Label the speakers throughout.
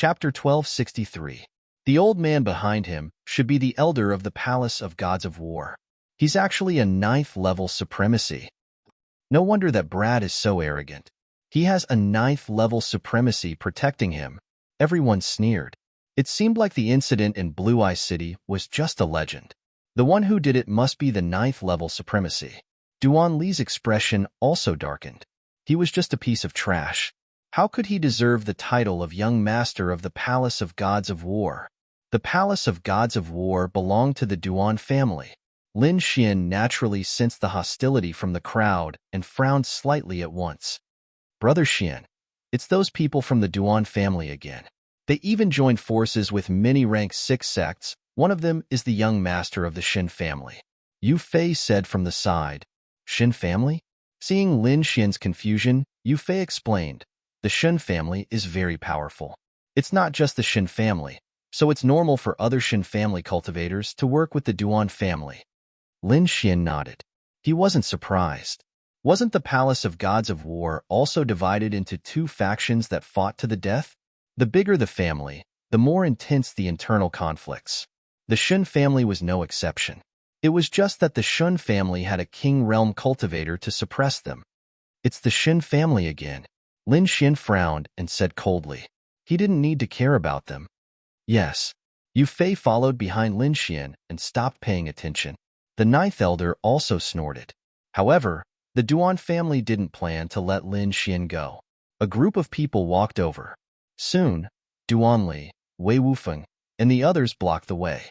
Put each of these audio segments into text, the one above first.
Speaker 1: Chapter 1263. The old man behind him should be the elder of the Palace of Gods of War. He's actually a 9th-level supremacy. No wonder that Brad is so arrogant. He has a 9th-level supremacy protecting him. Everyone sneered. It seemed like the incident in Blue Eye City was just a legend. The one who did it must be the 9th-level supremacy. Duan Li's expression also darkened. He was just a piece of trash. How could he deserve the title of Young Master of the Palace of Gods of War? The Palace of Gods of War belonged to the Duan family. Lin Xian naturally sensed the hostility from the crowd and frowned slightly at once. Brother Xian, it's those people from the Duan family again. They even joined forces with many rank 6 sects. One of them is the young master of the Xin family. Yu Fei said from the side. Xin family? Seeing Lin Xian's confusion, Yu Fei explained. The Xin family is very powerful. It's not just the Xin family, so it's normal for other Xin family cultivators to work with the Duan family. Lin Xian nodded. He wasn't surprised. Wasn't the Palace of Gods of War also divided into 2 factions that fought to the death? The bigger the family, the more intense the internal conflicts. The Xin family was no exception. It was just that the Xin family had a king realm cultivator to suppress them. It's the Xin family again. Lin Xian frowned and said coldly. He didn't need to care about them. Yes. Yu Fei followed behind Lin Xian and stopped paying attention. The 9th elder also snorted. However, the Duan family didn't plan to let Lin Xian go. A group of people walked over. Soon, Duan Li, Wei Wufeng, and the others blocked the way.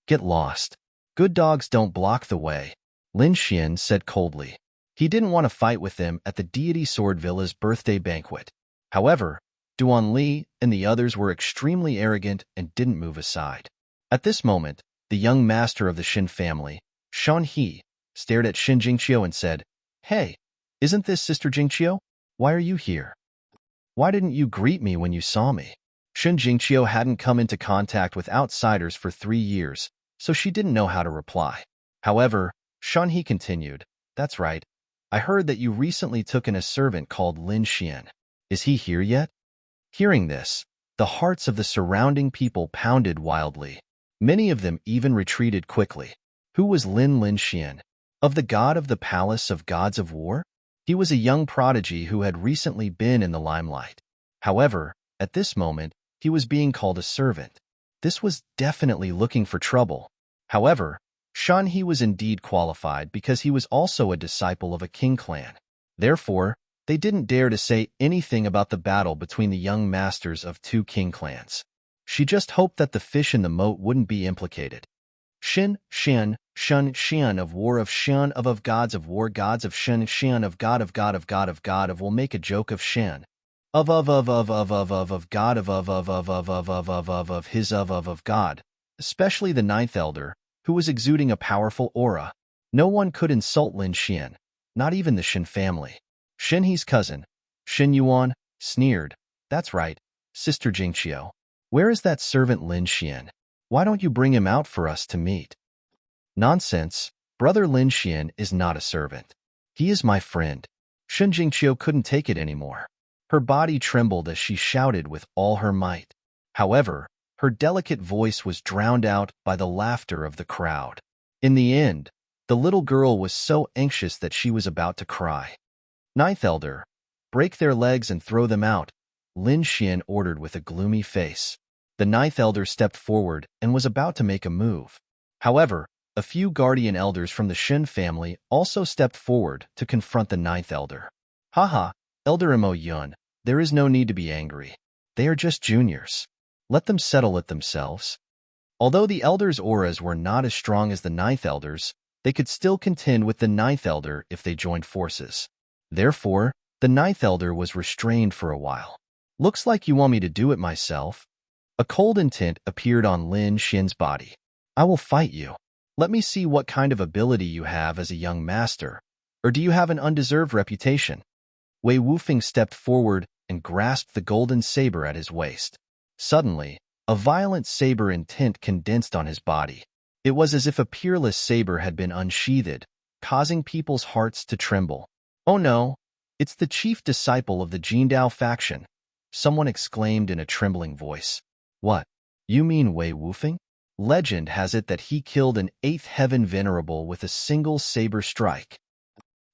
Speaker 1: Get lost. Good dogs don't block the way, Lin Xian said coldly. He didn't want to fight with them at the Deity Sword Villa's birthday banquet. However, Duan Li and the others were extremely arrogant and didn't move aside. At this moment, the young master of the Xin family, Shan He, stared at Xin Jingqiu and said, Hey, isn't this Sister Jingqiu? Why are you here? Why didn't you greet me when you saw me? Xin Jingqiu hadn't come into contact with outsiders for 3 years, so she didn't know how to reply. However, Shan He continued, That's right. I heard that you recently took in a servant called Lin Xian. Is he here yet? Hearing this, the hearts of the surrounding people pounded wildly. Many of them even retreated quickly. Who was Lin Xian? Of the god of the Palace of Gods of War? He was a young prodigy who had recently been in the limelight. However, at this moment, he was being called a servant. This was definitely looking for trouble. However, Shan He was indeed qualified because he was also a disciple of a king clan. Therefore, they didn't dare to say anything about the battle between the young masters of 2 king clans. She just hoped that the fish in the moat wouldn't be implicated. Xin, Xian, Shun, Xian of War of Xian of Gods of War Gods of Xin, Xian of God of God of God of God of will make a joke of Xian. Of God of his of God, especially the 9th elder, who was exuding a powerful aura. No one could insult Lin Xian, not even the Xin family. Xin He's cousin, Xin Yuan, sneered. That's right, Sister Jingqiu. Where is that servant Lin Xian? Why don't you bring him out for us to meet? Nonsense, brother Lin Xian is not a servant. He is my friend. Xin Jingqiu couldn't take it anymore. Her body trembled as she shouted with all her might. However, her delicate voice was drowned out by the laughter of the crowd. In the end, the little girl was so anxious that she was about to cry. 9th elder, break their legs and throw them out, Lin Xian ordered with a gloomy face. The 9th elder stepped forward and was about to make a move. However, a few guardian elders from the Xin family also stepped forward to confront the 9th elder. Haha, Elder Mo Yun, there is no need to be angry. They are just juniors. Let them settle it themselves. Although the elders' auras were not as strong as the 9th elders, they could still contend with the 9th elder if they joined forces. Therefore, the 9th elder was restrained for a while. Looks like you want me to do it myself. A cold intent appeared on Lin Xian's body. I will fight you. Let me see what kind of ability you have as a young master. Or do you have an undeserved reputation? Wei Wufeng stepped forward and grasped the golden saber at his waist. Suddenly, a violent saber intent condensed on his body. It was as if a peerless saber had been unsheathed, causing people's hearts to tremble. Oh no, it's the chief disciple of the Jindao faction. Someone exclaimed in a trembling voice. What? You mean Wei Wufeng? Legend has it that he killed an 8th heaven venerable with a single saber strike.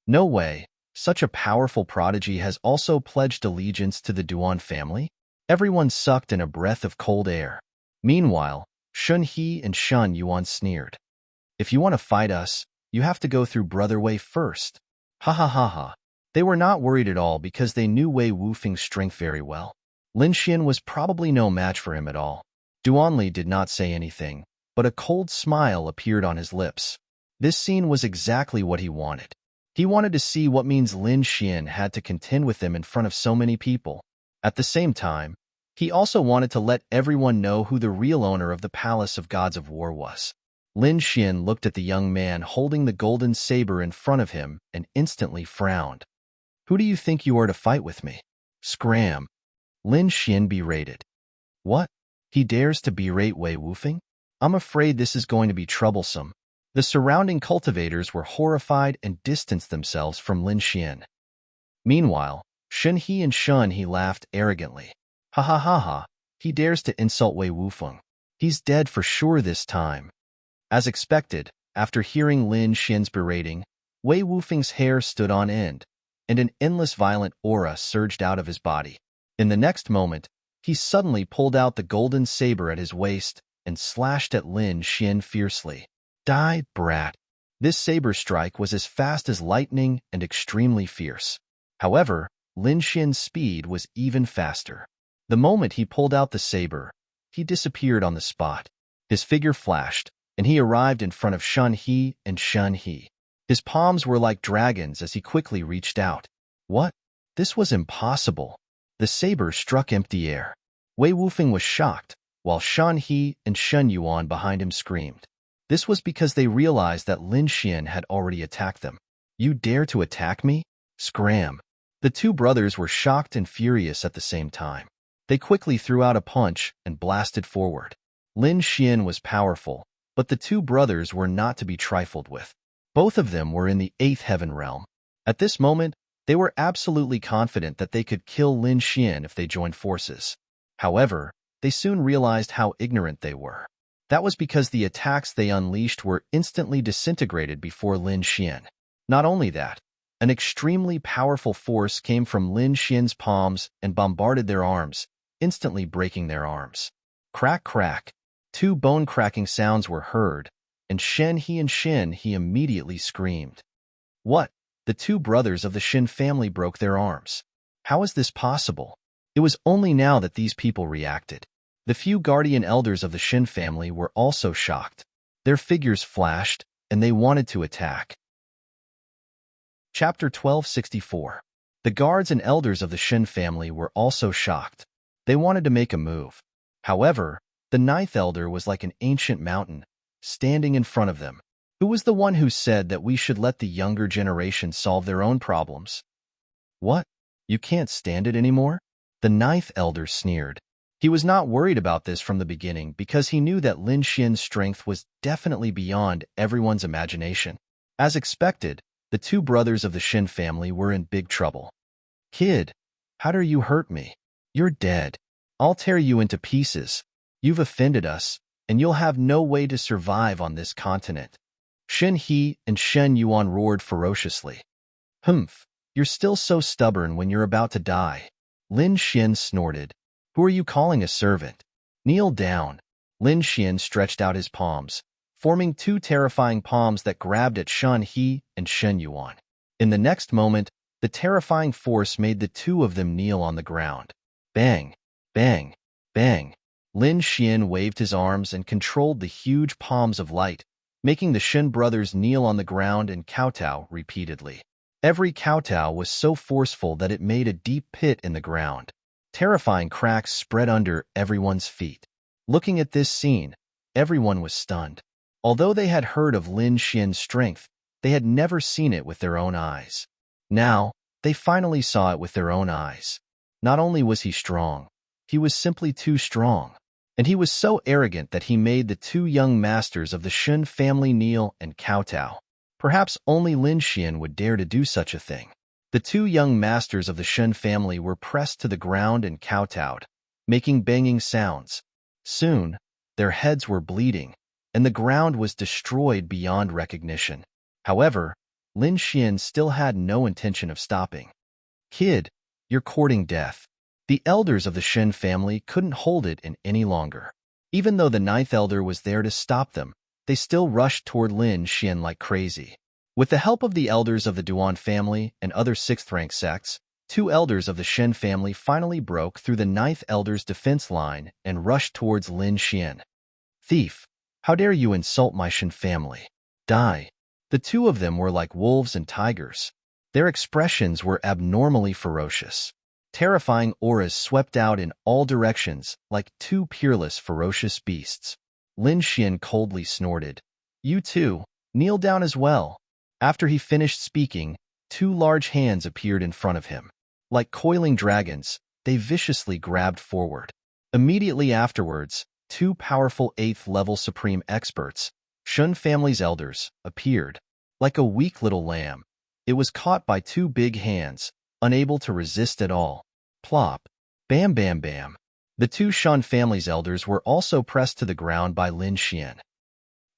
Speaker 1: No way. Such a powerful prodigy has also pledged allegiance to the Duan family? Everyone sucked in a breath of cold air. Meanwhile, Shun He and Shun Yuan sneered. If you want to fight us, you have to go through Brother Wei first. Ha ha ha ha. They were not worried at all because they knew Wei Wufeng's strength very well. Lin Xian was probably no match for him at all. Duanli did not say anything, but a cold smile appeared on his lips. This scene was exactly what he wanted. He wanted to see what means Lin Xian had to contend with him in front of so many people. At the same time, he also wanted to let everyone know who the real owner of the Palace of Gods of War was. Lin Xian looked at the young man holding the golden saber in front of him and instantly frowned. Who do you think you are to fight with me? Scram. Lin Xian berated. What? He dares to berate Wei Wufeng? I'm afraid this is going to be troublesome. The surrounding cultivators were horrified and distanced themselves from Lin Xian. Meanwhile, Shun He and Shun He laughed arrogantly. Ha ha ha ha, he dares to insult Wei Wufeng. He's dead for sure this time. As expected, after hearing Lin Xian's berating, Wei Wufeng's hair stood on end, and an endless violent aura surged out of his body. In the next moment, he suddenly pulled out the golden saber at his waist and slashed at Lin Xian fiercely. Die, brat. This saber strike was as fast as lightning and extremely fierce. However, Lin Xian's speed was even faster. The moment he pulled out the saber, he disappeared on the spot. His figure flashed, and he arrived in front of Shun He and Shun He. His palms were like dragons as he quickly reached out. What? This was impossible. The saber struck empty air. Wei Wufeng was shocked, while Shun He and Shun Yuan behind him screamed. This was because they realized that Lin Xian had already attacked them. You dare to attack me? Scram. The two brothers were shocked and furious at the same time. They quickly threw out a punch and blasted forward. Lin Xian was powerful, but the two brothers were not to be trifled with. Both of them were in the 8th heaven realm. At this moment, they were absolutely confident that they could kill Lin Xian if they joined forces. However, they soon realized how ignorant they were. That was because the attacks they unleashed were instantly disintegrated before Lin Xian. Not only that, an extremely powerful force came from Lin Xian's palms and bombarded their arms, instantly breaking their arms. Crack, crack. Two bone-cracking sounds were heard, and Shen He and Shin He immediately screamed. What? The two brothers of the Shin family broke their arms. How is this possible? It was only now that these people reacted. The few guardian elders of the Shin family were also shocked. Their figures flashed, and they wanted to attack. Chapter 1264. The guards and elders of the Shin family were also shocked. They wanted to make a move. However, the 9th elder was like an ancient mountain, standing in front of them. Who was the one who said that we should let the younger generation solve their own problems? What? You can't stand it anymore? The 9th elder sneered. He was not worried about this from the beginning because he knew that Lin Xian's strength was definitely beyond everyone's imagination. As expected, the two brothers of the Shin family were in big trouble. Kid, how dare you hurt me? You're dead. I'll tear you into pieces. You've offended us, and you'll have no way to survive on this continent. Shen He and Shen Yuan roared ferociously. Humph, you're still so stubborn when you're about to die. Lin Xian snorted. Who are you calling a servant? Kneel down. Lin Xian stretched out his palms, forming two terrifying palms that grabbed at Shen He and Shen Yuan. In the next moment, the terrifying force made the two of them kneel on the ground. Bang, bang, bang. Lin Xian waved his arms and controlled the huge palms of light, making the Shin brothers kneel on the ground and kowtow repeatedly. Every kowtow was so forceful that it made a deep pit in the ground. Terrifying cracks spread under everyone's feet. Looking at this scene, everyone was stunned. Although they had heard of Lin Xian's strength, they had never seen it with their own eyes. Now, they finally saw it with their own eyes. Not only was he strong, he was simply too strong. And he was so arrogant that he made the two young masters of the Shin family kneel and kowtow. Perhaps only Lin Xian would dare to do such a thing. The two young masters of the Shun family were pressed to the ground and kowtowed, making banging sounds. Soon, their heads were bleeding, and the ground was destroyed beyond recognition. However, Lin Xian still had no intention of stopping. Kid, you're courting death. The elders of the Shen family couldn't hold it in any longer. Even though the ninth elder was there to stop them, they still rushed toward Lin Xian like crazy. With the help of the elders of the Duan family and other sixth-rank sects, two elders of the Shen family finally broke through the ninth elder's defense line and rushed towards Lin Xian. Thief, how dare you insult my Shen family? Die. The two of them were like wolves and tigers. Their expressions were abnormally ferocious. Terrifying auras swept out in all directions like two peerless, ferocious beasts. Lin Xian coldly snorted. You too, kneel down as well. After he finished speaking, two large hands appeared in front of him. Like coiling dragons, they viciously grabbed forward. Immediately afterwards, two powerful 8th-level supreme experts, Shun family's elders, appeared. Like a weak little lamb, it was caught by two big hands, unable to resist at all. Plop. Bam bam bam. The two Shun family's elders were also pressed to the ground by Lin Xian.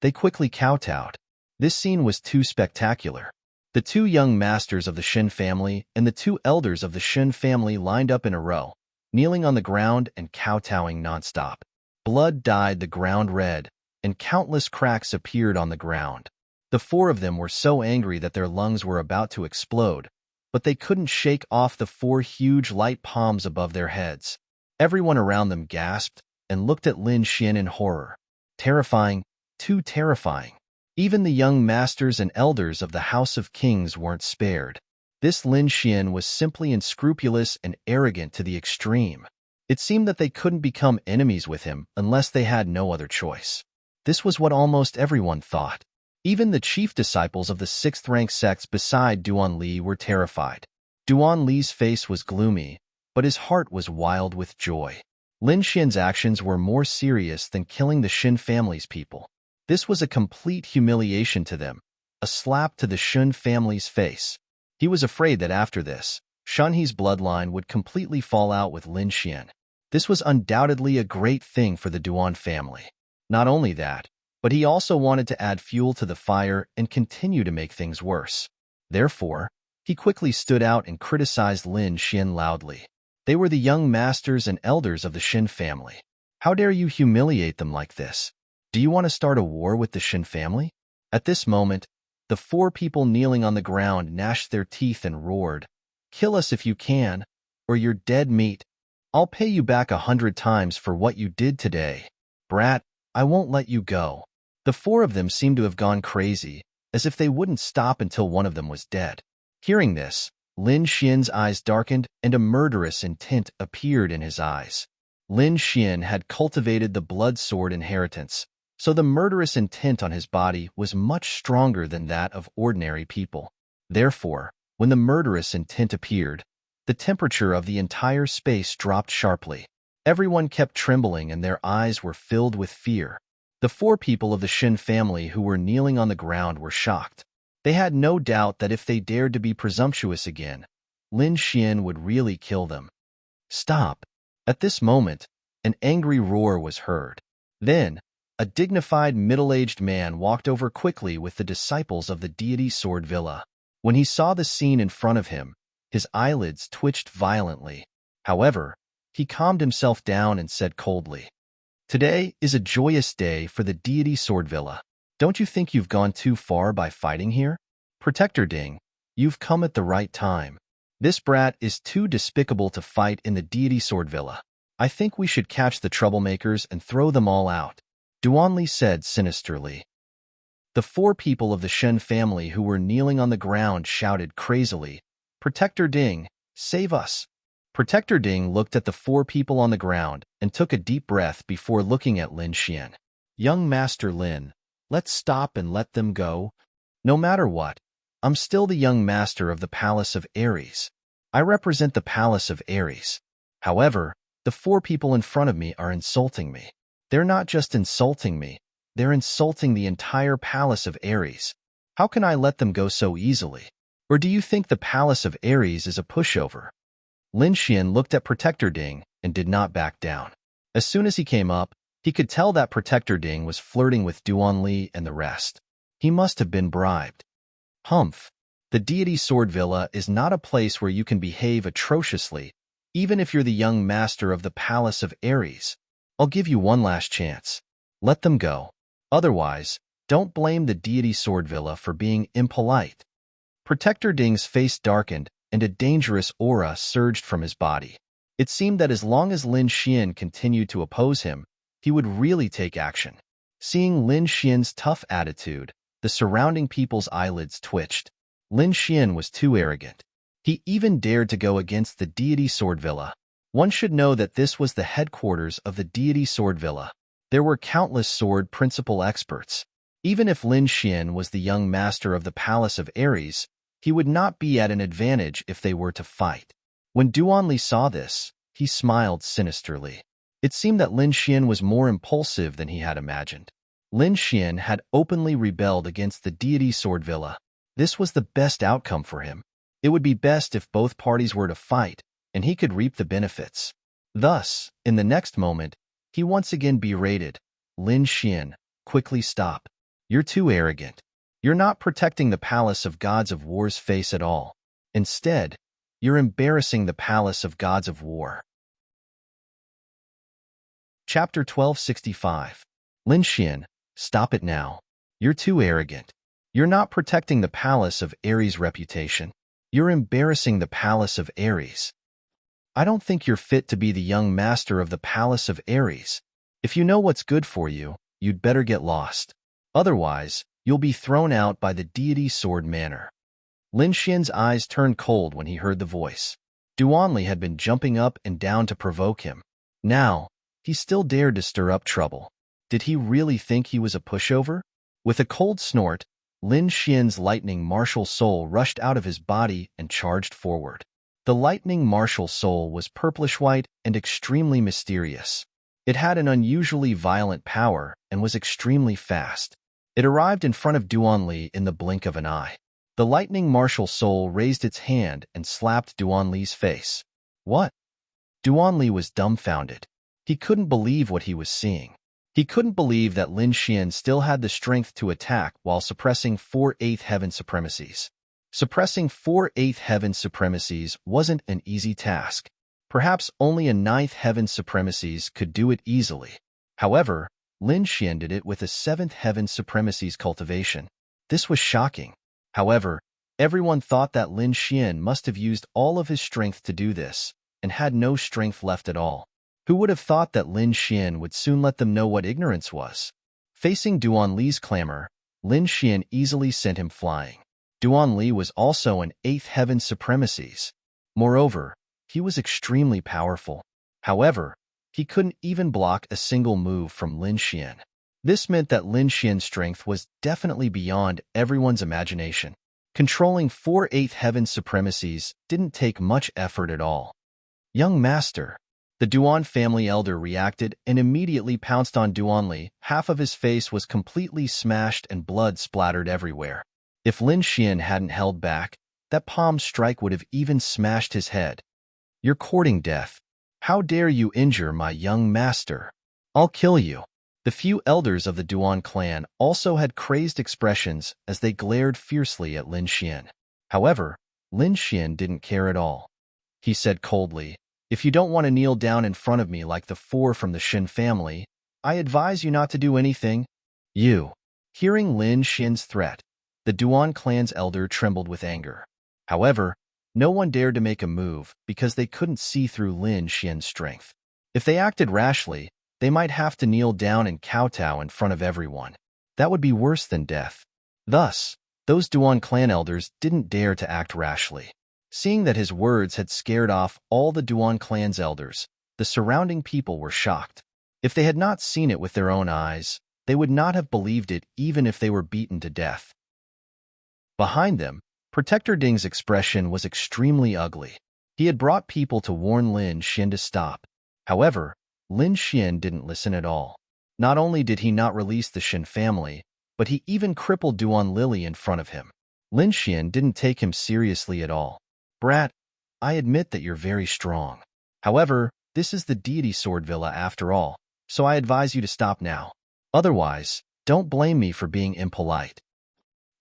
Speaker 1: They quickly kowtowed. This scene was too spectacular. The two young masters of the Shen family and the two elders of the Shen family lined up in a row, kneeling on the ground and kowtowing nonstop. Blood dyed the ground red, and countless cracks appeared on the ground. The four of them were so angry that their lungs were about to explode, but they couldn't shake off the four huge light palms above their heads. Everyone around them gasped and looked at Lin Xian in horror. Terrifying, too terrifying. Even the young masters and elders of the House of Kings weren't spared. This Lin Xian was simply unscrupulous and arrogant to the extreme. It seemed that they couldn't become enemies with him unless they had no other choice. This was what almost everyone thought. Even the chief disciples of the 6th-rank sects beside Duan Li were terrified. Duan Li's face was gloomy, but his heart was wild with joy. Lin Xian's actions were more serious than killing the Shen family's people. This was a complete humiliation to them, a slap to the Shun family's face. He was afraid that after this, Shanhe's bloodline would completely fall out with Lin Xian. This was undoubtedly a great thing for the Duan family. Not only that, but he also wanted to add fuel to the fire and continue to make things worse. Therefore, he quickly stood out and criticized Lin Xian loudly. They were the young masters and elders of the Shen family. How dare you humiliate them like this? Do you want to start a war with the Shen family? At this moment, the four people kneeling on the ground gnashed their teeth and roared, Kill us if you can, or you're dead meat. I'll pay you back 100 times for what you did today. Brat, I won't let you go. The four of them seemed to have gone crazy, as if they wouldn't stop until one of them was dead. Hearing this, Lin Xian's eyes darkened and a murderous intent appeared in his eyes. Lin Xian had cultivated the blood sword inheritance, so the murderous intent on his body was much stronger than that of ordinary people. Therefore, when the murderous intent appeared, the temperature of the entire space dropped sharply. Everyone kept trembling and their eyes were filled with fear. The four people of the Shen family who were kneeling on the ground were shocked. They had no doubt that if they dared to be presumptuous again, Lin Xian would really kill them. Stop! At this moment, an angry roar was heard. Then, a dignified middle-aged man walked over quickly with the disciples of the deity Sword Villa. When he saw the scene in front of him, his eyelids twitched violently. However, he calmed himself down and said coldly, Today is a joyous day for the deity Sword Villa. Don't you think you've gone too far by fighting here? Protector Ding, you've come at the right time. This brat is too despicable to fight in the deity Sword Villa. I think we should catch the troublemakers and throw them all out. Duan Li said sinisterly. The four people of the Shen family who were kneeling on the ground shouted crazily, Protector Ding, save us. Protector Ding looked at the four people on the ground and took a deep breath before looking at Lin Xian. Young Master Lin, let's stop and let them go. No matter what, I'm still the young master of the Palace of Ares. I represent the Palace of Ares. However, the four people in front of me are insulting me. They're not just insulting me, they're insulting the entire Palace of Ares. How can I let them go so easily? Or do you think the palace of Ares is a pushover? Lin Xian looked at Protector Ding and did not back down. As soon as he came up, he could tell that Protector Ding was flirting with Duan Li and the rest. He must have been bribed. Humph. The deity Sword Villa is not a place where you can behave atrociously, even if you're the young master of the palace of Ares. I'll give you one last chance. Let them go. Otherwise, don't blame the deity Sword Villa for being impolite. Protector Ding's face darkened, and a dangerous aura surged from his body. It seemed that as long as Lin Xian continued to oppose him, he would really take action. Seeing Lin Xian's tough attitude, the surrounding people's eyelids twitched. Lin Xian was too arrogant. He even dared to go against the deity Sword Villa. One should know that this was the headquarters of the deity Sword Villa. There were countless sword principal experts. Even if Lin Xian was the young master of the palace of Ares, he would not be at an advantage if they were to fight. When Duan Li saw this, he smiled sinisterly. It seemed that Lin Xian was more impulsive than he had imagined. Lin Xian had openly rebelled against the deity Sword Villa. This was the best outcome for him. It would be best if both parties were to fight, and he could reap the benefits. Thus, in the next moment, he once again berated, Lin Xian, quickly stop. You're too arrogant. You're not protecting the palace of gods of war's face at all. Instead, you're embarrassing the palace of gods of war. Chapter 1265. Lin Xian, stop it now. You're too arrogant. You're not protecting the palace of Ares' reputation. You're embarrassing the palace of Ares. I don't think you're fit to be the young master of the palace of Ares. If you know what's good for you, you'd better get lost. Otherwise, you'll be thrown out by the deity Sword Manor. Lin Xian's eyes turned cold when he heard the voice. Duan Li had been jumping up and down to provoke him. Now, he still dared to stir up trouble. Did he really think he was a pushover? With a cold snort, Lin Xian's lightning martial soul rushed out of his body and charged forward. The lightning martial soul was purplish-white and extremely mysterious. It had an unusually violent power and was extremely fast. It arrived in front of Duan Li in the blink of an eye. The lightning martial soul raised its hand and slapped Duan Li's face. What? Duan Li was dumbfounded. He couldn't believe what he was seeing. He couldn't believe that Lin Xian still had the strength to attack while suppressing 4 8th heaven supremacies. Suppressing 4 8th heaven supremacies wasn't an easy task. Perhaps only a 9th heaven supremacies could do it easily. However, Lin Xian did it with a 7th heaven supremacies cultivation. This was shocking. However, everyone thought that Lin Xian must have used all of his strength to do this, and had no strength left at all. Who would have thought that Lin Xian would soon let them know what ignorance was? Facing Duan Li's clamor, Lin Xian easily sent him flying. Duan Li was also an 8th heaven supremacies. Moreover, he was extremely powerful. However, he couldn't even block a single move from Lin Xian. This meant that Lin Xian's strength was definitely beyond everyone's imagination. Controlling 4 8th heaven supremacies didn't take much effort at all. Young master. The Duan family elder reacted and immediately pounced on Duan Li. Half of his face was completely smashed and blood splattered everywhere. If Lin Xian hadn't held back, that palm strike would have even smashed his head. You're courting death. How dare you injure my young master? I'll kill you. The few elders of the Duan clan also had crazed expressions as they glared fiercely at Lin Xian. However, Lin Xian didn't care at all. He said coldly, if you don't want to kneel down in front of me like the 4 from the Shin family, I advise you not to do anything. You. Hearing Lin Xian's threat, the Duan clan's elder trembled with anger. However, no one dared to make a move because they couldn't see through Lin Xian's strength. If they acted rashly, they might have to kneel down and kowtow in front of everyone. That would be worse than death. Thus, those Duan clan elders didn't dare to act rashly. Seeing that his words had scared off all the Duan clan's elders, the surrounding people were shocked. If they had not seen it with their own eyes, they would not have believed it even if they were beaten to death. Behind them, Protector Ding's expression was extremely ugly. He had brought people to warn Lin Xian to stop. However, Lin Xian didn't listen at all. Not only did he not release the Shin family, but he even crippled Duan Lily in front of him. Lin Xian didn't take him seriously at all. Brat, I admit that you're very strong. However, this is the deity sword villa after all, so I advise you to stop now. Otherwise, don't blame me for being impolite.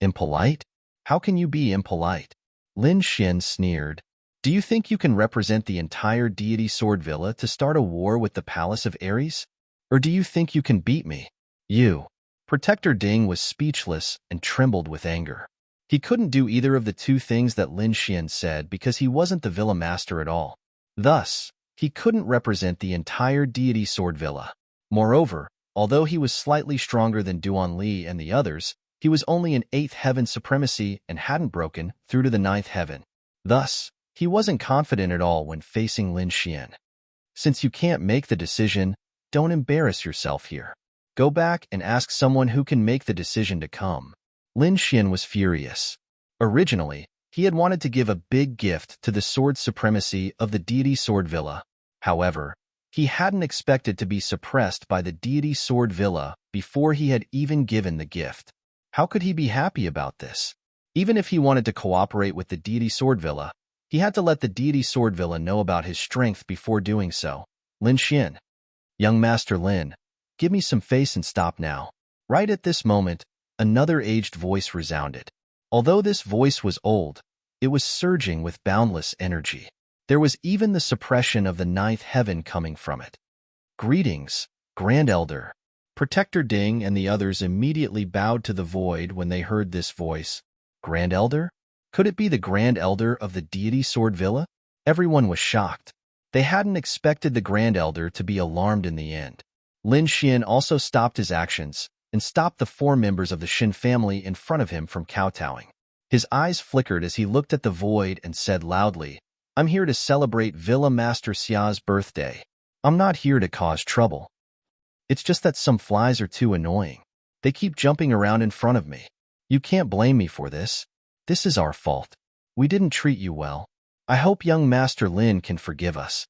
Speaker 1: Impolite? How can you be impolite? Lin Xian sneered. Do you think you can represent the entire deity sword villa to start a war with the palace of Ares? Or do you think you can beat me? You. Protector Ding was speechless and trembled with anger. He couldn't do either of the two things that Lin Xian said because he wasn't the villa master at all. Thus, he couldn't represent the entire deity sword villa. Moreover, although he was slightly stronger than Duan Li and the others, he was only in 8th heaven supremacy and hadn't broken through to the 9th heaven. Thus, he wasn't confident at all when facing Lin Xian. Since you can't make the decision, don't embarrass yourself here. Go back and ask someone who can make the decision to come. Lin Xian was furious. Originally, he had wanted to give a big gift to the sword supremacy of the deity sword villa. However, he hadn't expected to be suppressed by the deity sword villa before he had even given the gift. How could he be happy about this? Even if he wanted to cooperate with the deity sword villa, he had to let the deity sword villa know about his strength before doing so. Lin Xian. Young Master Lin, give me some face and stop now. Right at this moment, another aged voice resounded. Although this voice was old, it was surging with boundless energy. There was even the suppression of the 9th heaven coming from it. Greetings, Grand Elder. Protector Ding and the others immediately bowed to the void when they heard this voice. Grand Elder? Could it be the Grand Elder of the deity sword villa? Everyone was shocked. They hadn't expected the Grand Elder to be alarmed in the end. Lin Xian also stopped his actions and stopped the 4 members of the Shin family in front of him from kowtowing. His eyes flickered as he looked at the void and said loudly, I'm here to celebrate Villa Master Xia's birthday. I'm not here to cause trouble. It's just that some flies are too annoying. They keep jumping around in front of me. You can't blame me for this. This is our fault. We didn't treat you well. I hope young Master Lin can forgive us.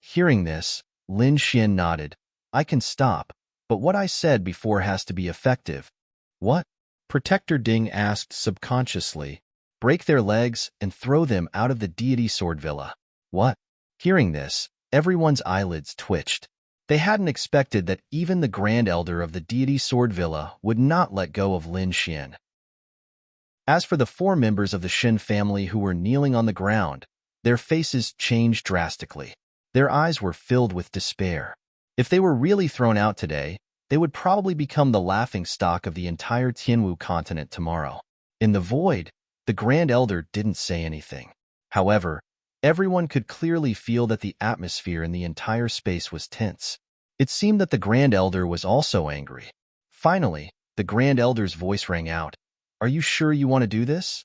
Speaker 1: Hearing this, Lin Xian nodded. I can stop, but what I said before has to be effective. What? Protector Ding asked subconsciously. Break their legs and throw them out of the deity sword villa. What? Hearing this, everyone's eyelids twitched. They hadn't expected that even the Grand Elder of the deity sword villa would not let go of Lin Xian. As for the 4 members of the Shin family who were kneeling on the ground, their faces changed drastically. Their eyes were filled with despair. If they were really thrown out today, they would probably become the laughingstock of the entire Tianwu continent tomorrow. In the void, the Grand Elder didn't say anything. However, everyone could clearly feel that the atmosphere in the entire space was tense. It seemed that the Grand Elder was also angry. Finally, the Grand Elder's voice rang out. Are you sure you want to do this?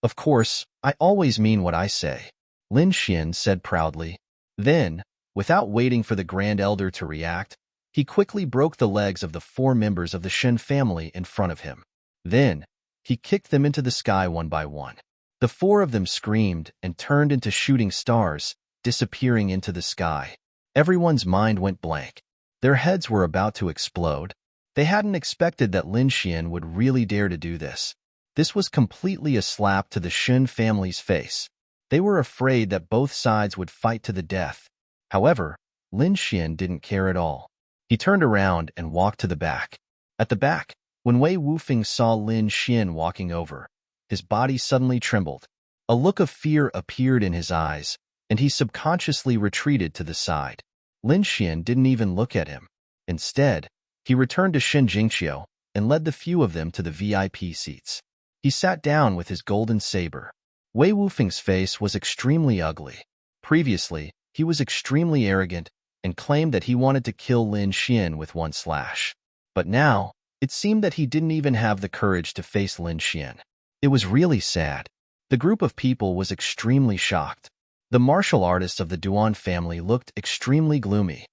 Speaker 1: Of course, I always mean what I say, Lin Xian said proudly. Then, without waiting for the Grand Elder to react, he quickly broke the legs of the 4 members of the Shin family in front of him. Then, he kicked them into the sky one by one. The 4 of them screamed and turned into shooting stars, disappearing into the sky. Everyone's mind went blank. Their heads were about to explode. They hadn't expected that Lin Xian would really dare to do this. This was completely a slap to the Shin family's face. They were afraid that both sides would fight to the death. However, Lin Xian didn't care at all. He turned around and walked to the back. At the back, when Wei Wufeng saw Lin Xian walking over, his body suddenly trembled. A look of fear appeared in his eyes, and he subconsciously retreated to the side. Lin Xian didn't even look at him. Instead, he returned to Shin Jingqiu and led the few of them to the VIP seats. He sat down with his golden saber. Wei Wufeng's face was extremely ugly. Previously, he was extremely arrogant and claimed that he wanted to kill Lin Xian with one slash. But now, it seemed that he didn't even have the courage to face Lin Xian. It was really sad. The group of people was extremely shocked. The martial artists of the Duan family looked extremely gloomy.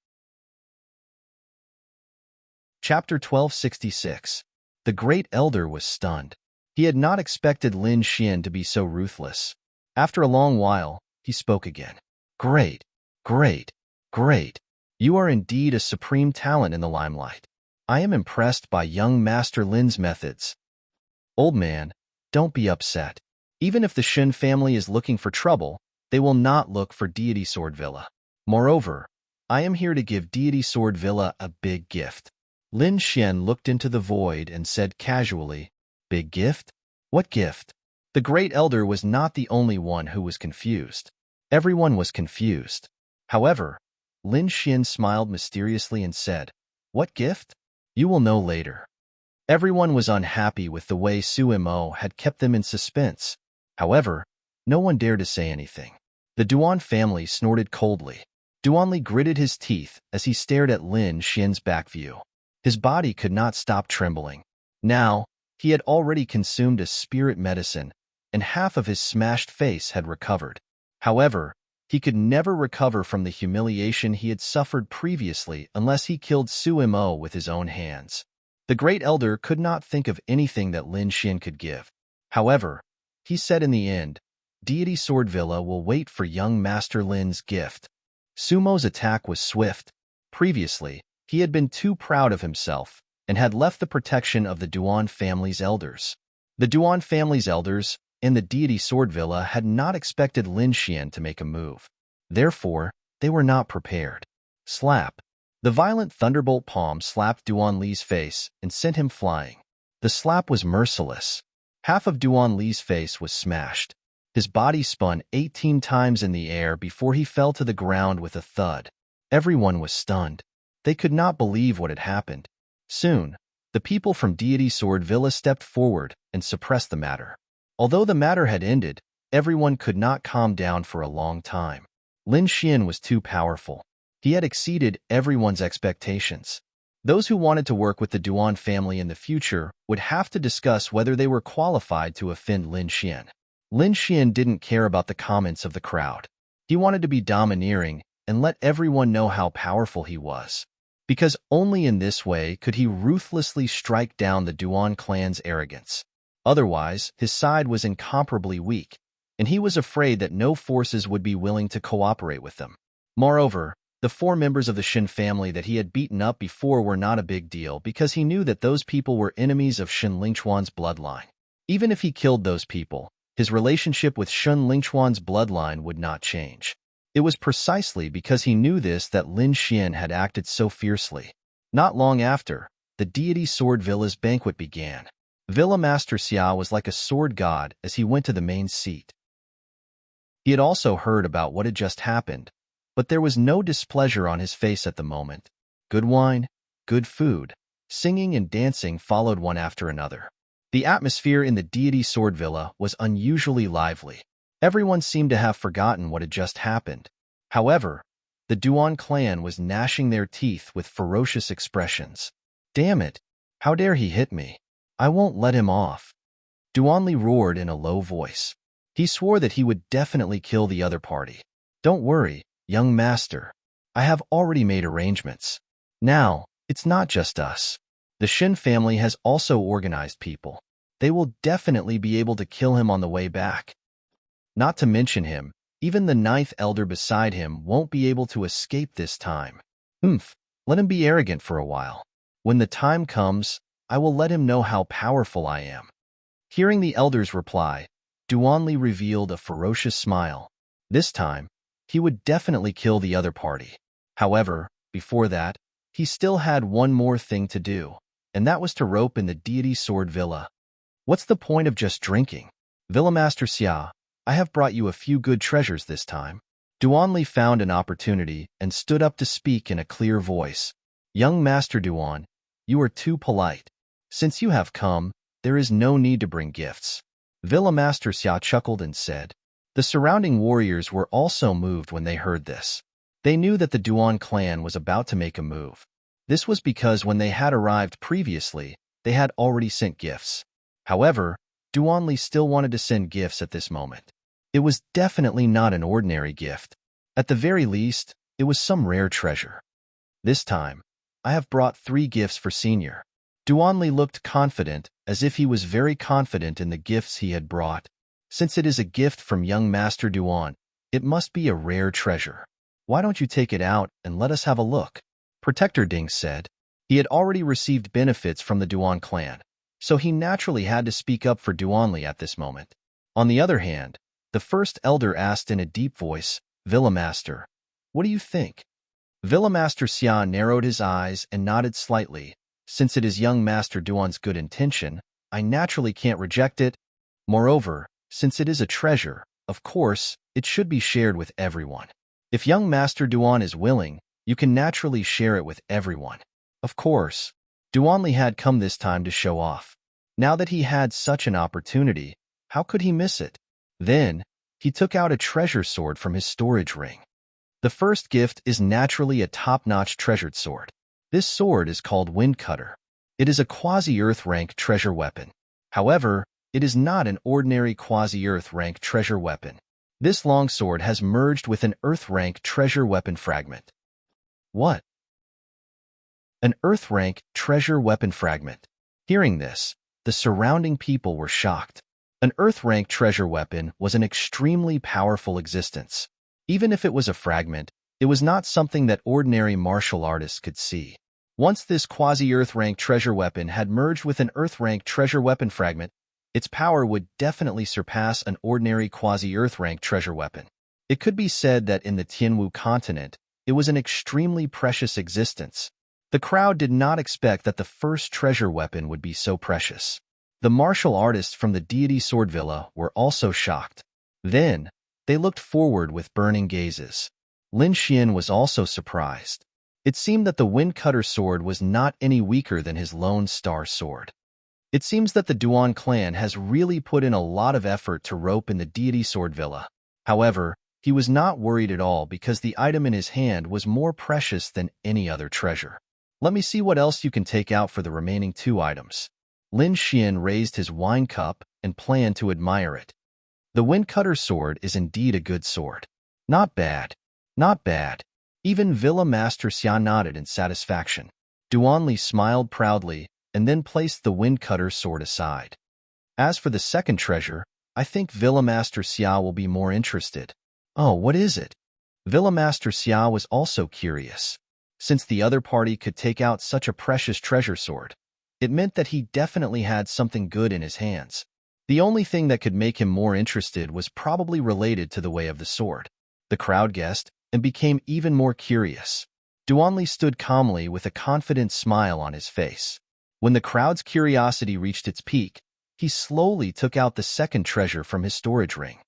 Speaker 1: Chapter 1266. The Great Elder was stunned. He had not expected Lin Xian to be so ruthless. After a long while, he spoke again. Great, great, great. You are indeed a supreme talent in the limelight. I am impressed by young Master Lin's methods. Old man, Don't be upset. Even if the Shin family is looking for trouble, they will not look for Deity Sword Villa. Moreover, I am here to give Deity Sword Villa a big gift. Lin Xian looked into the void and said casually, Big gift? What gift? The Great Elder was not the only one who was confused. Everyone was confused. However, Lin Xian smiled mysteriously and said, What gift? You will know later. Everyone was unhappy with the way Suimo had kept them in suspense. However, no one dared to say anything. The Duan family snorted coldly. Duanli gritted his teeth as he stared at Lin Xian's back view. His body could not stop trembling. Now, he had already consumed a spirit medicine, and half of his smashed face had recovered. However, he could never recover from the humiliation he had suffered previously unless he killed Suimo with his own hands. The Great Elder could not think of anything that Lin Xian could give. However, he said in the end, Deity Sword Villa will wait for young Master Lin's gift. Sumo's attack was swift. Previously, he had been too proud of himself and had left the protection of the Duan family's elders. The Duan family's elders and the Deity Sword Villa had not expected Lin Xian to make a move. Therefore, they were not prepared. Slap. The violent thunderbolt palm slapped Duan Li's face and sent him flying. The slap was merciless. Half of Duan Li's face was smashed. His body spun 18 times in the air before he fell to the ground with a thud. Everyone was stunned. They could not believe what had happened. Soon, the people from Deity Sword Villa stepped forward and suppressed the matter. Although the matter had ended, everyone could not calm down for a long time. Lin Xian was too powerful. He had exceeded everyone's expectations. Those who wanted to work with the Duan family in the future would have to discuss whether they were qualified to offend Lin Xian. Lin Xian didn't care about the comments of the crowd. He wanted to be domineering and let everyone know how powerful he was. Because only in this way could he ruthlessly strike down the Duan clan's arrogance. Otherwise, his side was incomparably weak, and he was afraid that no forces would be willing to cooperate with them. Moreover, the 4 members of the Shin family that he had beaten up before were not a big deal because he knew that those people were enemies of Shin Lingchuan's bloodline. Even if he killed those people, his relationship with Shin Lingchuan's bloodline would not change. It was precisely because he knew this that Lin Xian had acted so fiercely. Not long after, the Deity Sword Villa's banquet began. Villa Master Xia was like a sword god as he went to the main seat. He had also heard about what had just happened, but there was no displeasure on his face at the moment. Good wine, good food, singing and dancing followed one after another. The atmosphere in the Deity Sword Villa was unusually lively. Everyone seemed to have forgotten what had just happened. However, the Duan clan was gnashing their teeth with ferocious expressions. Damn it! How dare he hit me? I won't let him off. Duanli roared in a low voice. He swore that he would definitely kill the other party. Don't worry, young master. I have already made arrangements. Now, it's not just us. The Shin family has also organized people. They will definitely be able to kill him on the way back. Not to mention him, even the 9th elder beside him won't be able to escape this time. Let him be arrogant for a while. When the time comes, I will let him know how powerful I am. Hearing the elder's reply, Duanli revealed a ferocious smile. This time, he would definitely kill the other party. However, before that, he still had one more thing to do, and that was to rope in the Deity Sword Villa. What's the point of just drinking? Villa Master Xia, I have brought you a few good treasures this time. Duanli found an opportunity and stood up to speak in a clear voice. Young Master Duan, you are too polite. Since you have come, there is no need to bring gifts. Villa Master Xia chuckled and said. The surrounding warriors were also moved when they heard this. They knew that the Duan clan was about to make a move. This was because when they had arrived previously, they had already sent gifts. However, Duanli still wanted to send gifts at this moment. It was definitely not an ordinary gift. At the very least, it was some rare treasure. This time, I have brought 3 gifts for Senior. Duanli looked confident, as if he was very confident in the gifts he had brought. Since it is a gift from young Master Duan, it must be a rare treasure. Why don't you take it out and let us have a look? Protector Ding said. He had already received benefits from the Duan clan. so he naturally had to speak up for Duanli at this moment. On the other hand, the first elder asked in a deep voice, "Villa Master, what do you think?" Villa Master Xia narrowed his eyes and nodded slightly. "Since it is young Master Duan's good intention, I naturally can't reject it. Moreover, since it is a treasure, of course, it should be shared with everyone. If young Master Duan is willing, you can naturally share it with everyone." Of course, Duanli had come this time to show off. Now that he had such an opportunity, how could he miss it? Then, he took out a treasure sword from his storage ring. The first gift is naturally a top-notch treasured sword. This sword is called Wind Cutter. It is a quasi-Earth rank treasure weapon. However, it is not an ordinary quasi-Earth rank treasure weapon. This longsword has merged with an Earth rank treasure weapon fragment. What? An Earth rank treasure weapon fragment. Hearing this, the surrounding people were shocked. An Earth rank treasure weapon was an extremely powerful existence. Even if it was a fragment, it was not something that ordinary martial artists could see. Once this quasi-Earth rank treasure weapon had merged with an Earth rank treasure weapon fragment, its power would definitely surpass an ordinary quasi-Earth rank treasure weapon. It could be said that in the Tianwu continent, it was an extremely precious existence. The crowd did not expect that the first treasure weapon would be so precious. The martial artists from the deity Sword Villa were also shocked. Then, they looked forward with burning gazes. Lin Xian was also surprised. It seemed that the Wind Cutter sword was not any weaker than his Lone Star sword. It seems that the Duan clan has really put in a lot of effort to rope in the deity Sword Villa. However, he was not worried at all because the item in his hand was more precious than any other treasure. "Let me see what else you can take out for the remaining 2 items." Lin Xian raised his wine cup and planned to admire it. The Wind Cutter sword is indeed a good sword. Not bad. Not bad. Even Villa Master Xia nodded in satisfaction. Duanli smiled proudly and then placed the Wind Cutter sword aside. As for the second treasure, I think Villa Master Xia will be more interested. "Oh, what is it?" Villa Master Xia was also curious. Since the other party could take out such a precious treasure sword, it meant that he definitely had something good in his hands. The only thing that could make him more interested was probably related to the way of the sword. The crowd guessed and became even more curious. Duanli stood calmly with a confident smile on his face. When the crowd's curiosity reached its peak, he slowly took out the second treasure from his storage ring.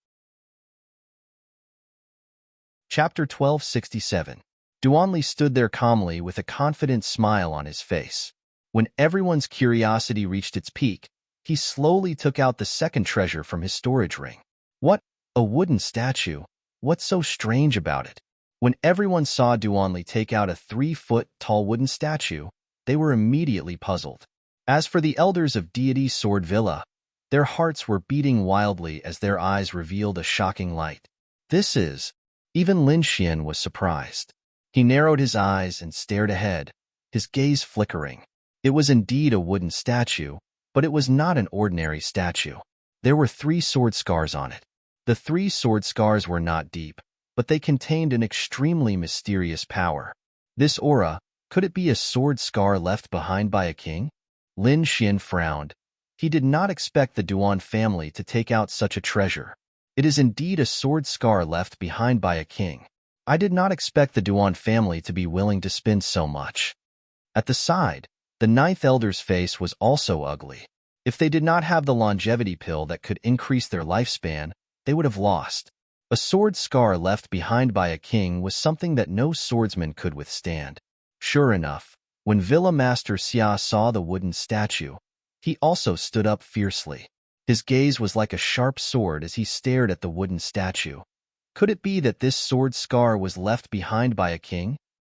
Speaker 1: Chapter 1267. Duanli stood there calmly with a confident smile on his face. When everyone's curiosity reached its peak, he slowly took out the second treasure from his storage ring. What? A wooden statue? What's so strange about it? When everyone saw Duanli take out a 3-foot-tall wooden statue, they were immediately puzzled. As for the elders of deity Sword Villa, their hearts were beating wildly as their eyes revealed a shocking light. This is... Even Lin Xian was surprised. He narrowed his eyes and stared ahead, his gaze flickering. It was indeed a wooden statue, but it was not an ordinary statue. There were 3 sword scars on it. The 3 sword scars were not deep, but they contained an extremely mysterious power. This aura, could it be a sword scar left behind by a king? Lin Xian frowned. He did not expect the Duan family to take out such a treasure. It is indeed a sword scar left behind by a king. I did not expect the Duan family to be willing to spend so much. At the side, the 9th elder's face was also ugly. If they did not have the longevity pill that could increase their lifespan, they would have lost. A sword scar left behind by a king was something that no swordsman could withstand. Sure enough, when Villa Master Xia saw the wooden statue, he also stood up fiercely. His gaze was like a sharp sword as he stared at the wooden statue. Could it be that this sword scar was left behind by a king?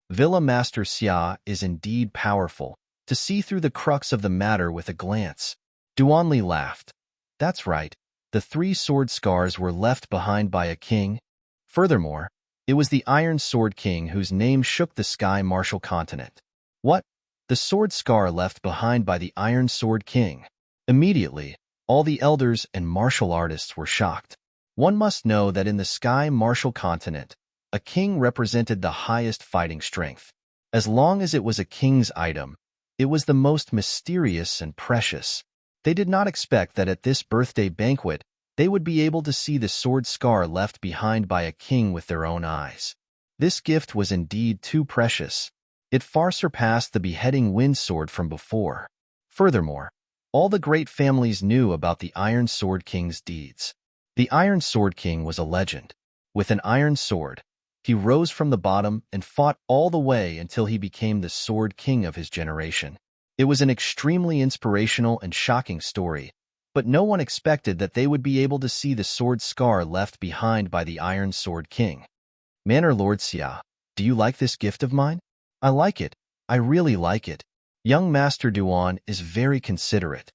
Speaker 1: Villa Master Xia is indeed powerful, to see through the crux of the matter with a glance. Duanli laughed. That's right, the 3 sword scars were left behind by a king. Furthermore, it was the Iron Sword King whose name shook the sky martial continent. What? The sword scar left behind by the Iron Sword King. Immediately, all the elders and martial artists were shocked. One must know that in the sky martial continent, a king represented the highest fighting strength. As long as it was a king's item, it was the most mysterious and precious. They did not expect that at this birthday banquet, they would be able to see the sword scar left behind by a king with their own eyes. This gift was indeed too precious. It far surpassed the beheading wind sword from before. Furthermore, all the great families knew about the Iron Sword King's deeds. The Iron Sword King was a legend. With an iron sword, he rose from the bottom and fought all the way until he became the Sword King of his generation. It was an extremely inspirational and shocking story, but no one expected that they would be able to see the sword scar left behind by the Iron Sword King. Manor Lord Xia, do you like this gift of mine? I like it. I really like it. Young Master Duan is very considerate.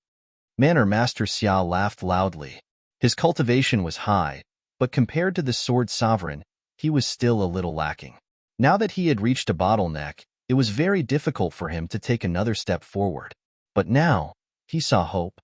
Speaker 1: Manor Master Xia laughed loudly. His cultivation was high, but compared to the Sword Sovereign, he was still a little lacking. Now that he had reached a bottleneck, it was very difficult for him to take another step forward. But now, he saw hope.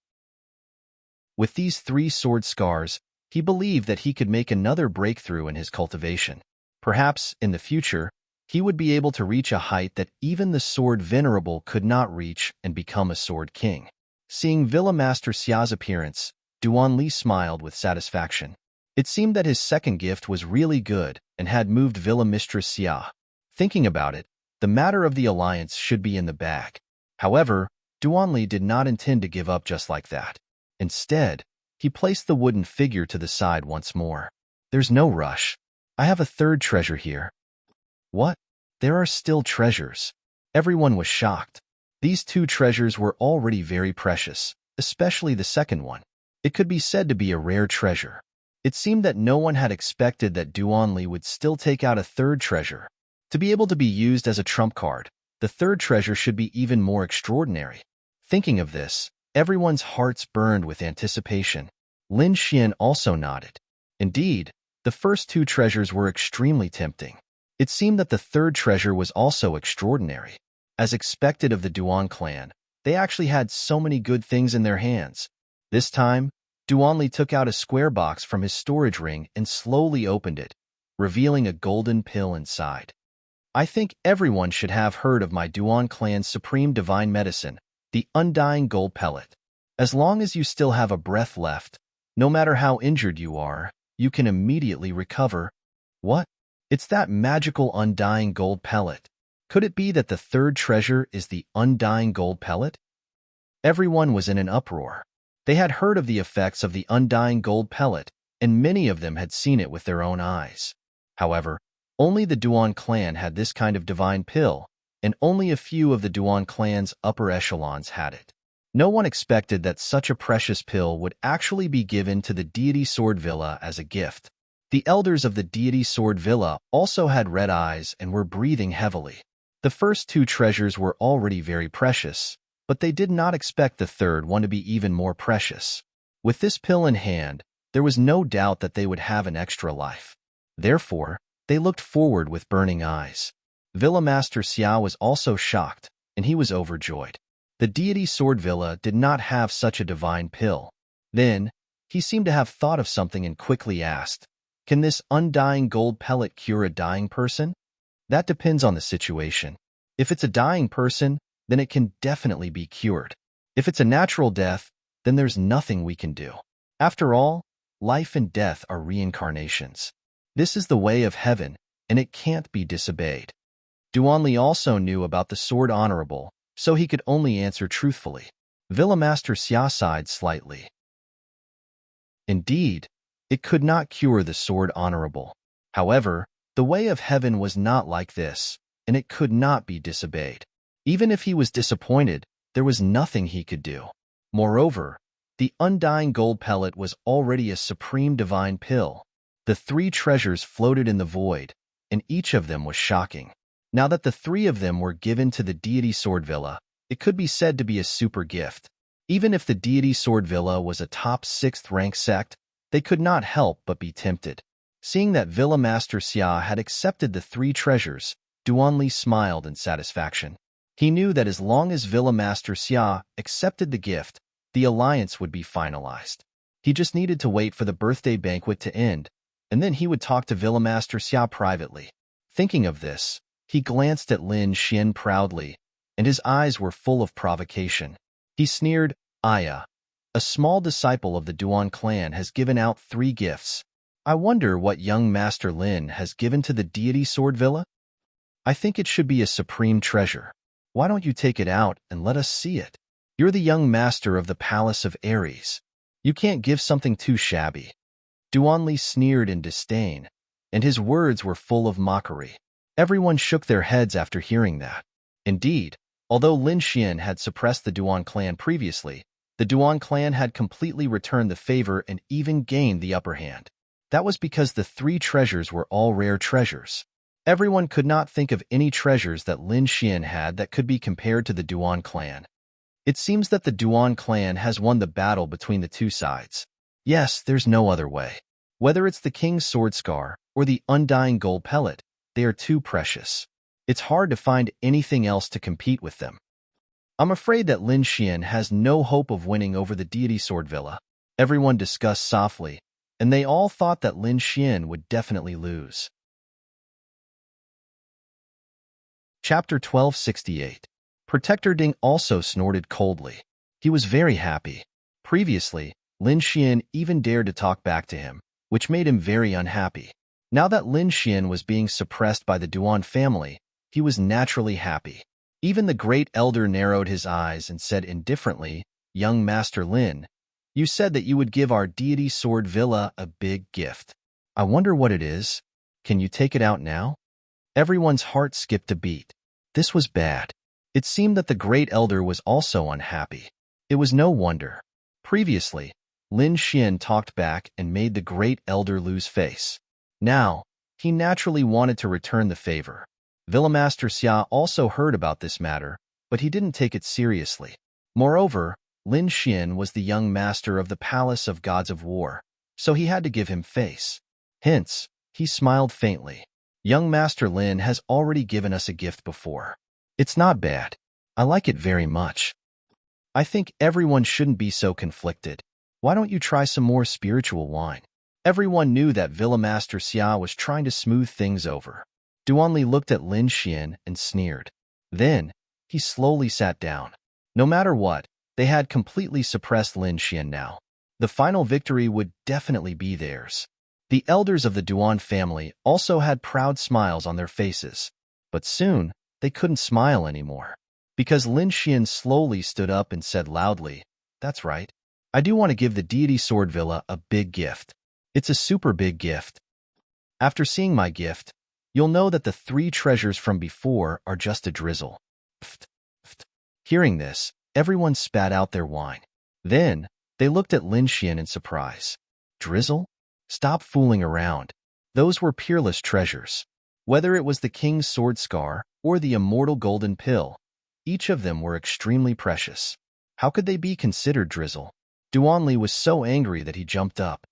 Speaker 1: With these 3 sword scars, he believed that he could make another breakthrough in his cultivation. Perhaps, in the future, he would be able to reach a height that even the Sword Venerable could not reach and become a Sword King. Seeing Villa Master Xia's appearance, Duan Li smiled with satisfaction. It seemed that his second gift was really good and had moved Villa Mistress Xia. Thinking about it, the matter of the alliance should be in the bag. However, Duan Li did not intend to give up just like that. Instead, he placed the wooden figure to the side once more. There's no rush. I have a third treasure here. What? There are still treasures. Everyone was shocked. These 2 treasures were already very precious, especially the second one. It could be said to be a rare treasure. It seemed that no one had expected that Duan Li would still take out a third treasure. To be able to be used as a trump card, the third treasure should be even more extraordinary. Thinking of this, everyone's hearts burned with anticipation. Lin Xian also nodded. Indeed, the first 2 treasures were extremely tempting. It seemed that the third treasure was also extraordinary. As expected of the Duan clan, they actually had so many good things in their hands. This time, Duan Li took out a square box from his storage ring and slowly opened it, revealing a golden pill inside. I think everyone should have heard of my Duan clan's supreme divine medicine, the undying gold pellet. As long as you still have a breath left, no matter how injured you are, you can immediately recover. What? It's that magical undying gold pellet. Could it be that the third treasure is the undying gold pellet? Everyone was in an uproar. They had heard of the effects of the undying gold pellet, and many of them had seen it with their own eyes. However, only the Duan clan had this kind of divine pill, and only a few of the Duan clan's upper echelons had it. No one expected that such a precious pill would actually be given to the deity Sword Villa as a gift. The elders of the deity Sword Villa also had red eyes and were breathing heavily. The first 2 treasures were already very precious, but they did not expect the third one to be even more precious. With this pill in hand, there was no doubt that they would have an extra life. Therefore, they looked forward with burning eyes. Villa Master Xia was also shocked, and he was overjoyed. The deity Sword Villa did not have such a divine pill. Then, he seemed to have thought of something and quickly asked, "Can this undying gold pellet cure a dying person?" That depends on the situation. If it's a dying person, then it can definitely be cured. If it's a natural death, then there's nothing we can do. After all, life and death are reincarnations. This is the way of heaven, and it can't be disobeyed. Duan Li also knew about the sword honorable, so he could only answer truthfully. Villa Master Xia sighed slightly. Indeed, it could not cure the sword honorable. However, the way of heaven was not like this, and it could not be disobeyed. Even if he was disappointed, there was nothing he could do. Moreover, the undying gold pellet was already a supreme divine pill. The 3 treasures floated in the void, and each of them was shocking. Now that the 3 of them were given to the deity Sword Villa, it could be said to be a super gift. Even if the deity Sword Villa was a top 6th rank sect, they could not help but be tempted. Seeing that Villa Master Xia had accepted the 3 treasures, Duan Li smiled in satisfaction. He knew that as long as Villa Master Xia accepted the gift, the alliance would be finalized. He just needed to wait for the birthday banquet to end, and then he would talk to Villa Master Xia privately. Thinking of this, he glanced at Lin Xian proudly, and his eyes were full of provocation. He sneered, "Aya, A small disciple of the Duan clan has given out 3 gifts. I wonder what young Master Lin has given to the deity Sword Villa? I think it should be a supreme treasure. Why don't you take it out and let us see it? You're the young master of the Palace of Ares. You can't give something too shabby. Duanli sneered in disdain, and his words were full of mockery. Everyone shook their heads after hearing that. Indeed, although Lin Xian had suppressed the Duan clan previously, the Duan clan had completely returned the favor and even gained the upper hand. That was because the 3 treasures were all rare treasures. Everyone could not think of any treasures that Lin Xian had that could be compared to the Duan clan. It seems that the Duan clan has won the battle between the 2 sides. Yes, there's no other way. Whether it's the king's sword scar or the undying gold pellet, they are too precious. It's hard to find anything else to compete with them. I'm afraid that Lin Xian has no hope of winning over the deity Sword Villa. Everyone discussed softly, and they all thought that Lin Xian would definitely lose. Chapter 1268. Protector Ding also snorted coldly. He was very happy. Previously, Lin Xian even dared to talk back to him, which made him very unhappy. Now that Lin Xian was being suppressed by the Duan family, he was naturally happy. Even the great elder narrowed his eyes and said indifferently, "Young Master Lin, you said that you would give our deity Sword Villa a big gift. I wonder what it is. Can you take it out now?" Everyone's heart skipped a beat. This was bad. It seemed that the great elder was also unhappy. It was no wonder. Previously, Lin Xian talked back and made the great elder lose face. Now, he naturally wanted to return the favor. Villa Master Xia also heard about this matter, but he didn't take it seriously. Moreover, Lin Xian was the young master of the Palace of Gods of War, so he had to give him face. Hence, he smiled faintly. Young Master Lin has already given us a gift before. It's not bad. I like it very much. I think everyone shouldn't be so conflicted. Why don't you try some more spiritual wine? Everyone knew that Villa Master Xia was trying to smooth things over. Duanli looked at Lin Xian and sneered. Then, he slowly sat down. No matter what, they had completely suppressed Lin Xian now. The final victory would definitely be theirs. The elders of the Duan family also had proud smiles on their faces. But soon, they couldn't smile anymore. Because Lin Xian slowly stood up and said loudly, "That's right. I do want to give the deity Sword Villa a big gift. It's a super big gift. After seeing my gift, you'll know that the 3 treasures from before are just a drizzle." Pft, pft. Hearing this, everyone spat out their wine. Then, they looked at Lin Xian in surprise. Drizzle? Stop fooling around. Those were peerless treasures. Whether it was the king's sword scar or the immortal golden pill, each of them were extremely precious. How could they be considered drizzle? Duanli was so angry that he jumped up.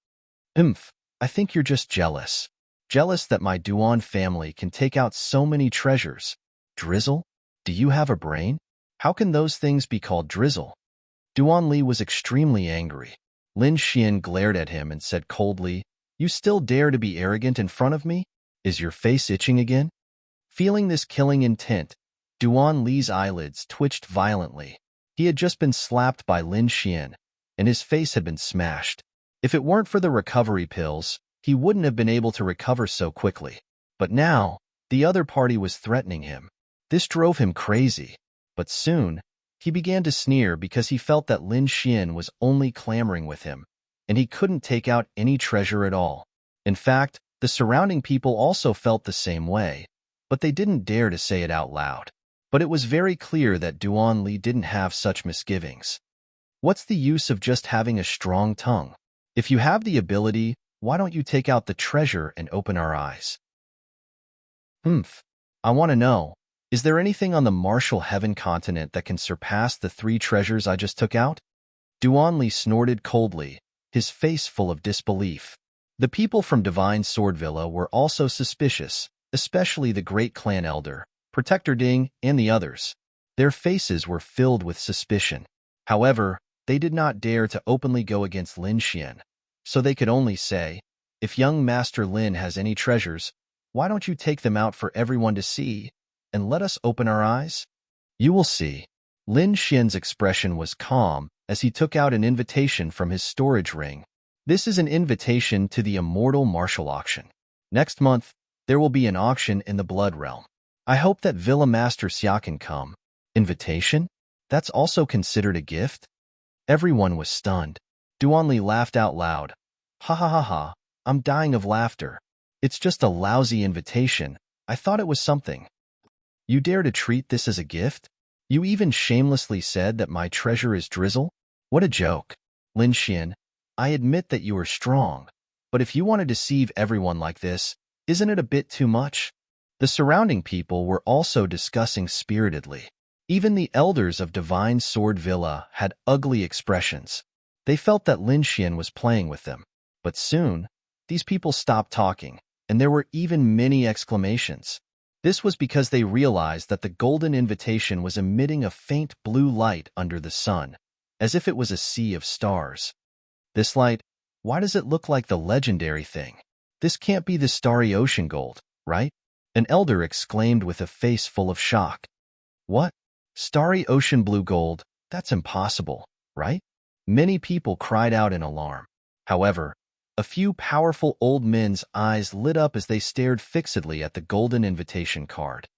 Speaker 1: I think you're just jealous. Jealous that my Duan family can take out so many treasures. Drizzle? Do you have a brain? How can those things be called drizzle? Duanli was extremely angry. Lin Xian glared at him and said coldly, "You still dare to be arrogant in front of me? Is your face itching again?" Feeling this killing intent, Duanli's eyelids twitched violently. He had just been slapped by Lin Xian, and his face had been smashed. If it weren't for the recovery pills, he wouldn't have been able to recover so quickly. But now, the other party was threatening him. This drove him crazy. But soon, he began to sneer because he felt that Lin Xian was only clamoring with him, and he couldn't take out any treasure at all. In fact, the surrounding people also felt the same way, but they didn't dare to say it out loud. But it was very clear that Duanli didn't have such misgivings. What's the use of just having a strong tongue? If you have the ability, why don't you take out the treasure and open our eyes? I want to know, is there anything on the martial heaven continent that can surpass the 3 treasures I just took out? Duanli snorted coldly, his face full of disbelief. The people from Divine Sword Villa were also suspicious, especially the great clan elder, Protector Ding, and the others. Their faces were filled with suspicion. However, they did not dare to openly go against Lin Xian, so they could only say, "If young Master Lin has any treasures, why don't you take them out for everyone to see, and let us open our eyes?" You will see. Lin Xian's expression was calm as he took out an invitation from his storage ring. This is an invitation to the immortal martial auction. Next month, there will be an auction in the Blood Realm. I hope that Villa Master Xia can come. Invitation? That's also considered a gift? Everyone was stunned. Duanli laughed out loud. Ha ha ha ha, I'm dying of laughter. It's just a lousy invitation. I thought it was something. You dare to treat this as a gift? You even shamelessly said that my treasure is drizzle? What a joke. Lin Xian, I admit that you are strong, but if you want to deceive everyone like this, isn't it a bit too much? The surrounding people were also discussing spiritedly. Even the elders of Divine Sword Villa had ugly expressions. They felt that Lin Xian was playing with them. But soon, these people stopped talking, and there were even many exclamations. This was because they realized that the golden invitation was emitting a faint blue light under the sun, as if it was a sea of stars. This light, why does it look like the legendary thing? This can't be the starry ocean gold, right? An elder exclaimed with a face full of shock. What? Starry ocean blue gold? That's impossible, right? Many people cried out in alarm. However, a few powerful old men's eyes lit up as they stared fixedly at the golden invitation card.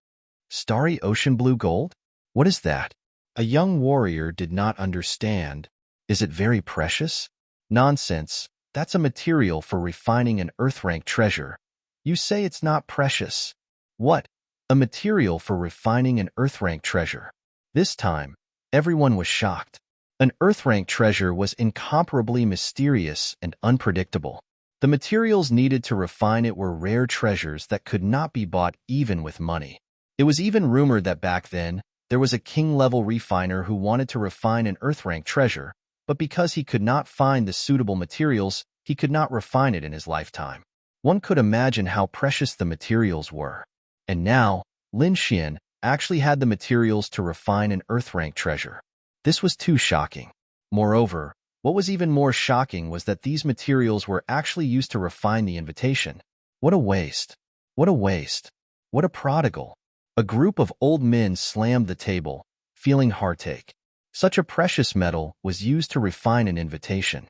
Speaker 1: Starry ocean blue gold? What is that? A young warrior did not understand. Is it very precious? Nonsense. That's a material for refining an earth-rank treasure. You say it's not precious. What? A material for refining an earth-rank treasure. This time, everyone was shocked. An earth-rank treasure was incomparably mysterious and unpredictable. The materials needed to refine it were rare treasures that could not be bought even with money. It was even rumored that back then, there was a king-level refiner who wanted to refine an earth-rank treasure, but because he could not find the suitable materials, he could not refine it in his lifetime. One could imagine how precious the materials were. And now, Lin Xian actually had the materials to refine an earth-rank treasure. This was too shocking. Moreover, what was even more shocking was that these materials were actually used to refine the invitation. What a waste. What a waste. What a prodigal. A group of old men slammed the table, feeling heartache. Such a precious metal was used to refine an invitation.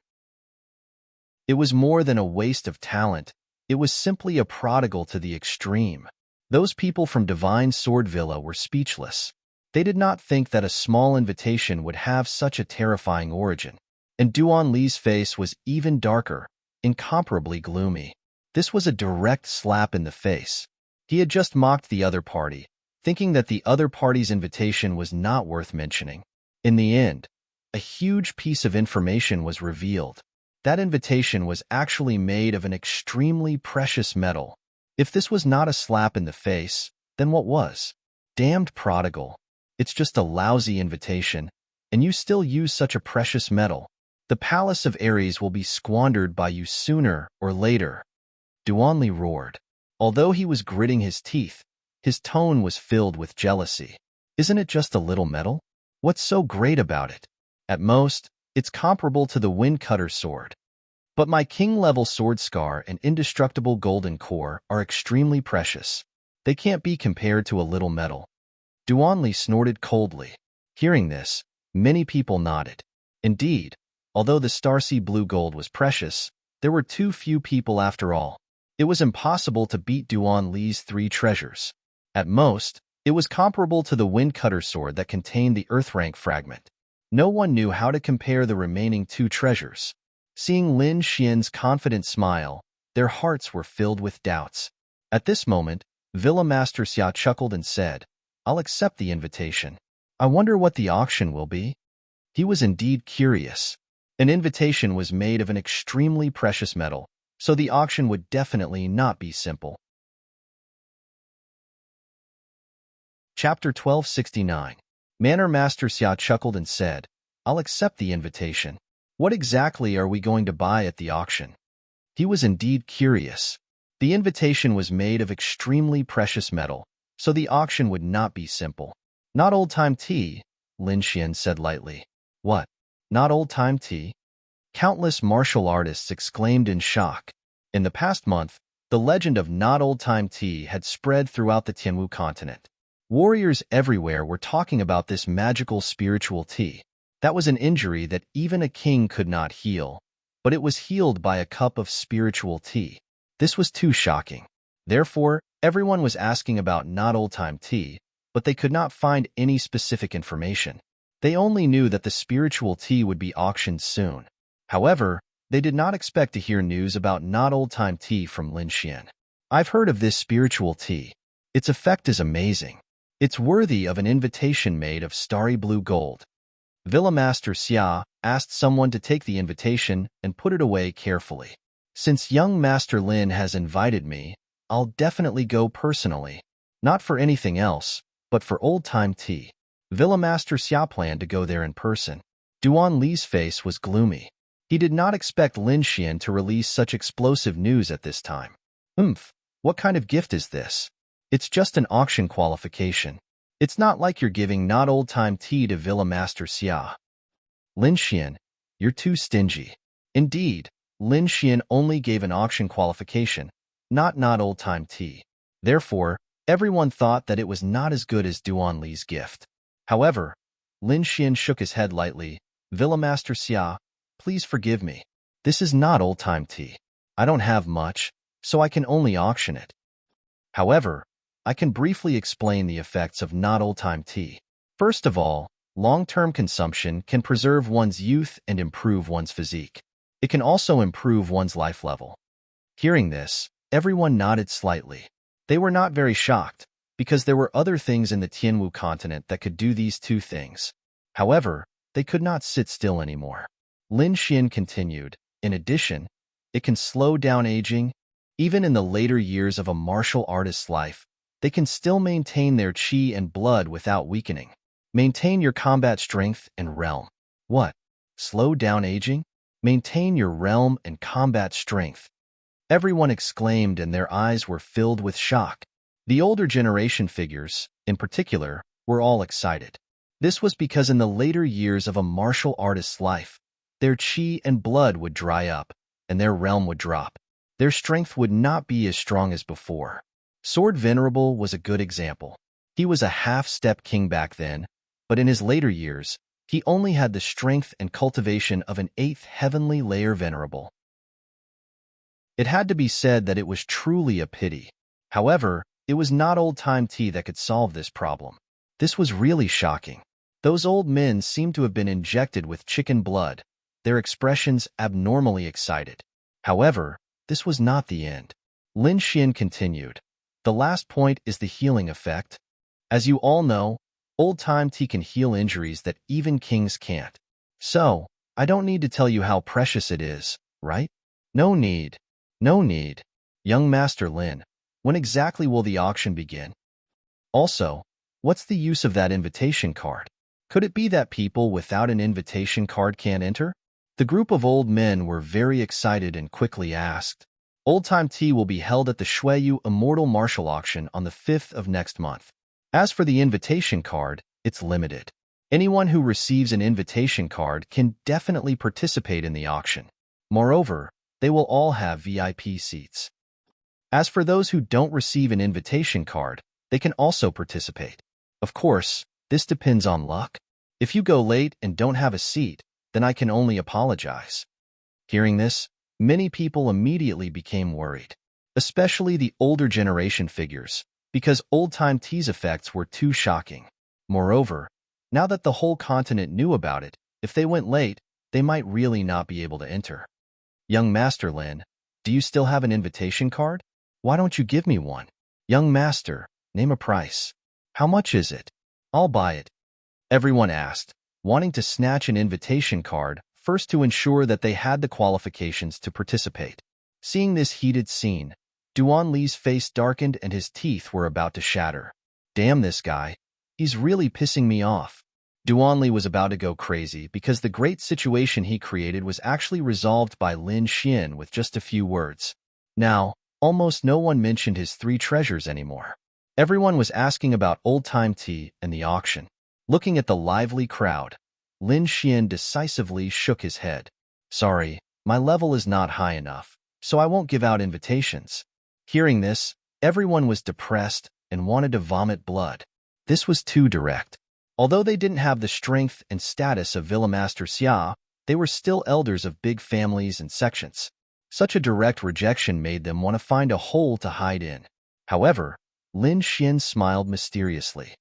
Speaker 1: It was more than a waste of talent. It was simply a prodigal to the extreme. Those people from Divine Sword Villa were speechless. They did not think that a small invitation would have such a terrifying origin. And Duan Li's face was even darker, incomparably gloomy. This was a direct slap in the face. He had just mocked the other party, thinking that the other party's invitation was not worth mentioning. In the end, a huge piece of information was revealed. That invitation was actually made of an extremely precious metal. If this was not a slap in the face, then what was? Damned prodigal. It's just a lousy invitation, and you still use such a precious metal. The palace of Ares will be squandered by you sooner or later. Duanli roared. Although he was gritting his teeth, his tone was filled with jealousy. Isn't it just a little metal? What's so great about it? At most, it's comparable to the Windcutter sword. But my king-level sword scar and indestructible golden core are extremely precious. They can't be compared to a little metal. Duanli snorted coldly. Hearing this, many people nodded. Indeed, although the Starsea blue gold was precious, there were too few people after all. It was impossible to beat Duan Li's 3 treasures. At most, it was comparable to the Windcutter sword that contained the Earthrank fragment. No one knew how to compare the remaining 2 treasures. Seeing Lin Xian's confident smile, their hearts were filled with doubts. At this moment, Villa Master Xia chuckled and said, I'll accept the invitation. I wonder what the auction will be. He was indeed curious. An invitation was made of an extremely precious metal, so the auction would definitely not be simple. Chapter 1269. Manor Master Xia chuckled and said, I'll accept the invitation. What exactly are we going to buy at the auction? He was indeed curious. The invitation was made of extremely precious metal, so the auction would not be simple. Not old-time tea, Lin Xian said lightly. What? Not old-time tea? Countless martial artists exclaimed in shock. In the past month, the legend of not old-time tea had spread throughout the Tianwu continent. Warriors everywhere were talking about this magical spiritual tea. That was an injury that even a king could not heal, but it was healed by a cup of spiritual tea. This was too shocking. Therefore, everyone was asking about not old-time tea, but they could not find any specific information. They only knew that the spiritual tea would be auctioned soon. However, they did not expect to hear news about not old-time tea from Lin Xian. I've heard of this spiritual tea. Its effect is amazing. It's worthy of an invitation made of starry blue gold. Villa Master Xia asked someone to take the invitation and put it away carefully. Since young Master Lin has invited me, I'll definitely go personally. Not for anything else, but for old-time tea. Villa Master Xia planned to go there in person. Duan Li's face was gloomy. He did not expect Lin Xian to release such explosive news at this time. What kind of gift is this? It's just an auction qualification. It's not like you're giving not old-time tea to Villa Master Xia. Lin Xian, you're too stingy. Indeed, Lin Xian only gave an auction qualification, not old-time tea. Therefore, everyone thought that it was not as good as Duan Li's gift. However, Lin Xian shook his head lightly. Villa Master Xia, please forgive me. This is not old-time tea. I don't have much, so I can only auction it. However, I can briefly explain the effects of not old-time tea. First of all, long-term consumption can preserve one's youth and improve one's physique. It can also improve one's life level. Hearing this, everyone nodded slightly. They were not very shocked, because there were other things in the Tianwu continent that could do these two things. However, they could not sit still anymore. Lin Xian continued, in addition, it can slow down aging. Even in the later years of a martial artist's life, they can still maintain their qi and blood without weakening. Maintain your combat strength and realm. What? Slow down aging? Maintain your realm and combat strength. Everyone exclaimed and their eyes were filled with shock. The older generation figures, in particular, were all excited. This was because in the later years of a martial artist's life, their qi and blood would dry up, and their realm would drop. Their strength would not be as strong as before. Sword Venerable was a good example. He was a half-step king back then, but in his later years, he only had the strength and cultivation of an 8th heavenly layer venerable. It had to be said that it was truly a pity. However, it was not old-time tea that could solve this problem. This was really shocking. Those old men seemed to have been injected with chicken blood, their expressions abnormally excited. However, this was not the end. Lin Xian continued. The last point is the healing effect. As you all know, old-time tea can heal injuries that even kings can't. So, I don't need to tell you how precious it is, right? No need. No need. Young Master Lin, when exactly will the auction begin? Also, what's the use of that invitation card? Could it be that people without an invitation card can't enter? The group of old men were very excited and quickly asked. Old-time tea will be held at the Shuiyu Immortal Martial Auction on the 5th of next month. As for the invitation card, it's limited. Anyone who receives an invitation card can definitely participate in the auction. Moreover, they will all have VIP seats. As for those who don't receive an invitation card, they can also participate. Of course, this depends on luck. If you go late and don't have a seat, then I can only apologize. Hearing this, many people immediately became worried, especially the older generation figures, because old-time tea's effects were too shocking. Moreover, now that the whole continent knew about it, if they went late, they might really not be able to enter. Young Master Lin, do you still have an invitation card? Why don't you give me one? Young Master, name a price. How much is it? I'll buy it. Everyone asked, wanting to snatch an invitation card, first to ensure that they had the qualifications to participate. Seeing this heated scene, Duan Li's face darkened and his teeth were about to shatter. Damn this guy. He's really pissing me off. Duan Li was about to go crazy because the great situation he created was actually resolved by Lin Xian with just a few words. Now, almost no one mentioned his 3 treasures anymore. Everyone was asking about old-time tea and the auction. Looking at the lively crowd, Lin Xian decisively shook his head. Sorry, my level is not high enough, so I won't give out invitations. Hearing this, everyone was depressed and wanted to vomit blood. This was too direct. Although they didn't have the strength and status of Villa Master Xia, they were still elders of big families and sections. Such a direct rejection made them want to find a hole to hide in. However, Lin Xian smiled mysteriously.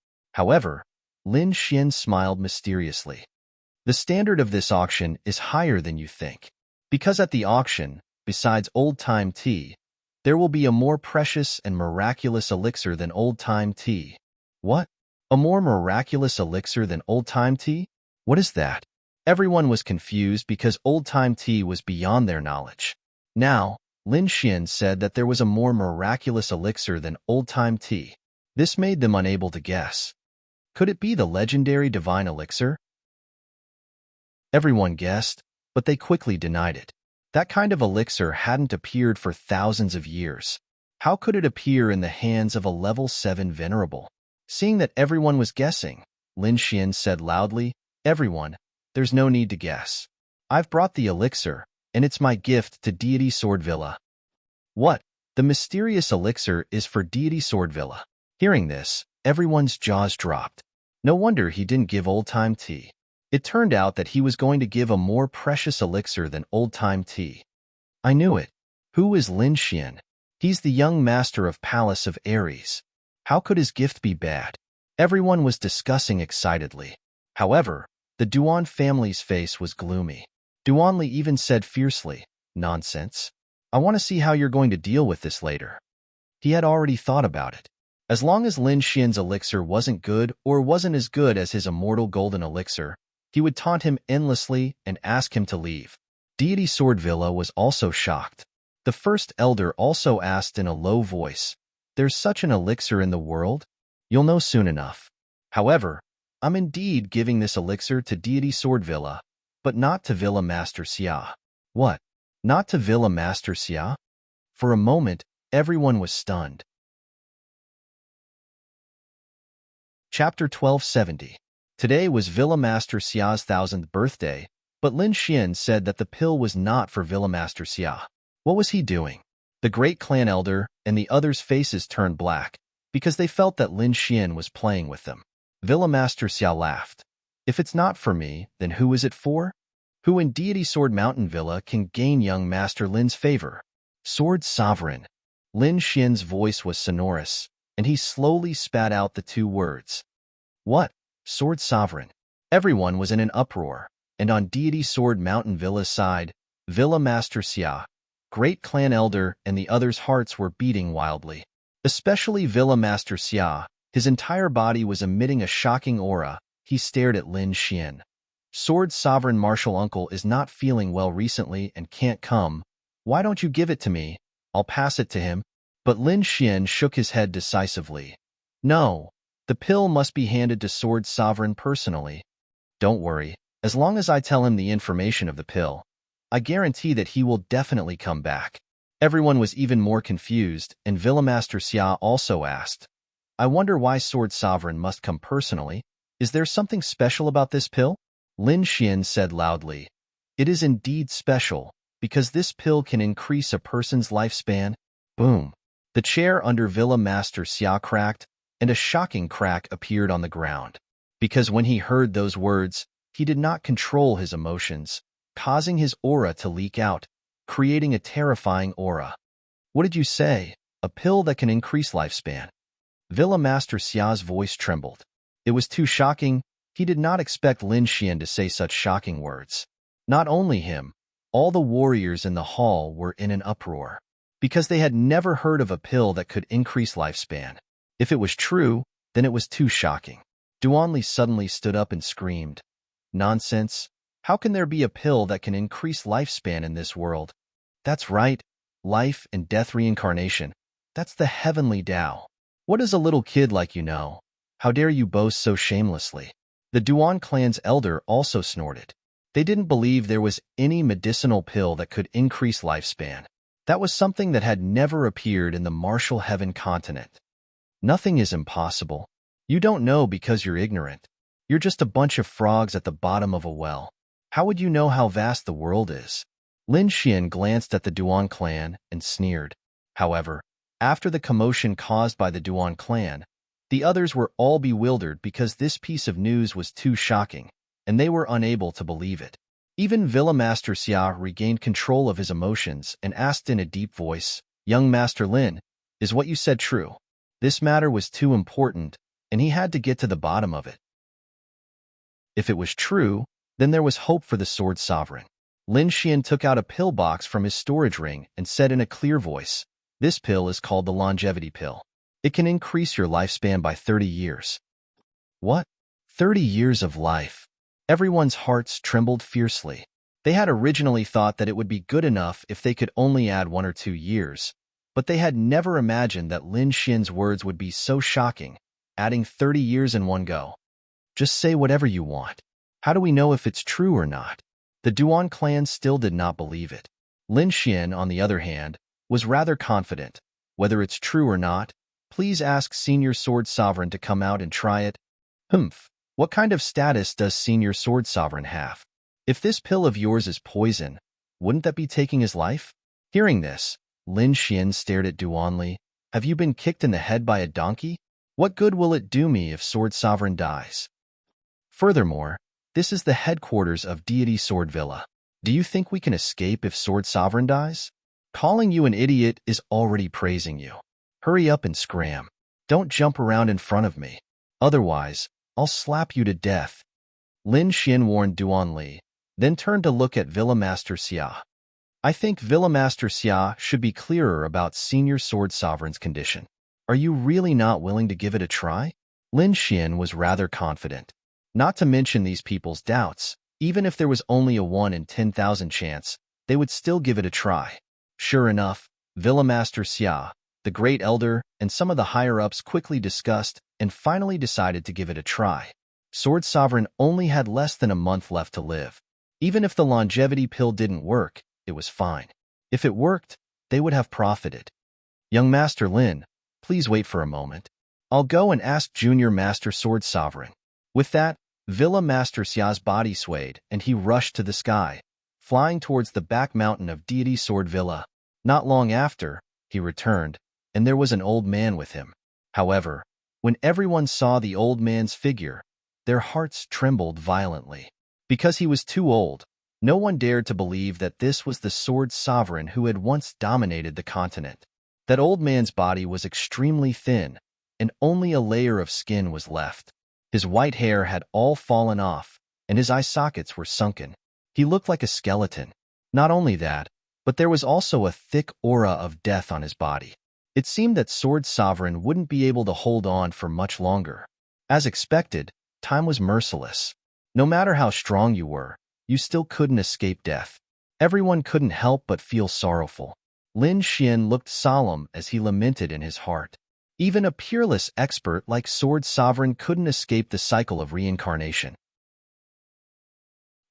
Speaker 1: The standard of this auction is higher than you think. Because at the auction, besides old-time tea, there will be a more precious and miraculous elixir than old-time tea. What? A more miraculous elixir than old-time tea? What is that? Everyone was confused because old-time tea was beyond their knowledge. Now, Lin Xian said that there was a more miraculous elixir than old-time tea. This made them unable to guess. Could it be the legendary divine elixir? Everyone guessed, but they quickly denied it. That kind of elixir hadn't appeared for thousands of years. How could it appear in the hands of a level 7 venerable? Seeing that everyone was guessing, Lin Xian said loudly, "Everyone, there's no need to guess. I've brought the elixir, and it's my gift to Deity Sword Villa." What? The mysterious elixir is for Deity Sword Villa. Hearing this, everyone's jaws dropped. No wonder he didn't give old-time tea. It turned out that he was going to give a more precious elixir than old-time tea. I knew it. Who is Lin Xian? He's the young master of Palace of Aries. How could his gift be bad? Everyone was discussing excitedly. However, the Duan family's face was gloomy. Duanli even said fiercely, "Nonsense. I want to see how you're going to deal with this later." He had already thought about it. As long as Lin Xian's elixir wasn't good or wasn't as good as his immortal golden elixir, he would taunt him endlessly and ask him to leave. Deity Sword Villa was also shocked. The first elder also asked in a low voice, "There's such an elixir in the world? You'll know soon enough. However, I'm indeed giving this elixir to Deity Sword Villa, but not to Villa Master Xia." What? Not to Villa Master Xia? For a moment, everyone was stunned. Chapter 1270. Today was Villa Master Xia's 1000th birthday, but Lin Xian said that the pill was not for Villa Master Xia. What was he doing? The great clan elder and the others' faces turned black, because they felt that Lin Xian was playing with them. Villa Master Xia laughed. "If it's not for me, then who is it for? Who in Deity Sword Mountain Villa can gain young Master Lin's favor?" "Sword Sovereign." Lin Xian's voice was sonorous, and he slowly spat out the two words. What? Sword Sovereign. Everyone was in an uproar, and on Deity Sword Mountain Villa's side, Villa Master Xia, great clan elder, and the others' hearts were beating wildly. Especially Villa Master Xia, his entire body was emitting a shocking aura. He stared at Lin Xian. "Sword Sovereign Martial Uncle is not feeling well recently and can't come. Why don't you give it to me? I'll pass it to him." But Lin Xian shook his head decisively. "No. The pill must be handed to Sword Sovereign personally. Don't worry, as long as I tell him the information of the pill, I guarantee that he will definitely come back." Everyone was even more confused, and Villa Master Xia also asked, "I wonder why Sword Sovereign must come personally. Is there something special about this pill?" Lin Xian said loudly, "It is indeed special, because this pill can increase a person's lifespan." Boom. The chair under Villa Master Xia cracked, and a shocking crack appeared on the ground. Because when he heard those words, he did not control his emotions, causing his aura to leak out, creating a terrifying aura. "What did you say? A pill that can increase lifespan?" Villa Master Xia's voice trembled. It was too shocking. He did not expect Lin Xian to say such shocking words. Not only him, all the warriors in the hall were in an uproar, because they had never heard of a pill that could increase lifespan. If it was true, then it was too shocking. Duanli suddenly stood up and screamed, "Nonsense! How can there be a pill that can increase lifespan in this world?" "That's right, life and death reincarnation. That's the heavenly Tao. What does a little kid like you know? How dare you boast so shamelessly?" The Duan clan's elder also snorted. They didn't believe there was any medicinal pill that could increase lifespan. That was something that had never appeared in the martial heaven continent. Nothing is impossible. You don't know because you're ignorant. You're just a bunch of frogs at the bottom of a well. How would you know how vast the world is? Lin Xian glanced at the Duan clan and sneered. However, after the commotion caused by the Duan clan, The others were all bewildered because this piece of news was too shocking, and they were unable to believe it. Even Villa Master Xia regained control of his emotions and asked in a deep voice, "Young Master Lin, is what you said true?" This matter was too important, and he had to get to the bottom of it. If it was true, then there was hope for the Sword Sovereign. Lin Xian took out a pill box from his storage ring and said in a clear voice, "This pill is called the longevity pill. It can increase your lifespan by 30 years. What? 30 years of life? Everyone's hearts trembled fiercely. They had originally thought that it would be good enough if they could only add 1 or 2 years, but they had never imagined that Lin Xian's words would be so shocking, adding 30 years in one go. Just say whatever you want. How do we know if it's true or not? The Duan clan still did not believe it. Lin Xian, on the other hand, was rather confident. Whether it's true or not, please ask Senior Sword Sovereign to come out and try it. Humph. What kind of status does Senior Sword Sovereign have? If this pill of yours is poison, wouldn't that be taking his life? Hearing this, Lin Xian stared at Duanli. Have you been kicked in the head by a donkey? What good will it do me if Sword Sovereign dies? Furthermore, this is the headquarters of Deity Sword Villa. Do you think we can escape if Sword Sovereign dies? Calling you an idiot is already praising you. Hurry up and scram. Don't jump around in front of me. Otherwise, I'll slap you to death. Lin Xian warned Duanli, then turned to look at Villa Master Xia. I think Villa Master Xia should be clearer about Senior Sword Sovereign's condition. Are you really not willing to give it a try? Lin Xian was rather confident. Not to mention these people's doubts, even if there was only a 1 in 10,000 chance, they would still give it a try. Sure enough, Villa Master Xia, the Great Elder, and some of the higher-ups quickly discussed and finally decided to give it a try. Sword Sovereign only had less than a month left to live. Even if the longevity pill didn't work, it was fine. If it worked, they would have profited. Young Master Lin, please wait for a moment. I'll go and ask Junior Master Sword Sovereign. With that, Villa Master Xia's body swayed and he rushed to the sky, flying towards the back mountain of Deity Sword Villa. Not long after, he returned, and there was an old man with him. However, when everyone saw the old man's figure, their hearts trembled violently. Because he was too old, no one dared to believe that this was the Sword Sovereign who had once dominated the continent. That old man's body was extremely thin, and only a layer of skin was left. His white hair had all fallen off, and his eye sockets were sunken. He looked like a skeleton. Not only that, but there was also a thick aura of death on his body. It seemed that Sword Sovereign wouldn't be able to hold on for much longer. As expected, time was merciless. No matter how strong you were, you still couldn't escape death. Everyone couldn't help but feel sorrowful. Lin Xian looked solemn as he lamented in his heart. Even a peerless expert like Sword Sovereign couldn't escape the cycle of reincarnation.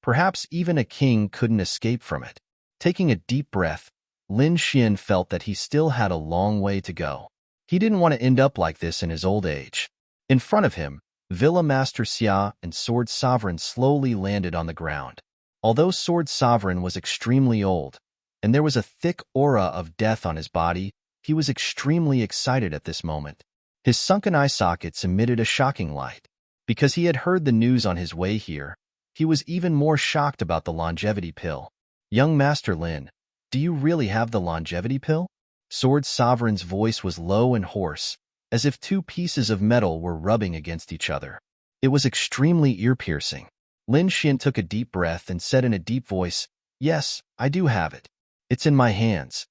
Speaker 1: Perhaps even a king couldn't escape from it. Taking a deep breath, Lin Xian felt that he still had a long way to go. He didn't want to end up like this in his old age. In front of him, Villa Master Xia and Sword Sovereign slowly landed on the ground. Although Sword Sovereign was extremely old, and there was a thick aura of death on his body, he was extremely excited at this moment. His sunken eye sockets emitted a shocking light. Because he had heard the news on his way here, he was even more shocked about the longevity pill. Young Master Lin, do you really have the longevity pill? Sword Sovereign's voice was low and hoarse, as if two pieces of metal were rubbing against each other. It was extremely ear-piercing. Lin Xian took a deep breath and said in a deep voice, "Yes, I do have it. It's in my hands.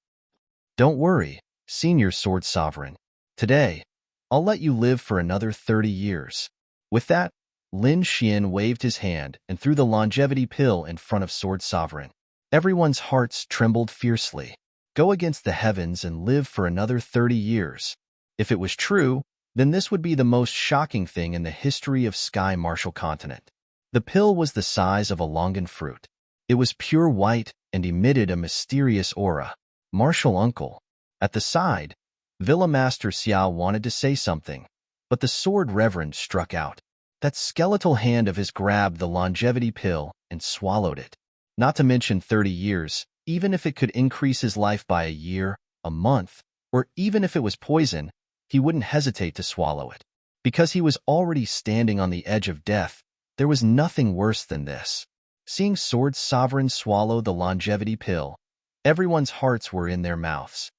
Speaker 1: Don't worry, Senior Sword Sovereign. Today, I'll let you live for another 30 years. With that, Lin Xian waved his hand and threw the longevity pill in front of Sword Sovereign. Everyone's hearts trembled fiercely. Go against the heavens and live for another 30 years. If it was true, then this would be the most shocking thing in the history of Sky Martial Continent. The pill was the size of a longan fruit. It was pure white and emitted a mysterious aura. Martial Uncle. At the side, Villa Master Xia wanted to say something, but the Sword Reverend struck out. That skeletal hand of his grabbed the longevity pill and swallowed it. Not to mention 30 years, even if it could increase his life by a year, a month, or even if it was poison, he wouldn't hesitate to swallow it. Because he was already standing on the edge of death, there was nothing worse than this. Seeing Sword Sovereign swallow the longevity pill, everyone's hearts were in their mouths.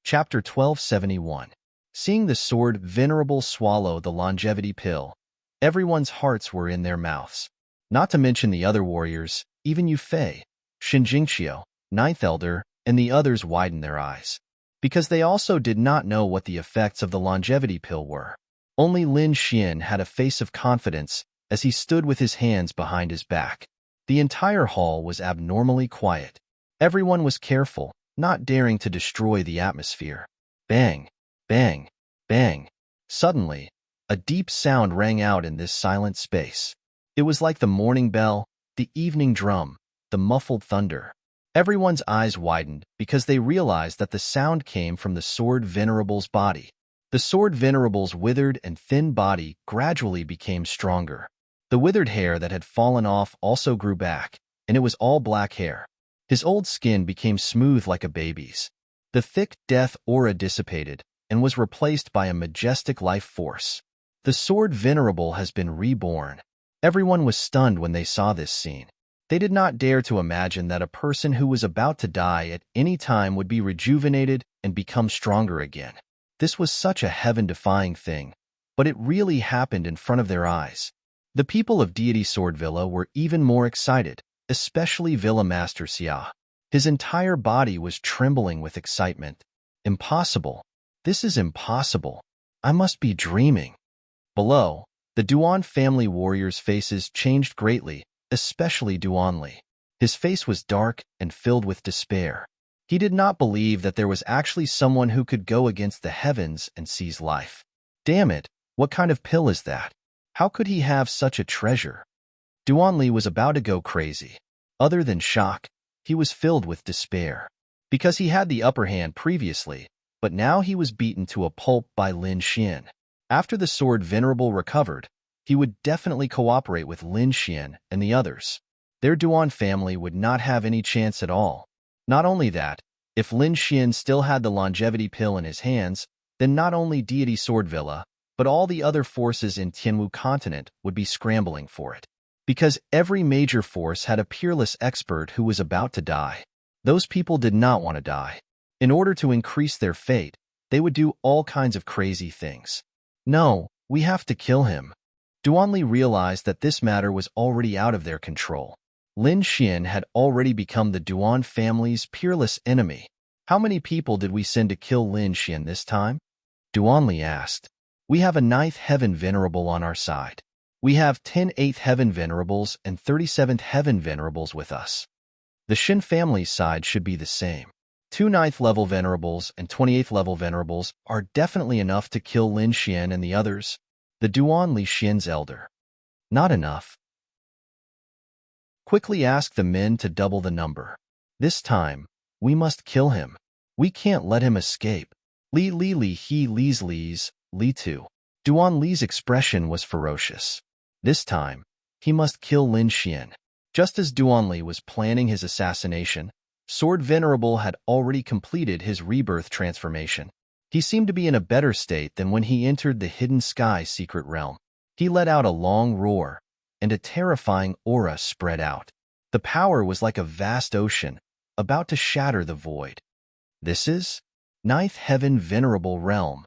Speaker 1: Chapter 1271. Seeing the Sword Venerable swallow the longevity pill, everyone's hearts were in their mouths. Not to mention the other warriors, even Yu Fei, Shinjingqiu, Ninth Elder, and the others widened their eyes. Because they also did not know what the effects of the longevity pill were. Only Lin Xian had a face of confidence as he stood with his hands behind his back. The entire hall was abnormally quiet. Everyone was careful, not daring to destroy the atmosphere. Bang, bang, bang. Suddenly, a deep sound rang out in this silent space. It was like the morning bell, the evening drum, the muffled thunder. Everyone's eyes widened because they realized that the sound came from the Sword Venerable's body. The Sword Venerable's withered and thin body gradually became stronger. The withered hair that had fallen off also grew back, and it was all black hair. His old skin became smooth like a baby's. The thick death aura dissipated and was replaced by a majestic life force. The Sword Venerable has been reborn. Everyone was stunned when they saw this scene. They did not dare to imagine that a person who was about to die at any time would be rejuvenated and become stronger again. This was such a heaven-defying thing, but it really happened in front of their eyes. The people of Deity Sword Villa were even more excited, especially Villa Master Xia. His entire body was trembling with excitement. Impossible. This is impossible. I must be dreaming. Below, the Duan family warriors' faces changed greatly, especially Duanli. His face was dark and filled with despair. He did not believe that there was actually someone who could go against the heavens and seize life. Damn it, what kind of pill is that? How could he have such a treasure? Duanli was about to go crazy. Other than shock, he was filled with despair. Because he had the upper hand previously, but now he was beaten to a pulp by Lin Xian. After the Sword Venerable recovered, he would definitely cooperate with Lin Xian and the others. Their Duan family would not have any chance at all. Not only that, if Lin Xian still had the longevity pill in his hands, then not only Deity Sword Villa, but all the other forces in Tianwu continent would be scrambling for it. Because every major force had a peerless expert who was about to die. Those people did not want to die. In order to increase their fate, they would do all kinds of crazy things. No, we have to kill him. Duanli realized that this matter was already out of their control. Lin Xian had already become the Duan family's peerless enemy. How many people did we send to kill Lin Xian this time? Duanli asked. We have a 9th Heaven Venerable on our side. We have 10 8th Heaven Venerables and 37th Heaven Venerables with us. The Shin family's side should be the same. 2 9th level Venerables and 28th level Venerables are definitely enough to kill Lin Xian and the others. The Duanli Xian's elder. Not enough. Quickly ask the men to double the number. This time, we must kill him. We can't let him escape. Li Li Li He Li's Li's, Li Tu. Duanli's expression was ferocious. This time, he must kill Lin Xian. Just as Duanli was planning his assassination, Sword Venerable had already completed his rebirth transformation. He seemed to be in a better state than when he entered the Hidden Sky secret realm. He let out a long roar, and a terrifying aura spread out. The power was like a vast ocean, about to shatter the void. This is 9th Heaven Venerable Realm.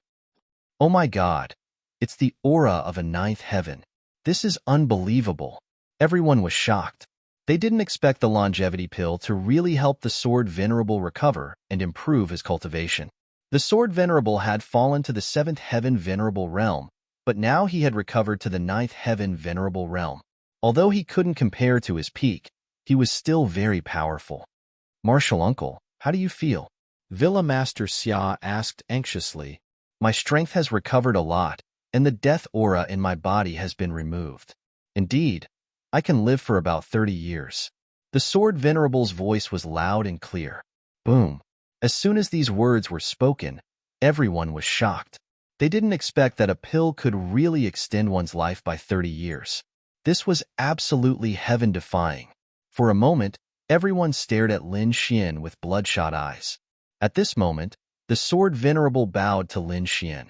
Speaker 1: Oh my God, it's the aura of a 9th Heaven. This is unbelievable. Everyone was shocked. They didn't expect the longevity pill to really help the Sword Venerable recover and improve his cultivation. The Sword Venerable had fallen to the 7th Heaven Venerable Realm, but now he had recovered to the 9th Heaven Venerable Realm. Although he couldn't compare to his peak, he was still very powerful. Martial Uncle, how do you feel? Villa Master Xia asked anxiously. My strength has recovered a lot, and the death aura in my body has been removed. Indeed, I can live for about 30 years. The Sword Venerable's voice was loud and clear. Boom. As soon as these words were spoken, everyone was shocked. They didn't expect that a pill could really extend one's life by 30 years. This was absolutely heaven-defying. For a moment, everyone stared at Lin Xian with bloodshot eyes. At this moment, The sword venerable bowed to Lin Xian.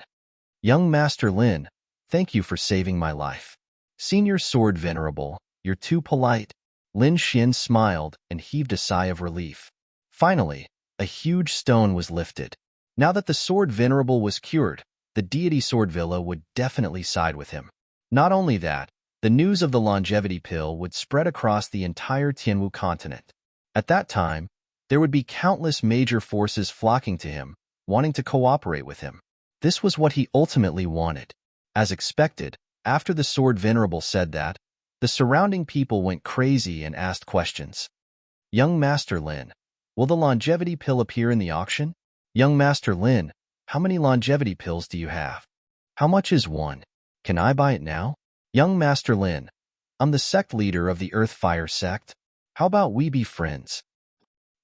Speaker 1: Young Master Lin, thank you for saving my life. Senior sword venerable, you're too polite. Lin Xian smiled and heaved a sigh of relief. Finally, a huge stone was lifted. Now that the sword venerable was cured, the deity Sword Villa would definitely side with him. Not only that, the news of the longevity pill would spread across the entire Tianwu continent. At that time, there would be countless major forces flocking to him, wanting to cooperate with him. This was what he ultimately wanted. As expected, after the sword venerable said that, the surrounding people went crazy and asked questions. Young Master Lin, will the longevity pill appear in the auction? Young Master Lin, how many longevity pills do you have? How much is one? Can I buy it now? Young Master Lin, I'm the sect leader of the Earth Fire sect. How about we be friends?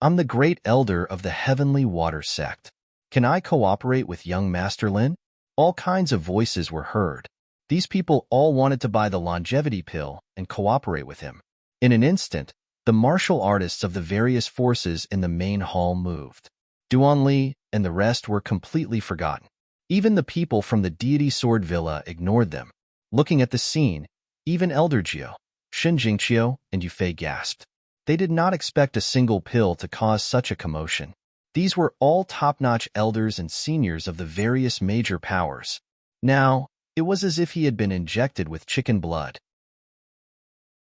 Speaker 1: I'm the great elder of the Heavenly Water sect. Can I cooperate with young Master Lin? All kinds of voices were heard. These people all wanted to buy the longevity pill and cooperate with him. In an instant, the martial artists of the various forces in the main hall moved. Duan Li and the rest were completely forgotten. Even the people from the deity Sword Villa ignored them. Looking at the scene, even Elder Jiu, Shin Jingqiu, and Yufei gasped. They did not expect a single pill to cause such a commotion. These were all top-notch elders and seniors of the various major powers. Now, it was as if he had been injected with chicken blood.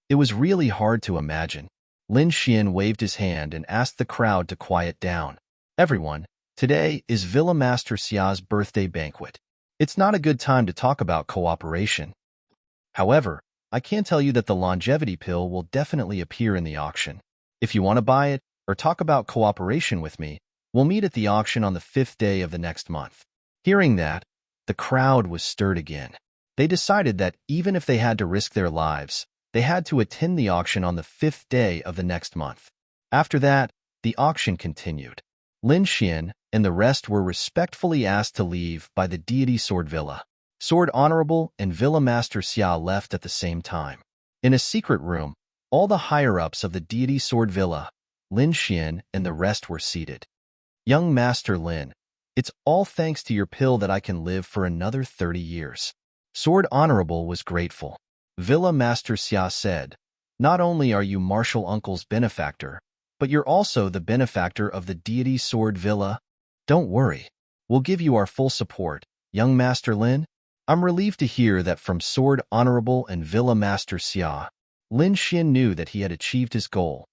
Speaker 1: It was really hard to imagine. Lin Xian waved his hand and asked the crowd to quiet down. Everyone, today is Villa Master Xia's birthday banquet. It's not a good time to talk about cooperation. However, I can tell you that the longevity pill will definitely appear in the auction. If you want to buy it or talk about cooperation with me, we'll meet at the auction on the 5th day of the next month. Hearing that, the crowd was stirred again. They decided that even if they had to risk their lives, they had to attend the auction on the 5th day of the next month. After that, the auction continued. Lin Xian and the rest were respectfully asked to leave by the deity Sword Villa. Sword Honorable and Villa Master Xia left at the same time. In a secret room, all the higher-ups of the deity Sword Villa, Lin Xian and the rest were seated. Young Master Lin, it's all thanks to your pill that I can live for another 30 years. Sword Honorable was grateful. Villa Master Xia said, not only are you Martial Uncle's benefactor, but you're also the benefactor of the deity Sword Villa. Don't worry. We'll give you our full support, young Master Lin. I'm relieved to hear that from Sword Honorable and Villa Master Xia, Lin Xian knew that he had achieved his goal.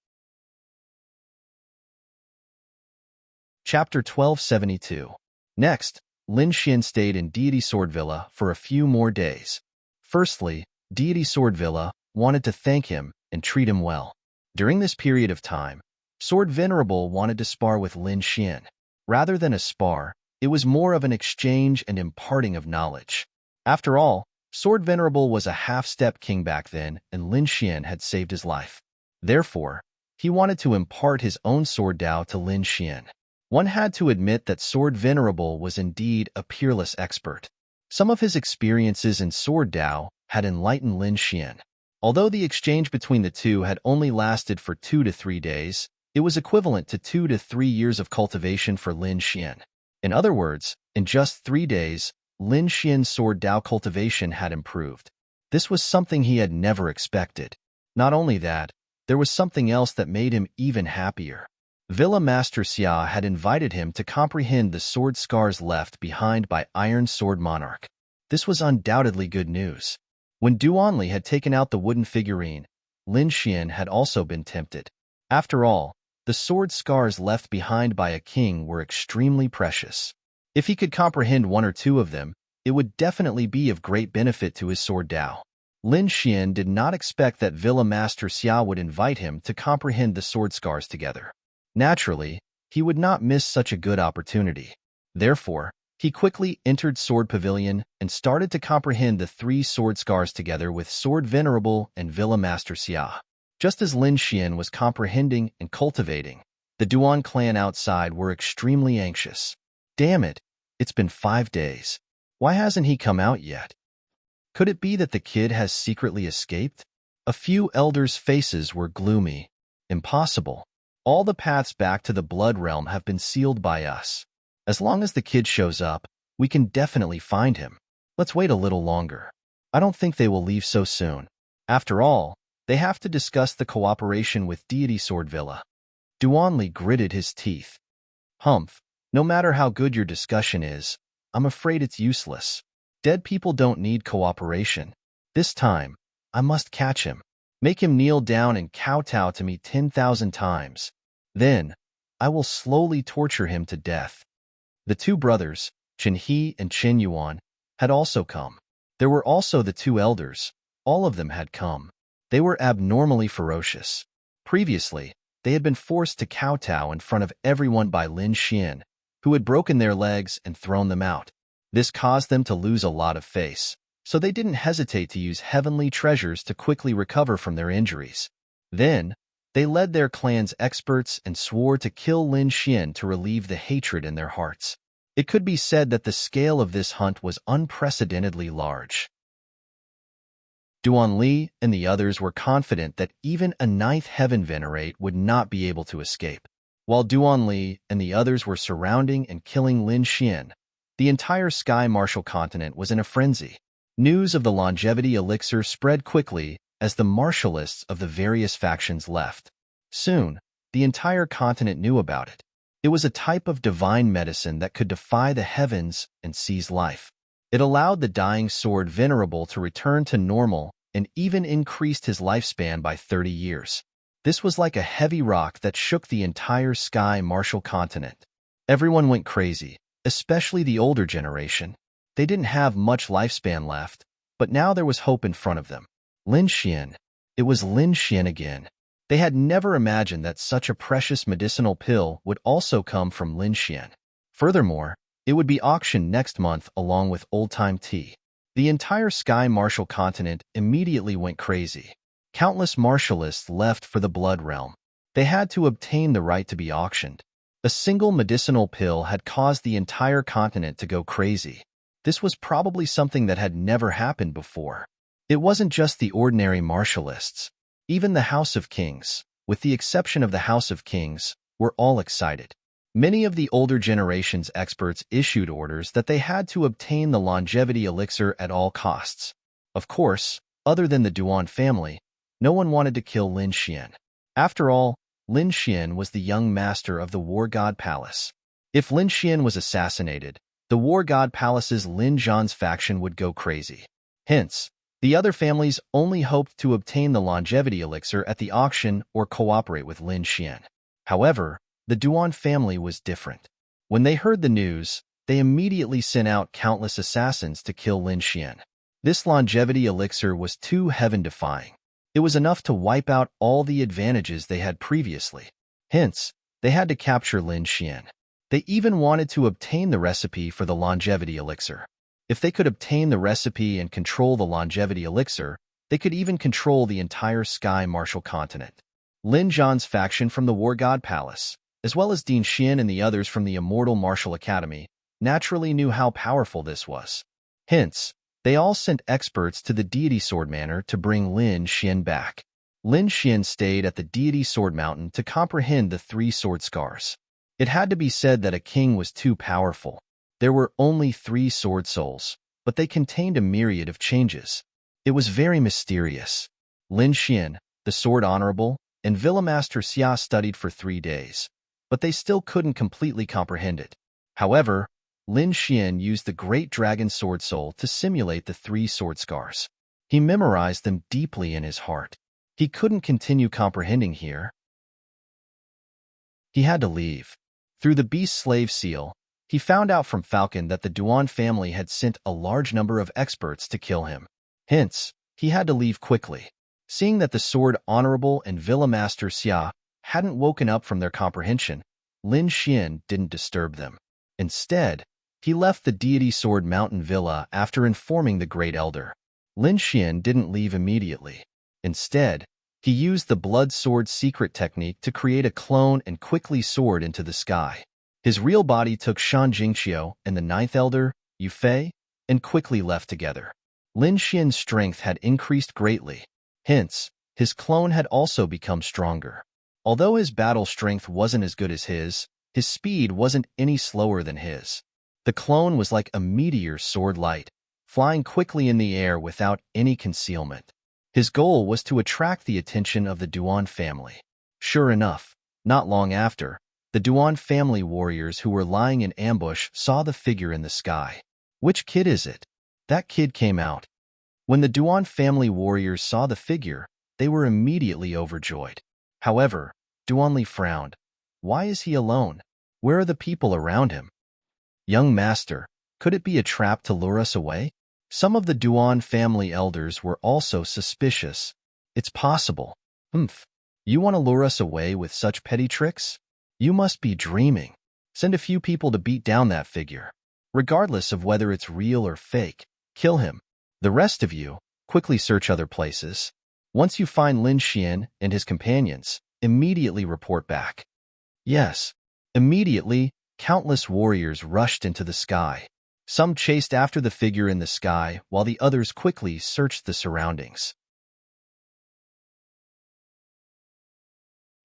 Speaker 1: Chapter 1272. Next, Lin Xian stayed in Deity Sword Villa for a few more days. Firstly, Deity Sword Villa wanted to thank him and treat him well. During this period of time, Sword Venerable wanted to spar with Lin Xian. Rather than a spar, it was more of an exchange and imparting of knowledge. After all, Sword Venerable was a half-step king back then, and Lin Xian had saved his life. Therefore, he wanted to impart his own sword Dao to Lin Xian. One had to admit that Sword Venerable was indeed a peerless expert. Some of his experiences in sword Dao had enlightened Lin Xian. Although the exchange between the two had only lasted for 2 to 3 days, it was equivalent to 2 to 3 years of cultivation for Lin Xian. In other words, in just 3 days, Lin Xian's sword Dao cultivation had improved. This was something he had never expected. Not only that, there was something else that made him even happier. Villa Master Xia had invited him to comprehend the sword scars left behind by Iron Sword Monarch. This was undoubtedly good news. When Duanli had taken out the wooden figurine, Lin Xian had also been tempted. After all, the sword scars left behind by a king were extremely precious. If he could comprehend 1 or 2 of them, it would definitely be of great benefit to his sword Dao. Lin Xian did not expect that Villa Master Xia would invite him to comprehend the sword scars together. Naturally, he would not miss such a good opportunity. Therefore, he quickly entered Sword Pavilion and started to comprehend the 3 sword scars together with Sword Venerable and Villa Master Xia. Just as Lin Xian was comprehending and cultivating, the Duan clan outside were extremely anxious. Damn it, it's been 5 days. Why hasn't he come out yet? Could it be that the kid has secretly escaped? A few elders' faces were gloomy. Impossible. All the paths back to the Blood Realm have been sealed by us. As long as the kid shows up, we can definitely find him. Let's wait a little longer. I don't think they will leave so soon. After all, they have to discuss the cooperation with Deity Sword Villa. Duanli gritted his teeth. Humph, no matter how good your discussion is, I'm afraid it's useless. Dead people don't need cooperation. This time, I must catch him. Make him kneel down and kowtow to me 10,000 times. Then, I will slowly torture him to death. The two brothers, Chen He and Chen Yuan, had also come. There were also the two elders. All of them had come. They were abnormally ferocious. Previously, they had been forced to kowtow in front of everyone by Lin Xian, who had broken their legs and thrown them out. This caused them to lose a lot of face, so they didn't hesitate to use heavenly treasures to quickly recover from their injuries. Then, they led their clan's experts and swore to kill Lin Xian to relieve the hatred in their hearts. It could be said that the scale of this hunt was unprecedentedly large. Duan Li and the others were confident that even a ninth heaven venerate would not be able to escape. While Duan Li and the others were surrounding and killing Lin Xian, the entire Sky Martial continent was in a frenzy. News of the longevity elixir spread quickly as the martialists of the various factions left. Soon, the entire continent knew about it. It was a type of divine medicine that could defy the heavens and seize life. It allowed the dying sword venerable to return to normal and even increased his lifespan by 30 years. This was like a heavy rock that shook the entire Sky Martial continent. Everyone went crazy, especially the older generation. They didn't have much lifespan left, but now there was hope in front of them. Lin Xian. It was Lin Xian again. They had never imagined that such a precious medicinal pill would also come from Lin Xian. Furthermore, it would be auctioned next month along with old-time tea. The entire Sky Martial continent immediately went crazy. Countless martialists left for the Blood Realm. They had to obtain the right to be auctioned. A single medicinal pill had caused the entire continent to go crazy. This was probably something that had never happened before. It wasn't just the ordinary martialists. Even the House of Kings, with the exception of the House of Kings, were all excited. Many of the older generation's experts issued orders that they had to obtain the longevity elixir at all costs. Of course, other than the Duan family, no one wanted to kill Lin Xian. After all, Lin Xian was the young master of the War God Palace. If Lin Xian was assassinated, the War God Palace's Lin Zhan's faction would go crazy. Hence, the other families only hoped to obtain the longevity elixir at the auction or cooperate with Lin Xian. However, the Duan family was different. When they heard the news, they immediately sent out countless assassins to kill Lin Xian. This longevity elixir was too heaven-defying. It was enough to wipe out all the advantages they had previously. Hence, they had to capture Lin Xian. They even wanted to obtain the recipe for the longevity elixir. If they could obtain the recipe and control the longevity elixir, they could even control the entire Sky Martial continent. Lin Zhan's faction from the War God Palace, as well as Dean Xian and the others from the Immortal Martial Academy, naturally knew how powerful this was. Hence, they all sent experts to the Deity Sword Manor to bring Lin Xian back. Lin Xian stayed at the Deity Sword Mountain to comprehend the 3 sword scars. It had to be said that a king was too powerful. There were only 3 sword souls, but they contained a myriad of changes. It was very mysterious. Lin Xian, the Sword Honorable, and Villa Master Xia studied for 3 days, but they still couldn't completely comprehend it. However, Lin Xian used the Great Dragon Sword Soul to simulate the 3 sword scars. He memorized them deeply in his heart. He couldn't continue comprehending here. He had to leave. Through the Beast Slave Seal, he found out from Falcon that the Duan family had sent a large number of experts to kill him. Hence, he had to leave quickly. Seeing that the Sword Honorable and Villa Master Xia hadn't woken up from their comprehension, Lin Xian didn't disturb them. Instead, he left the Deity Sword Mountain Villa after informing the Great Elder. Lin Xian didn't leave immediately. Instead, he used the Blood Sword secret technique to create a clone and quickly soared into the sky. His real body took Shan Jingqiu and the 9th Elder, Yu Fei, and quickly left together. Lin Xian's strength had increased greatly. Hence, his clone had also become stronger. Although his battle strength wasn't as good as his His speed wasn't any slower than his. The clone was like a meteor sword light, flying quickly in the air without any concealment. His goal was to attract the attention of the Duan family. Sure enough, not long after, the Duan family warriors who were lying in ambush saw the figure in the sky. Which kid is it? That kid came out. When the Duan family warriors saw the figure, they were immediately overjoyed. However, Duanli frowned. Why is he alone? Where are the people around him? Young master, could it be a trap to lure us away? Some of the Duan family elders were also suspicious. It's possible. You want to lure us away with such petty tricks? You must be dreaming. Send a few people to beat down that figure. Regardless of whether it's real or fake, kill him. The rest of you, quickly search other places. Once you find Lin Xian and his companions, immediately report back. Yes. Immediately, countless warriors rushed into the sky. Some chased after the figure in the sky, while the others quickly searched the surroundings.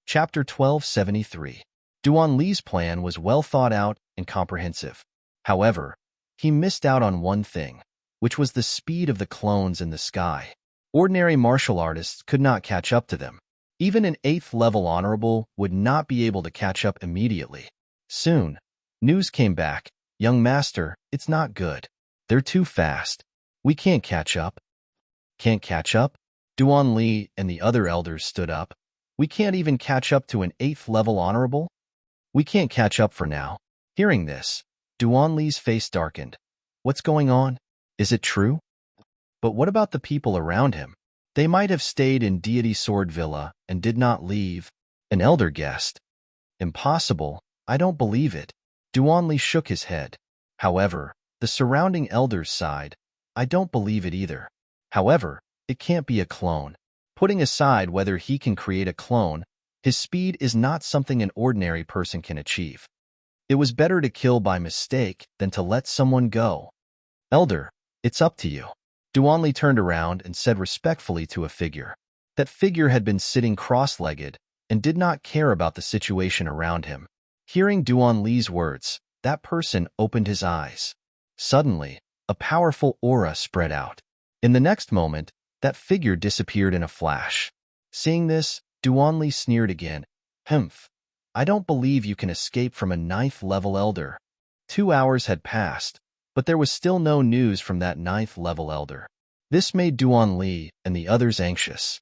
Speaker 1: Chapter 1273. Duan Li's plan was well thought out and comprehensive. However, he missed out on one thing, which was the speed of the clones in the sky. Ordinary martial artists could not catch up to them. Even an 8th level honorable would not be able to catch up immediately. Soon, news came back. Young master, it's not good. They're too fast. We can't catch up. Can't catch up? Duan Li and the other elders stood up. We can't even catch up to an 8th level honorable? We can't catch up for now. Hearing this, Duan Li's face darkened. What's going on? Is it true? But what about the people around him? They might have stayed in Deity Sword Villa and did not leave. An elder guessed. Impossible. I don't believe it. Duan Li shook his head. However, the surrounding elders sighed. I don't believe it either. However, it can't be a clone. Putting aside whether he can create a clone, his speed is not something an ordinary person can achieve. It was better to kill by mistake than to let someone go. Elder, it's up to you. Duan Li turned around and said respectfully to a figure. That figure had been sitting cross-legged and did not care about the situation around him. Hearing Duan Li's words, that person opened his eyes. Suddenly, a powerful aura spread out. In the next moment, that figure disappeared in a flash. Seeing this, Duan Li sneered again. I don't believe you can escape from a 9th level elder. 2 hours had passed, but there was still no news from that 9th level elder. This made Duan Li and the others anxious.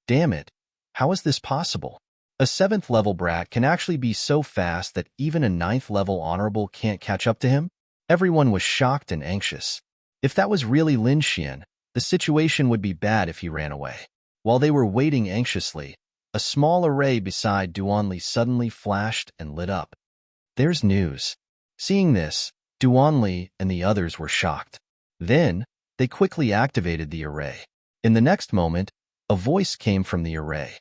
Speaker 1: Damn it, how is this possible? A 7th level brat can actually be so fast that even a 9th level honorable can't catch up to him? Everyone was shocked and anxious. If that was really Lin Xian, the situation would be bad if he ran away. While they were waiting anxiously, a small array beside Duan Li suddenly flashed and lit up. There's news. Seeing this, Duan Li and the others were shocked. Then, they quickly activated the array. In the next moment, a voice came from the array.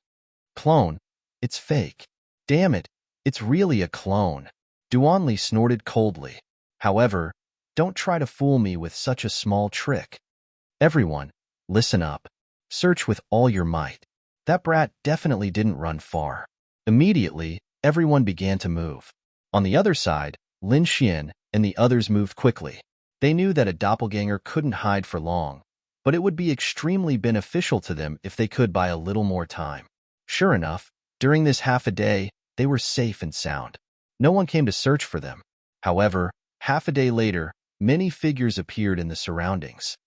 Speaker 1: Clone. It's fake. Damn it, it's really a clone. Duan Li snorted coldly. However, don't try to fool me with such a small trick. Everyone, listen up. Search with all your might. That brat definitely didn't run far. Immediately, everyone began to move. On the other side, Lin Xian and the others moved quickly. They knew that a doppelganger couldn't hide for long, but it would be extremely beneficial to them if they could buy a little more time. Sure enough, during this half a day, they were safe and sound. No one came to search for them. However, half a day later, many figures appeared in the surroundings.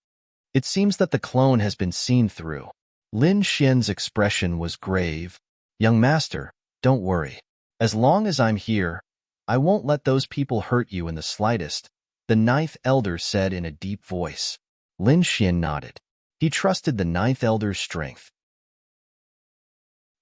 Speaker 1: It seems that the clone has been seen through. Lin Xian's expression was grave. Young master, don't worry. As long as I'm here, I won't let those people hurt you in the slightest, the 9th elder said in a deep voice. Lin Xian nodded. He trusted the 9th elder's strength.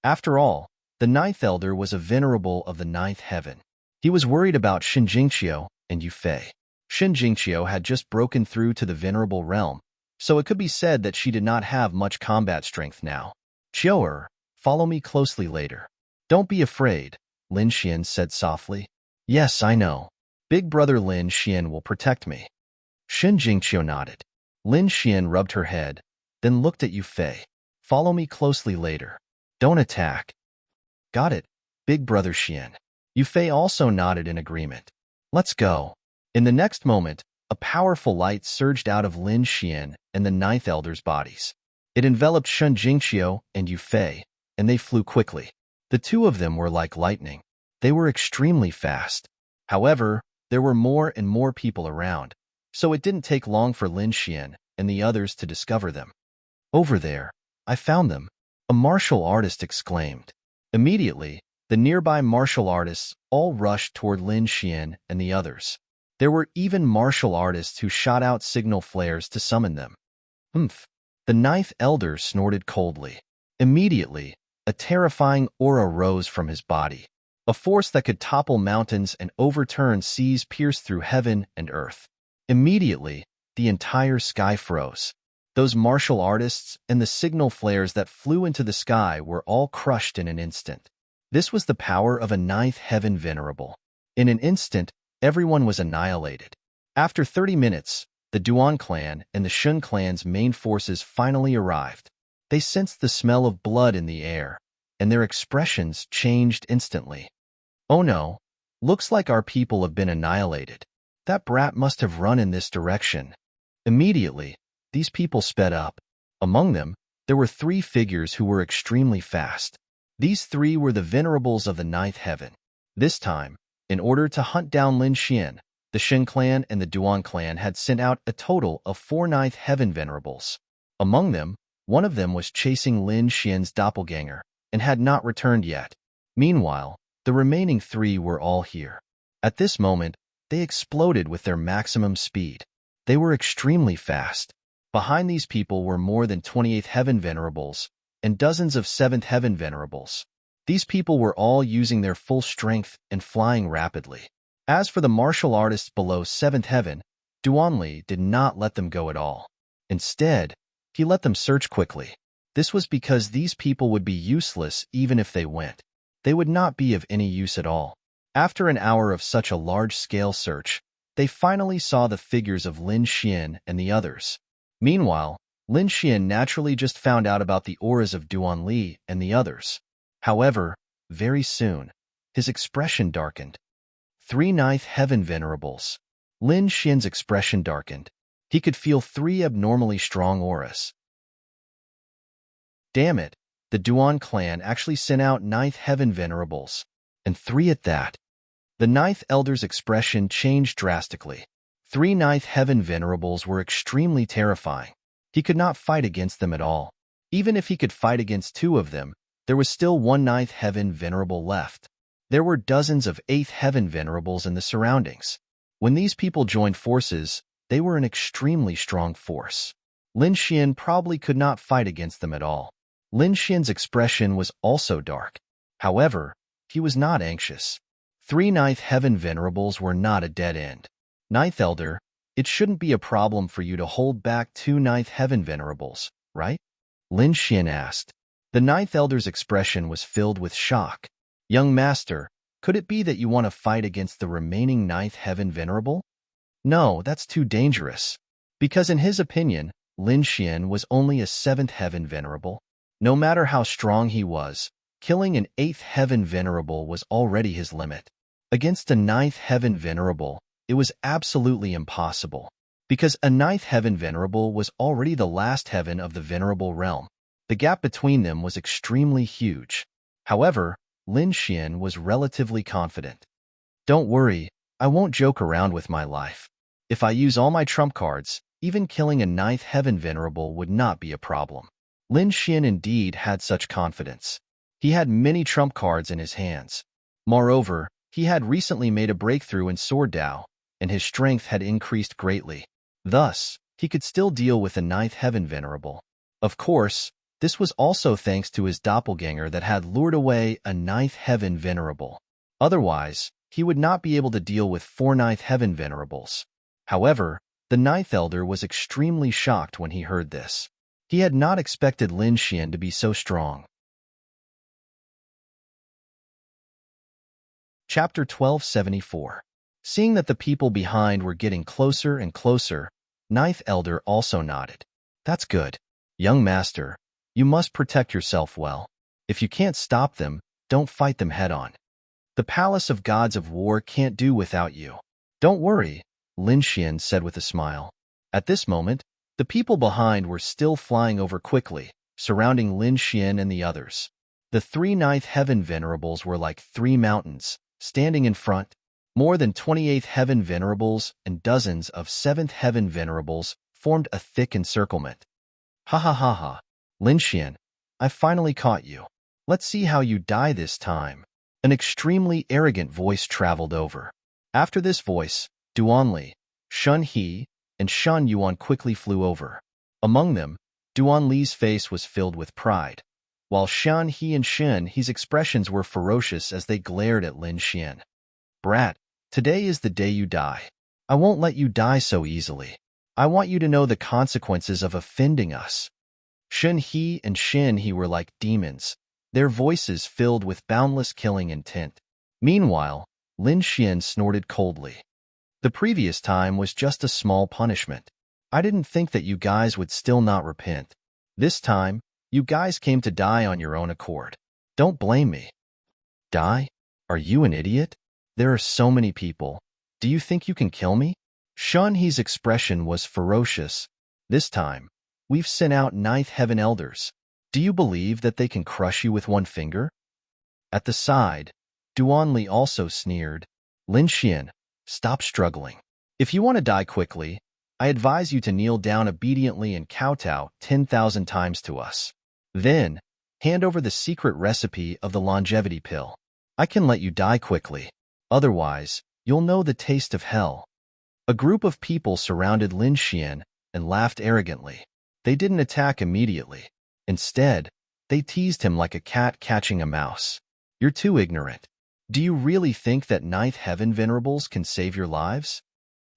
Speaker 1: After all, the 9th elder was a venerable of the 9th heaven. He was worried about Shen Jingqiu and Yu Fei. Shen Jingqiu had just broken through to the venerable realm, so it could be said that she did not have much combat strength now. Qiu'er, follow me closely later. Don't be afraid, Lin Xian said softly. Yes, I know. Big brother Lin Xian will protect me. Shen Jingqiu nodded. Lin Xian rubbed her head, then looked at Yu Fei. Follow me closely later. Don't attack. Got it, Big brother Xian. Yufei also nodded in agreement. Let's go. In the next moment, a powerful light surged out of Lin Xian and the ninth elder's bodies. It enveloped Shun Jingqiu and Yufei, and they flew quickly. The two of them were like lightning. They were extremely fast. However, there were more and more people around, so it didn't take long for Lin Xian and the others to discover them. Over there, I found them, a martial artist exclaimed. Immediately, the nearby martial artists all rushed toward Lin Xian and the others. There were even martial artists who shot out signal flares to summon them. Humph! The ninth elder snorted coldly. Immediately, a terrifying aura rose from his body. A force that could topple mountains and overturn seas pierced through heaven and earth. Immediately, the entire sky froze. Those martial artists and the signal flares that flew into the sky were all crushed in an instant. This was the power of a ninth heaven venerable. In an instant, everyone was annihilated. After 30 minutes, the Duan clan and the Shun clan's main forces finally arrived. They sensed the smell of blood in the air, and their expressions changed instantly. Oh no, looks like our people have been annihilated. That brat must have run in this direction. Immediately, these people sped up. Among them, there were 3 figures who were extremely fast. These 3 were the venerables of the ninth heaven. This time, in order to hunt down Lin Xian, the Shen clan and the Duan clan had sent out a total of 4 ninth heaven venerables. Among them, one of them was chasing Lin Xian's doppelganger and had not returned yet. Meanwhile, the remaining 3 were all here. At this moment, they exploded with their maximum speed. They were extremely fast. Behind these people were more than 28th heaven venerables and dozens of 7th heaven venerables. These people were all using their full strength and flying rapidly. As for the martial artists below 7th heaven, Duanli did not let them go at all. Instead, he let them search quickly. This was because these people would be useless even if they went. They would not be of any use at all. After an hour of such a large-scale search, they finally saw the figures of Lin Xian and the others. Meanwhile, Lin Xian naturally just found out about the auras of Duanli and the others. However, very soon, his expression darkened. 3 ninth heaven venerables. Lin Xian's expression darkened. He could feel 3 abnormally strong auras. Damn it, the Duan clan actually sent out 9th heaven venerables, and 3 at that. The 9th elder's expression changed drastically. 3 9th heaven venerables were extremely terrifying. He could not fight against them at all. Even if he could fight against 2 of them, there was still 1 9th heaven venerable left. There were dozens of 8th heaven venerables in the surroundings. When these people joined forces, they were an extremely strong force. Lin Xian probably could not fight against them at all. Lin Xian's expression was also dark. However, he was not anxious. 3 ninth heaven venerables were not a dead end. Ninth elder, it shouldn't be a problem for you to hold back 2 ninth heaven venerables, right? Lin Xian asked. The ninth elder's expression was filled with shock. Young master, could it be that you want to fight against the remaining ninth heaven venerable? No, that's too dangerous. Because in his opinion, Lin Xian was only a 7th heaven venerable. No matter how strong he was, killing an 8th heaven venerable was already his limit. Against a 9th heaven venerable, it was absolutely impossible, because a 9th heaven venerable was already the last heaven of the venerable realm. The gap between them was extremely huge. However, Lin Xian was relatively confident. Don't worry, I won't joke around with my life. If I use all my trump cards, even killing a 9th heaven venerable would not be a problem. Lin Xian indeed had such confidence. He had many trump cards in his hands. Moreover, he had recently made a breakthrough in Sword Dao, and his strength had increased greatly. Thus, he could still deal with a 9th heaven venerable. Of course, this was also thanks to his doppelganger that had lured away a 9th heaven venerable. Otherwise, he would not be able to deal with 4 9th heaven venerables. However, the 9th elder was extremely shocked when he heard this. He had not expected Lin Xian to be so strong. Chapter 1274. Seeing that the people behind were getting closer and closer, 9th elder also nodded. That's good. Young master, you must protect yourself well. If you can't stop them, don't fight them head-on. The palace of gods of war can't do without you. Don't worry, Lin Xian said with a smile. At this moment, the people behind were still flying over quickly, surrounding Lin Xian and the others. The three ninth heaven venerables were like three mountains, standing in front. More than 28th heaven venerables and dozens of 7th heaven venerables formed a thick encirclement. Ha ha ha ha, Lin Xian, I finally caught you. Let's see how you die this time. An extremely arrogant voice traveled over. After this voice, Duanli, Shun He, and Shun Yuan quickly flew over. Among them, Duan Li's face was filled with pride, while Shun He and Shen He's expressions were ferocious as they glared at Lin Xian. Brat, today is the day you die. I won't let you die so easily. I want you to know the consequences of offending us. Shun He and Shen He were like demons, their voices filled with boundless killing intent. Meanwhile, Lin Xian snorted coldly. The previous time was just a small punishment. I didn't think that you guys would still not repent. This time, you guys came to die on your own accord. Don't blame me. Die? Are you an idiot? There are so many people. Do you think you can kill me? Shun He's expression was ferocious. This time, we've sent out ninth heaven elders. Do you believe that they can crush you with one finger? At the side, Duanli also sneered. Lin Xian, stop struggling. If you want to die quickly, I advise you to kneel down obediently and kowtow 10,000 times to us. Then, hand over the secret recipe of the longevity pill. I can let you die quickly. Otherwise, you'll know the taste of hell. A group of people surrounded Lin Xian and laughed arrogantly. They didn't attack immediately. Instead, they teased him like a cat catching a mouse. You're too ignorant. Do you really think that ninth heaven venerables can save your lives?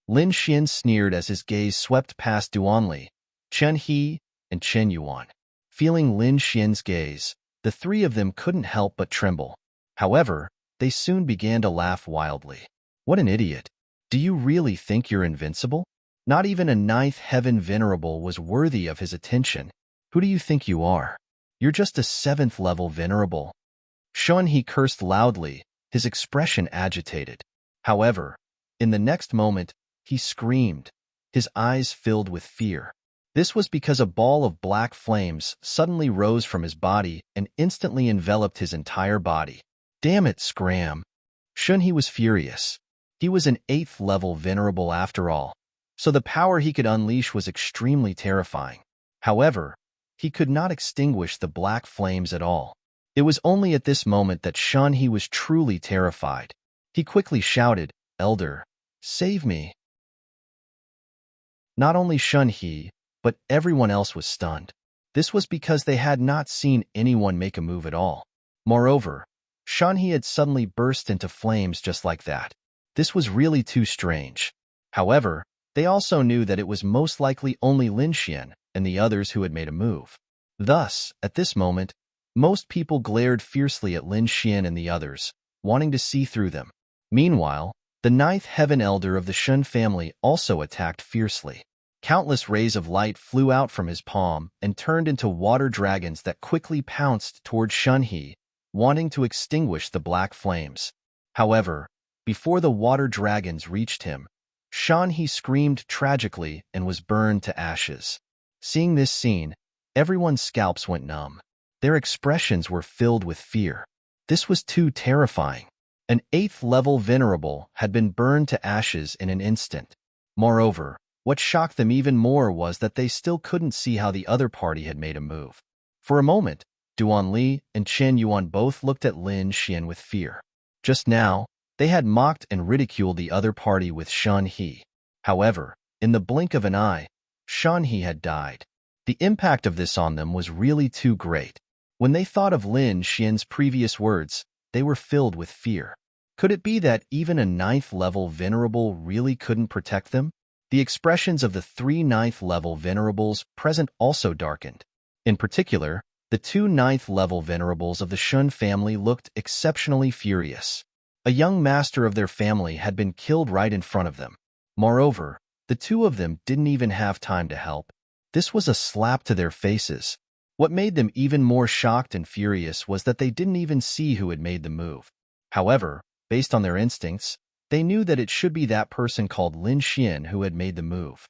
Speaker 1: Lin Xian sneered as his gaze swept past Duanli, Chen He, and Chen Yuan. Feeling Lin Xian's gaze, the three of them couldn't help but tremble. However, they soon began to laugh wildly. What an idiot. Do you really think you're invincible? Not even a ninth heaven venerable was worthy of his attention. Who do you think you are? You're just a seventh level venerable. Shun He cursed loudly, his expression agitated. However, in the next moment, he screamed, his eyes filled with fear. This was because a ball of black flames suddenly rose from his body and instantly enveloped his entire body. Damn it, Scram. Shun He was furious. He was an 8th level venerable after all, so the power he could unleash was extremely terrifying. However, he could not extinguish the black flames at all. It was only at this moment that Shun He was truly terrified. He quickly shouted, Elder, save me. Not only Shun He, but everyone else was stunned. This was because they had not seen anyone make a move at all. Moreover, Shun He had suddenly burst into flames just like that. This was really too strange. However, they also knew that it was most likely only Lin Xian and the others who had made a move. Thus, at this moment, most people glared fiercely at Lin Xian and the others, wanting to see through them. Meanwhile, the ninth heaven elder of the Shun family also attacked fiercely. Countless rays of light flew out from his palm and turned into water dragons that quickly pounced toward Shun He, wanting to extinguish the black flames. However, before the water dragons reached him, Shun He screamed tragically and was burned to ashes. Seeing this scene, everyone's scalps went numb. Their expressions were filled with fear. This was too terrifying. An 8th level venerable had been burned to ashes in an instant. Moreover, what shocked them even more was that they still couldn't see how the other party had made a move. For a moment, Duanli and Chen Yuan both looked at Lin Xian with fear. Just now, they had mocked and ridiculed the other party with Shun He. However, in the blink of an eye, Shun He had died. The impact of this on them was really too great. When they thought of Lin Xian's previous words, they were filled with fear. Could it be that even a 9th level venerable really couldn't protect them? The expressions of the 3 9th level venerables present also darkened. In particular, the 2 9th level venerables of the Shun family looked exceptionally furious. A young master of their family had been killed right in front of them. Moreover, the two of them didn't even have time to help. This was a slap to their faces. What made them even more shocked and furious was that they didn't even see who had made the move. However, Based on their instincts, they knew that it should be that person called Lin Xian who had made the move.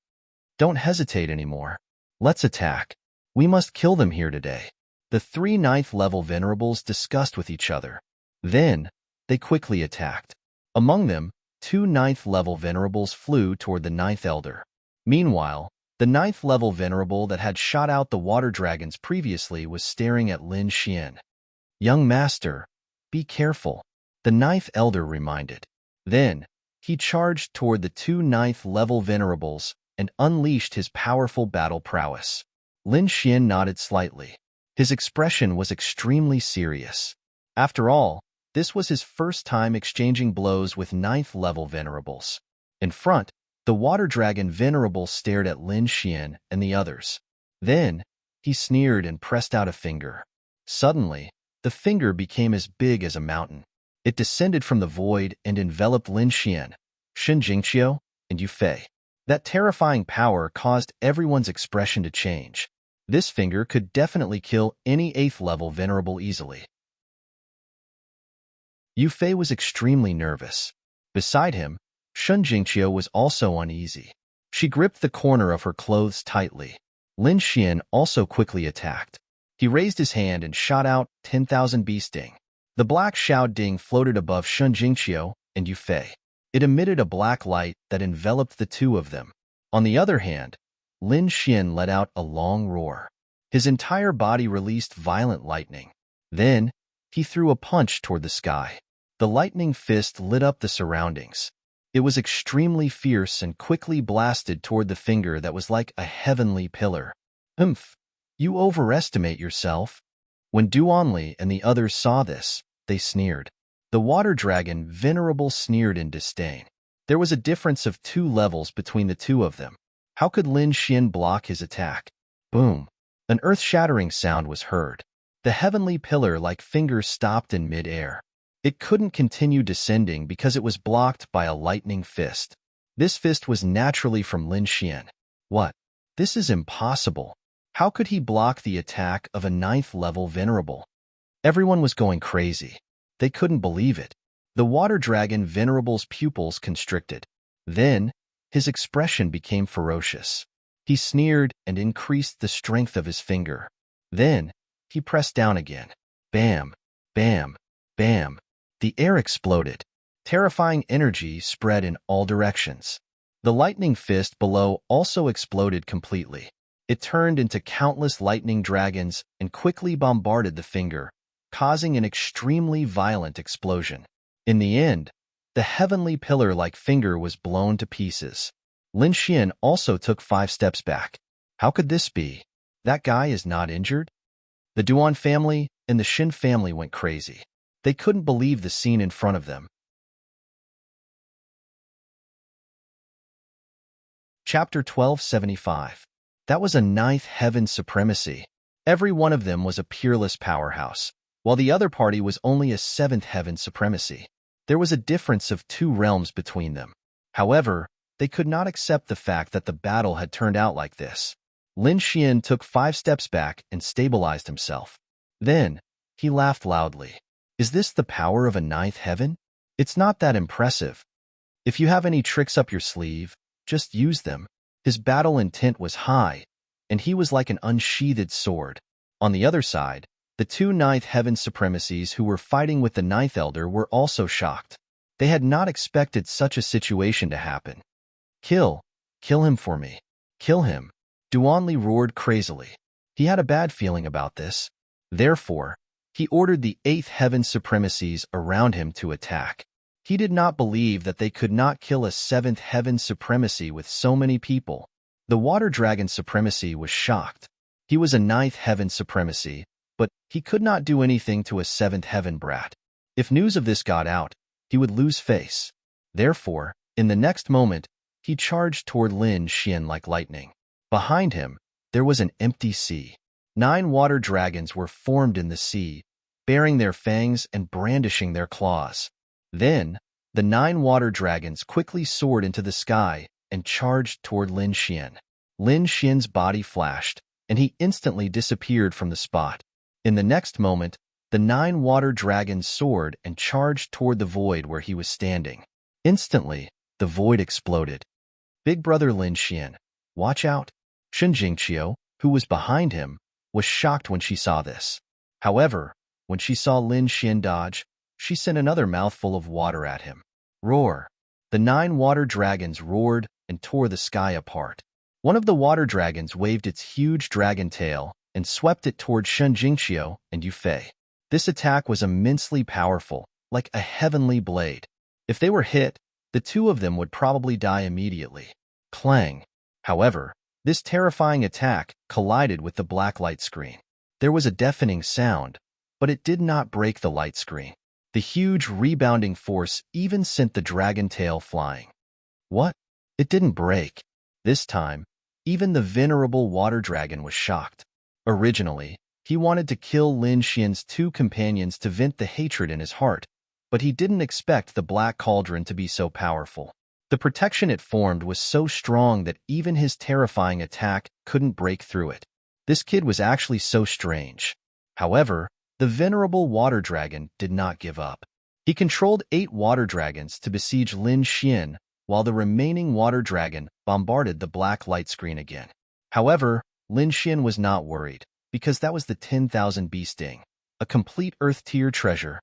Speaker 1: Don't hesitate anymore. Let's attack. We must kill them here today. The three ninth-level venerables discussed with each other. Then, they quickly attacked. Among them, two ninth-level venerables flew toward the ninth elder. Meanwhile, the ninth-level venerable that had shot out the water dragons previously was staring at Lin Xian. Young master, be careful, the ninth elder reminded. Then, he charged toward the two ninth-level venerables and unleashed his powerful battle prowess. Lin Xian nodded slightly. His expression was extremely serious. After all, this was his first time exchanging blows with ninth-level venerables. In front, the water dragon venerable stared at Lin Xian and the others. Then, he sneered and pressed out a finger. Suddenly, the finger became as big as a mountain. It descended from the void and enveloped Lin Xian, Shen Jingqiu, and Yu Fei. That terrifying power caused everyone's expression to change. This finger could definitely kill any 8th-level venerable easily. Yu Fei was extremely nervous. Beside him, Shen Jingqiu was also uneasy. She gripped the corner of her clothes tightly. Lin Xian also quickly attacked. He raised his hand and shot out 10,000 bee sting. The black Xiao Ding floated above Shen Jingqiu and Yu Fei. It emitted a black light that enveloped the two of them. On the other hand, Lin Xian let out a long roar. His entire body released violent lightning. Then, he threw a punch toward the sky. The lightning fist lit up the surroundings. It was extremely fierce and quickly blasted toward the finger that was like a heavenly pillar. Humph! You overestimate yourself. When Duanli and the others saw this, they sneered. The water dragon venerable sneered in disdain. There was a difference of 2 levels between the two of them. How could Lin Xian block his attack? Boom! An earth-shattering sound was heard. The heavenly pillar-like finger stopped in mid-air. It couldn't continue descending because it was blocked by a lightning fist. This fist was naturally from Lin Xian. What? This is impossible. How could he block the attack of a 9th-level venerable? Everyone was going crazy. They couldn't believe it. The water dragon venerable's pupils constricted. Then, his expression became ferocious. He sneered and increased the strength of his finger. Then, he pressed down again. Bam! Bam! Bam! The air exploded. Terrifying energy spread in all directions. The lightning fist below also exploded completely. It turned into countless lightning dragons and quickly bombarded the finger, causing an extremely violent explosion. In the end, the heavenly pillar-like finger was blown to pieces. Lin Xian also took 5 steps back. How could this be? That guy is not injured? The Duan family and the Xin family went crazy. They couldn't believe the scene in front of them. Chapter 1275. That was a 9th heaven supremacy. Every one of them was a peerless powerhouse, while the other party was only a 7th heaven supremacy. There was a difference of 2 realms between them. However, they could not accept the fact that the battle had turned out like this. Lin Xian took 5 steps back and stabilized himself. Then, he laughed loudly. Is this the power of a 9th heaven? It's not that impressive. If you have any tricks up your sleeve, just use them. His battle intent was high, and he was like an unsheathed sword. On the other side, the 2 9th heaven supremacies who were fighting with the 9th elder were also shocked. They had not expected such a situation to happen. Kill him for me. Kill him. Duanli roared crazily. He had a bad feeling about this. Therefore, he ordered the 8th heaven supremacies around him to attack. He did not believe that they could not kill a 7th heaven supremacy with so many people. The water dragon supremacy was shocked. He was a 9th heaven supremacy, but he could not do anything to a 7th heaven brat. If news of this got out, he would lose face. Therefore, in the next moment, he charged toward Lin Xian like lightning. Behind him, there was an empty sea. 9 water dragons were formed in the sea, baring their fangs and brandishing their claws. Then, the 9 water dragons quickly soared into the sky and charged toward Lin Xian. Lin Xian's body flashed, and he instantly disappeared from the spot. In the next moment, the 9 water dragons soared and charged toward the void where he was standing. Instantly, the void exploded. Big brother Lin Xian, watch out! Shen Jingqiu, who was behind him, was shocked when she saw this. However, when she saw Lin Xian dodge, she sent another mouthful of water at him. Roar! The 9 water dragons roared and tore the sky apart. One of the water dragons waved its huge dragon tail and swept it toward Shen Jingqiu and Yu Fei. This attack was immensely powerful, like a heavenly blade. If they were hit, the two of them would probably die immediately. Clang! However, this terrifying attack collided with the black light screen. There was a deafening sound, but it did not break the light screen. The huge rebounding force even sent the dragon tail flying. What? It didn't break. This time, even the venerable water dragon was shocked. Originally, he wanted to kill Lin Xian's 2 companions to vent the hatred in his heart, but he didn't expect the black cauldron to be so powerful. The protection it formed was so strong that even his terrifying attack couldn't break through it. This kid was actually so strange. However, the venerable water dragon did not give up. He controlled 8 water dragons to besiege Lin Xian, while the remaining water dragon bombarded the black light screen again. However, Lin Xian was not worried, because that was the 10,000 bee sting, a complete Earth-tier treasure.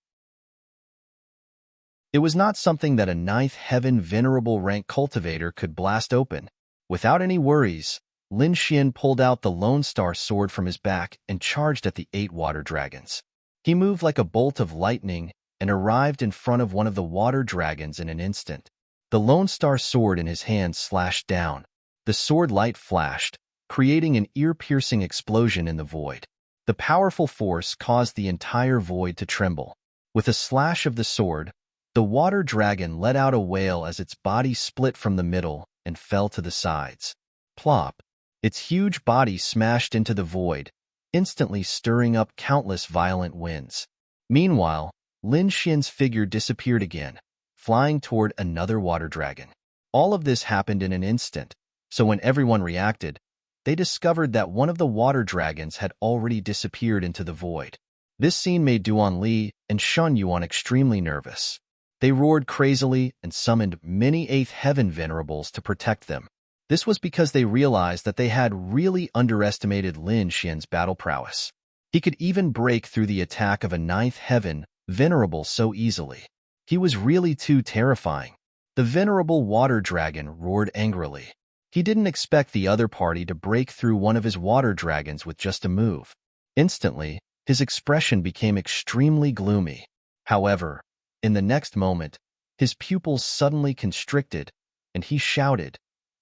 Speaker 1: It was not something that a 9th heaven venerable rank cultivator could blast open. Without any worries, Lin Xian pulled out the Lone Star sword from his back and charged at the 8 water dragons. He moved like a bolt of lightning and arrived in front of one of the water dragons in an instant. The Lone Star sword in his hand slashed down. The sword light flashed, creating an ear-piercing explosion in the void. The powerful force caused the entire void to tremble. With a slash of the sword, the water dragon let out a wail as its body split from the middle and fell to the sides. Plop! Its huge body smashed into the void, instantly stirring up countless violent winds. Meanwhile, Lin Xian's figure disappeared again, flying toward another water dragon. All of this happened in an instant, so when everyone reacted, they discovered that one of the water dragons had already disappeared into the void. This scene made Duan Li and Shun Yuan extremely nervous. They roared crazily and summoned many 8th heaven venerables to protect them. This was because they realized that they had really underestimated Lin Xian's battle prowess. He could even break through the attack of a 9th heaven venerable so easily. He was really too terrifying. The venerable water dragon roared angrily. He didn't expect the other party to break through one of his water dragons with just a move. Instantly, his expression became extremely gloomy. However, in the next moment, his pupils suddenly constricted, and he shouted,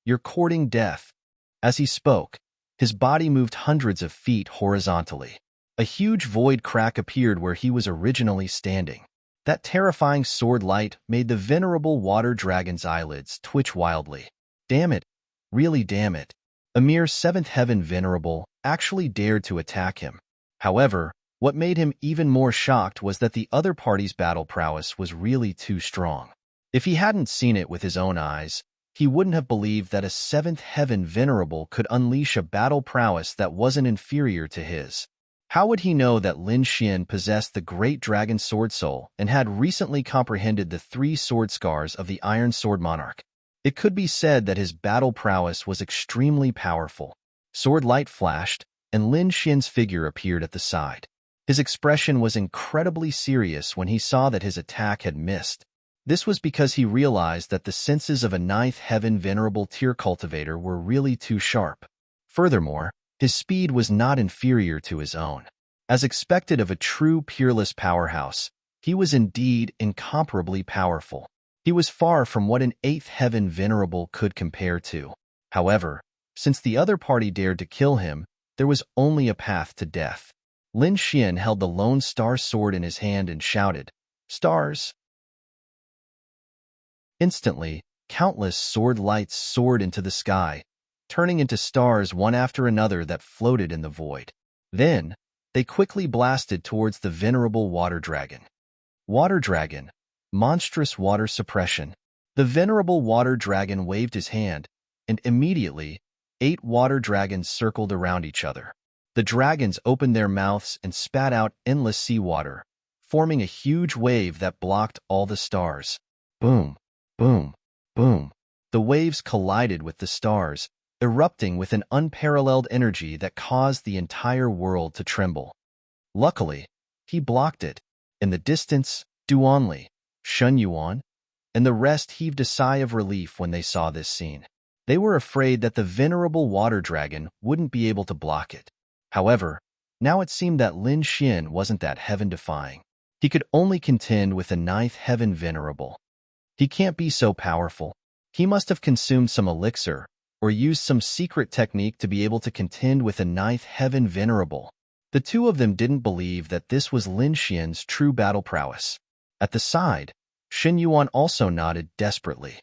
Speaker 1: "You're courting death." As he spoke, his body moved hundreds of feet horizontally. A huge void crack appeared where he was originally standing. That terrifying sword light made the venerable water dragon's eyelids twitch wildly. Damn it. Really damn it. A mere 7th heaven venerable actually dared to attack him. However, what made him even more shocked was that the other party's battle prowess was really too strong. If he hadn't seen it with his own eyes, he wouldn't have believed that a 7th heaven venerable could unleash a battle prowess that wasn't inferior to his. How would he know that Lin Xian possessed the great dragon sword soul and had recently comprehended the 3 sword scars of the Iron Sword Monarch? It could be said that his battle prowess was extremely powerful. Sword light flashed, and Lin Xian's figure appeared at the side. His expression was incredibly serious when he saw that his attack had missed. This was because he realized that the senses of a 9th heaven venerable tier cultivator were really too sharp. Furthermore, his speed was not inferior to his own. As expected of a true peerless powerhouse, he was indeed incomparably powerful. He was far from what an 8th heaven venerable could compare to. However, since the other party dared to kill him, there was only a path to death. Lin Xian held the Lone Star sword in his hand and shouted, "Stars!" Instantly, countless sword lights soared into the sky, turning into stars one after another that floated in the void. Then, they quickly blasted towards the venerable water dragon. Water dragon, monstrous water suppression. The venerable water dragon waved his hand, and immediately, 8 water dragons circled around each other. The dragons opened their mouths and spat out endless seawater, forming a huge wave that blocked all the stars. Boom, boom, boom. The waves collided with the stars, erupting with an unparalleled energy that caused the entire world to tremble. Luckily, he blocked it. In the distance, Duanli, Shun Yuan, and the rest heaved a sigh of relief when they saw this scene. They were afraid that the venerable water dragon wouldn't be able to block it. However, now it seemed that Lin Xian wasn't that heaven-defying. He could only contend with a ninth heaven venerable. He can't be so powerful. He must have consumed some elixir, or used some secret technique to be able to contend with a ninth heaven venerable. The two of them didn't believe that this was Lin Xian's true battle prowess. At the side, Shen Yuan also nodded desperately.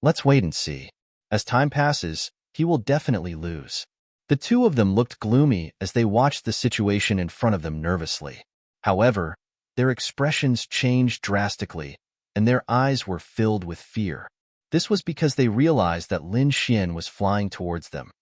Speaker 1: Let's wait and see. As time passes, he will definitely lose. The two of them looked gloomy as they watched the situation in front of them nervously. However, their expressions changed drastically, and their eyes were filled with fear. This was because they realized that Lin Xian was flying towards them.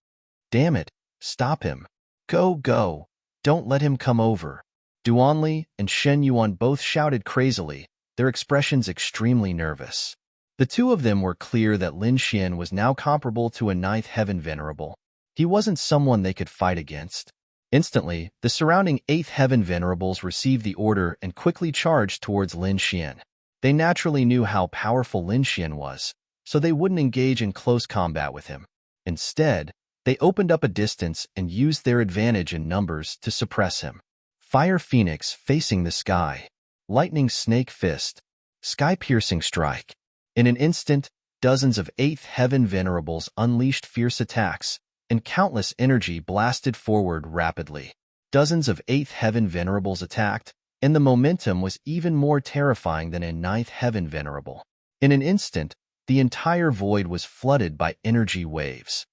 Speaker 1: Damn it, stop him. Go, go. Don't let him come over. Duanli and Shen Yuan both shouted crazily, their expressions extremely nervous. The two of them were clear that Lin Xian was now comparable to a ninth heaven venerable. He wasn't someone they could fight against. Instantly, the surrounding eighth heaven venerables received the order and quickly charged towards Lin Xian. They naturally knew how powerful Lin Xian was, so they wouldn't engage in close combat with him. Instead, they opened up a distance and used their advantage in numbers to suppress him. Fire Phoenix facing the sky. Lightning Snake Fist. Sky-piercing strike. In an instant, dozens of eighth heaven venerables unleashed fierce attacks, and countless energy blasted forward rapidly. Dozens of eighth heaven venerables attacked, and the momentum was even more terrifying than a ninth heaven venerable. In an instant, the entire void was flooded by energy waves.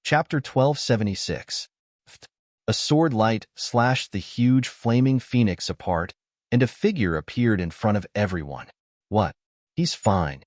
Speaker 1: Chapter 1276. A sword light slashed the huge flaming phoenix apart, and a figure appeared in front of everyone. What? He's fine.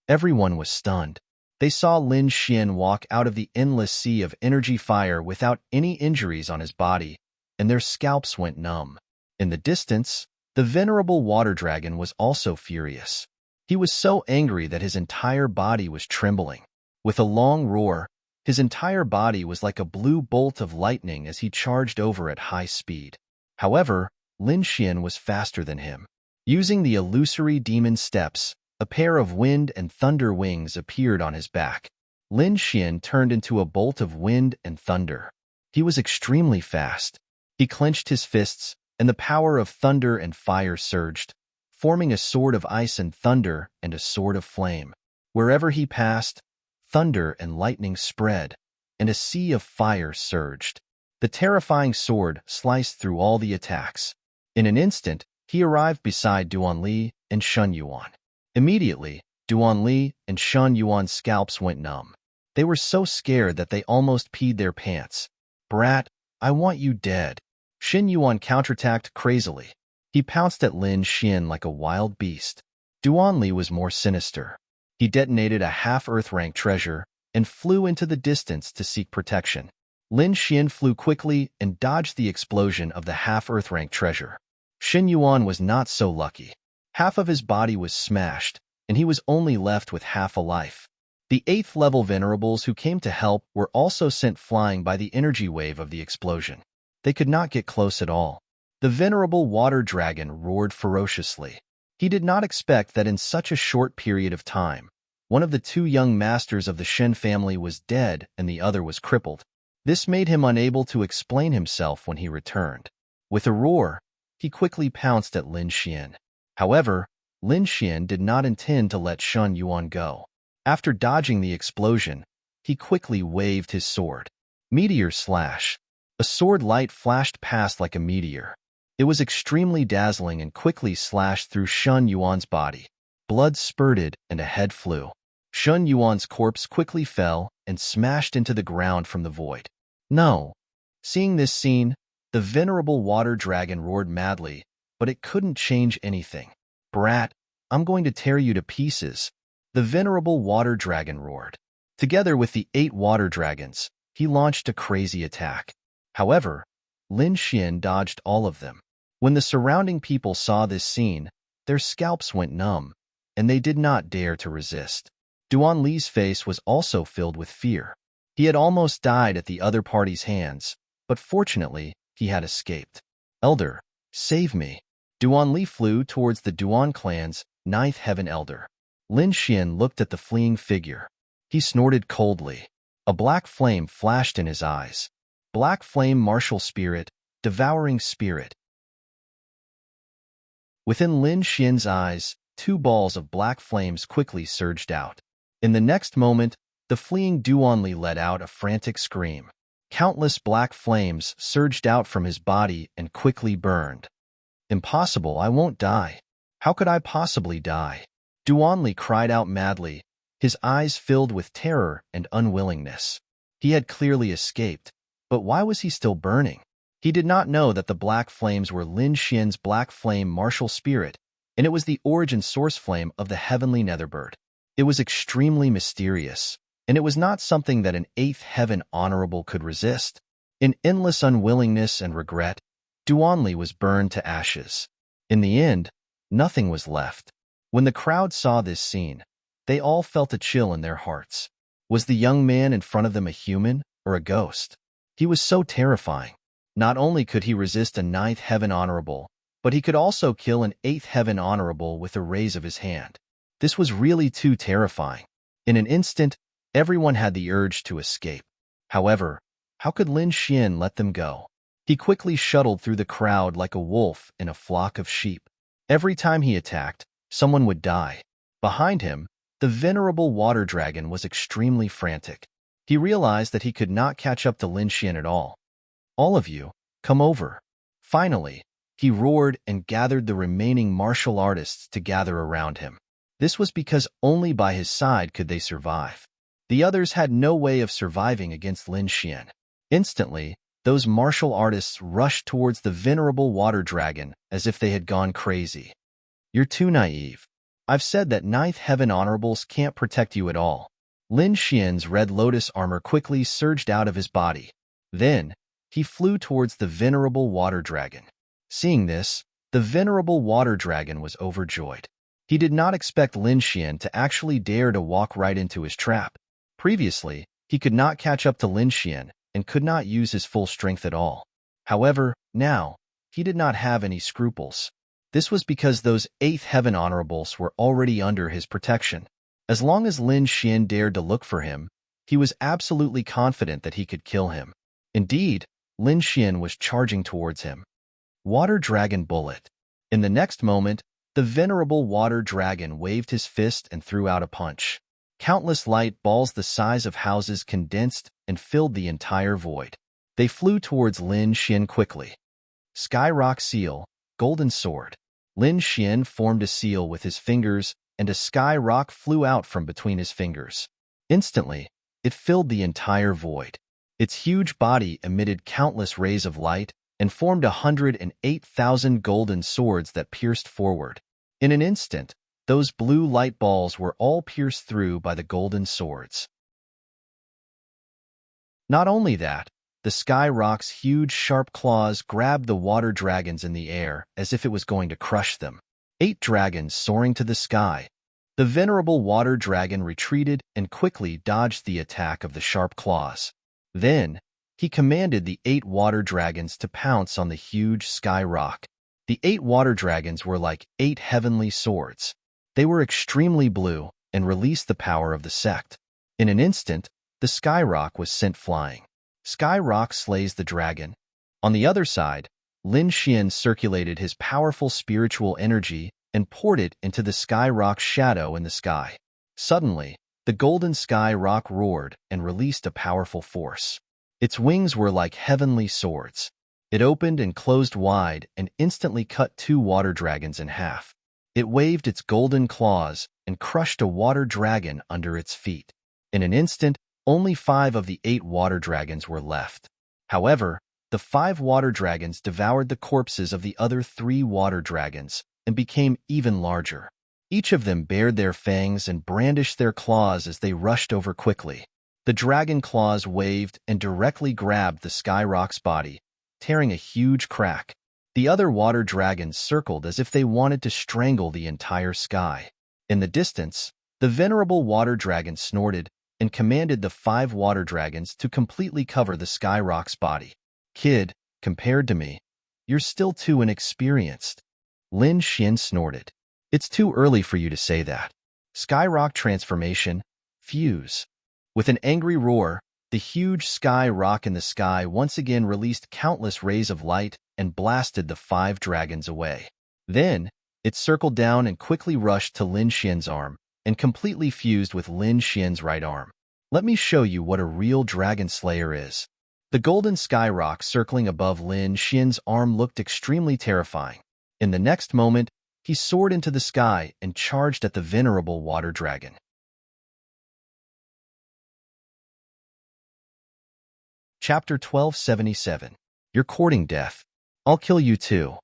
Speaker 1: Everyone was stunned. They saw Lin Xian walk out of the endless sea of energy fire without any injuries on his body, and their scalps went numb. In the distance, the venerable water dragon was also furious. He was so angry that his entire body was trembling. With a long roar, his entire body was like a blue bolt of lightning as he charged over at high speed. However, Lin Xian was faster than him. Using the illusory demon steps, a pair of wind and thunder wings appeared on his back. Lin Xian turned into a bolt of wind and thunder. He was extremely fast. He clenched his fists, and the power of thunder and fire surged, forming a sword of ice and thunder and a sword of flame. Wherever he passed, thunder and lightning spread, and a sea of fire surged. The terrifying sword sliced through all the attacks. In an instant, he arrived beside Duanli and Shun Yuan. Immediately, Duanli and Shun Yuan's scalps went numb. They were so scared that they almost peed their pants. Brat, I want you dead. Shen Yuan counterattacked crazily. He pounced at Lin Xian like a wild beast. Duanli was more sinister. He detonated a half-Earth rank treasure and flew into the distance to seek protection. Lin Xian flew quickly and dodged the explosion of the half-Earth rank treasure. Shen Yuan was not so lucky. Half of his body was smashed, and he was only left with half a life. The 8th level venerables who came to help were also sent flying by the energy wave of the explosion. They could not get close at all. The venerable water dragon roared ferociously. He did not expect that in such a short period of time, one of the two young masters of the Shen family was dead and the other was crippled. This made him unable to explain himself when he returned. With a roar, he quickly pounced at Lin Xian. However, Lin Xian did not intend to let Shun Yuan go. After dodging the explosion, he quickly waved his sword. Meteor slash. A sword light flashed past like a meteor. It was extremely dazzling and quickly slashed through Shun Yuan's body. Blood spurted and a head flew. Shun Yuan's corpse quickly fell and smashed into the ground from the void. No. Seeing this scene, the venerable water dragon roared madly, but it couldn't change anything. Brat, I'm going to tear you to pieces. The venerable water dragon roared. Together with the 8 water dragons, he launched a crazy attack. However, Lin Xian dodged all of them. When the surrounding people saw this scene, their scalps went numb, and they did not dare to resist. Duan Li's face was also filled with fear. He had almost died at the other party's hands, but fortunately, he had escaped. Elder, save me. Duan Li flew towards the Duan clan's 9th heaven elder. Lin Xian looked at the fleeing figure. He snorted coldly. A black flame flashed in his eyes. Black flame, martial spirit, devouring spirit. Within Lin Xian's eyes, 2 balls of black flames quickly surged out. In the next moment, the fleeing Duan Li let out a frantic scream. Countless black flames surged out from his body and quickly burned. Impossible, I won't die. How could I possibly die? Duan Li cried out madly, his eyes filled with terror and unwillingness. He had clearly escaped, but why was he still burning? He did not know that the black flames were Lin Xian's black flame martial spirit, and it was the origin source flame of the heavenly netherbird. It was extremely mysterious, and it was not something that an 8th heaven honorable could resist. In endless unwillingness and regret, Duan Li was burned to ashes. In the end, nothing was left. When the crowd saw this scene, they all felt a chill in their hearts. Was the young man in front of them a human or a ghost? He was so terrifying. Not only could he resist a 9th heaven honorable, but he could also kill an 8th heaven honorable with a raise of his hand. This was really too terrifying. In an instant, everyone had the urge to escape. However, how could Lin Xian let them go? He quickly shuttled through the crowd like a wolf in a flock of sheep. Every time he attacked, someone would die. Behind him, the venerable water dragon was extremely frantic. He realized that he could not catch up to Lin Xian at all. All of you, come over. Finally, he roared and gathered the remaining martial artists to gather around him. This was because only by his side could they survive. The others had no way of surviving against Lin Xian. Instantly, those martial artists rushed towards the venerable water dragon as if they had gone crazy. You're too naive. I've said that 9th heaven honorables can't protect you at all. Lin Xian's red lotus armor quickly surged out of his body. Then, he flew towards the venerable water dragon. Seeing this, the venerable water dragon was overjoyed. He did not expect Lin Xian to actually dare to walk right into his trap. Previously, he could not catch up to Lin Xian and could not use his full strength at all. However, now, he did not have any scruples. This was because those 8th heaven honorables were already under his protection. As long as Lin Xian dared to look for him, he was absolutely confident that he could kill him. Indeed, Lin Xian was charging towards him. Water Dragon Bullet. In the next moment, the venerable water dragon waved his fist and threw out a punch. Countless light balls the size of houses condensed and filled the entire void. They flew towards Lin Xian quickly. Sky Rock Seal, Golden Sword. Lin Xian formed a seal with his fingers, and a sky rock flew out from between his fingers. Instantly, it filled the entire void. Its huge body emitted countless rays of light and formed 108,000 golden swords that pierced forward. In an instant, those blue light balls were all pierced through by the golden swords. Not only that, the sky rock's huge sharp claws grabbed the water dragons in the air as if it was going to crush them. 8 dragons soaring to the sky. The venerable water dragon retreated and quickly dodged the attack of the sharp claws. Then, he commanded the 8 water dragons to pounce on the huge sky rock. The 8 water dragons were like 8 heavenly swords. They were extremely blue and released the power of the sect. In an instant, the sky rock was sent flying. Sky Rock slays the dragon. On the other side, Lin Xian circulated his powerful spiritual energy and poured it into the Sky Rock's shadow in the sky. Suddenly, the golden Sky Rock roared and released a powerful force. Its wings were like heavenly swords. It opened and closed wide and instantly cut 2 water dragons in half. It waved its golden claws and crushed a water dragon under its feet. In an instant, only 5 of the 8 water dragons were left. However, the 5 water dragons devoured the corpses of the other 3 water dragons and became even larger. Each of them bared their fangs and brandished their claws as they rushed over quickly. The dragon claws waved and directly grabbed the Skyrock's body, tearing a huge crack. The other water dragons circled as if they wanted to strangle the entire sky. In the distance, the venerable water dragon snorted and commanded the 5 water dragons to completely cover the Skyrock's body. "Kid, compared to me, you're still too inexperienced." Lin Xian snorted. "It's too early for you to say that." Skyrock transformation, fuse. With an angry roar, the huge sky rock in the sky once again released countless rays of light and blasted the 5 dragons away. Then, it circled down and quickly rushed to Lin Xian's arm and completely fused with Lin Xian's right arm. "Let me show you what a real dragon slayer is." The golden sky rock circling above Lin Xian's arm looked extremely terrifying. In the next moment, he soared into the sky and charged at the venerable water dragon. Chapter 1277. You're courting death. I'll kill you too.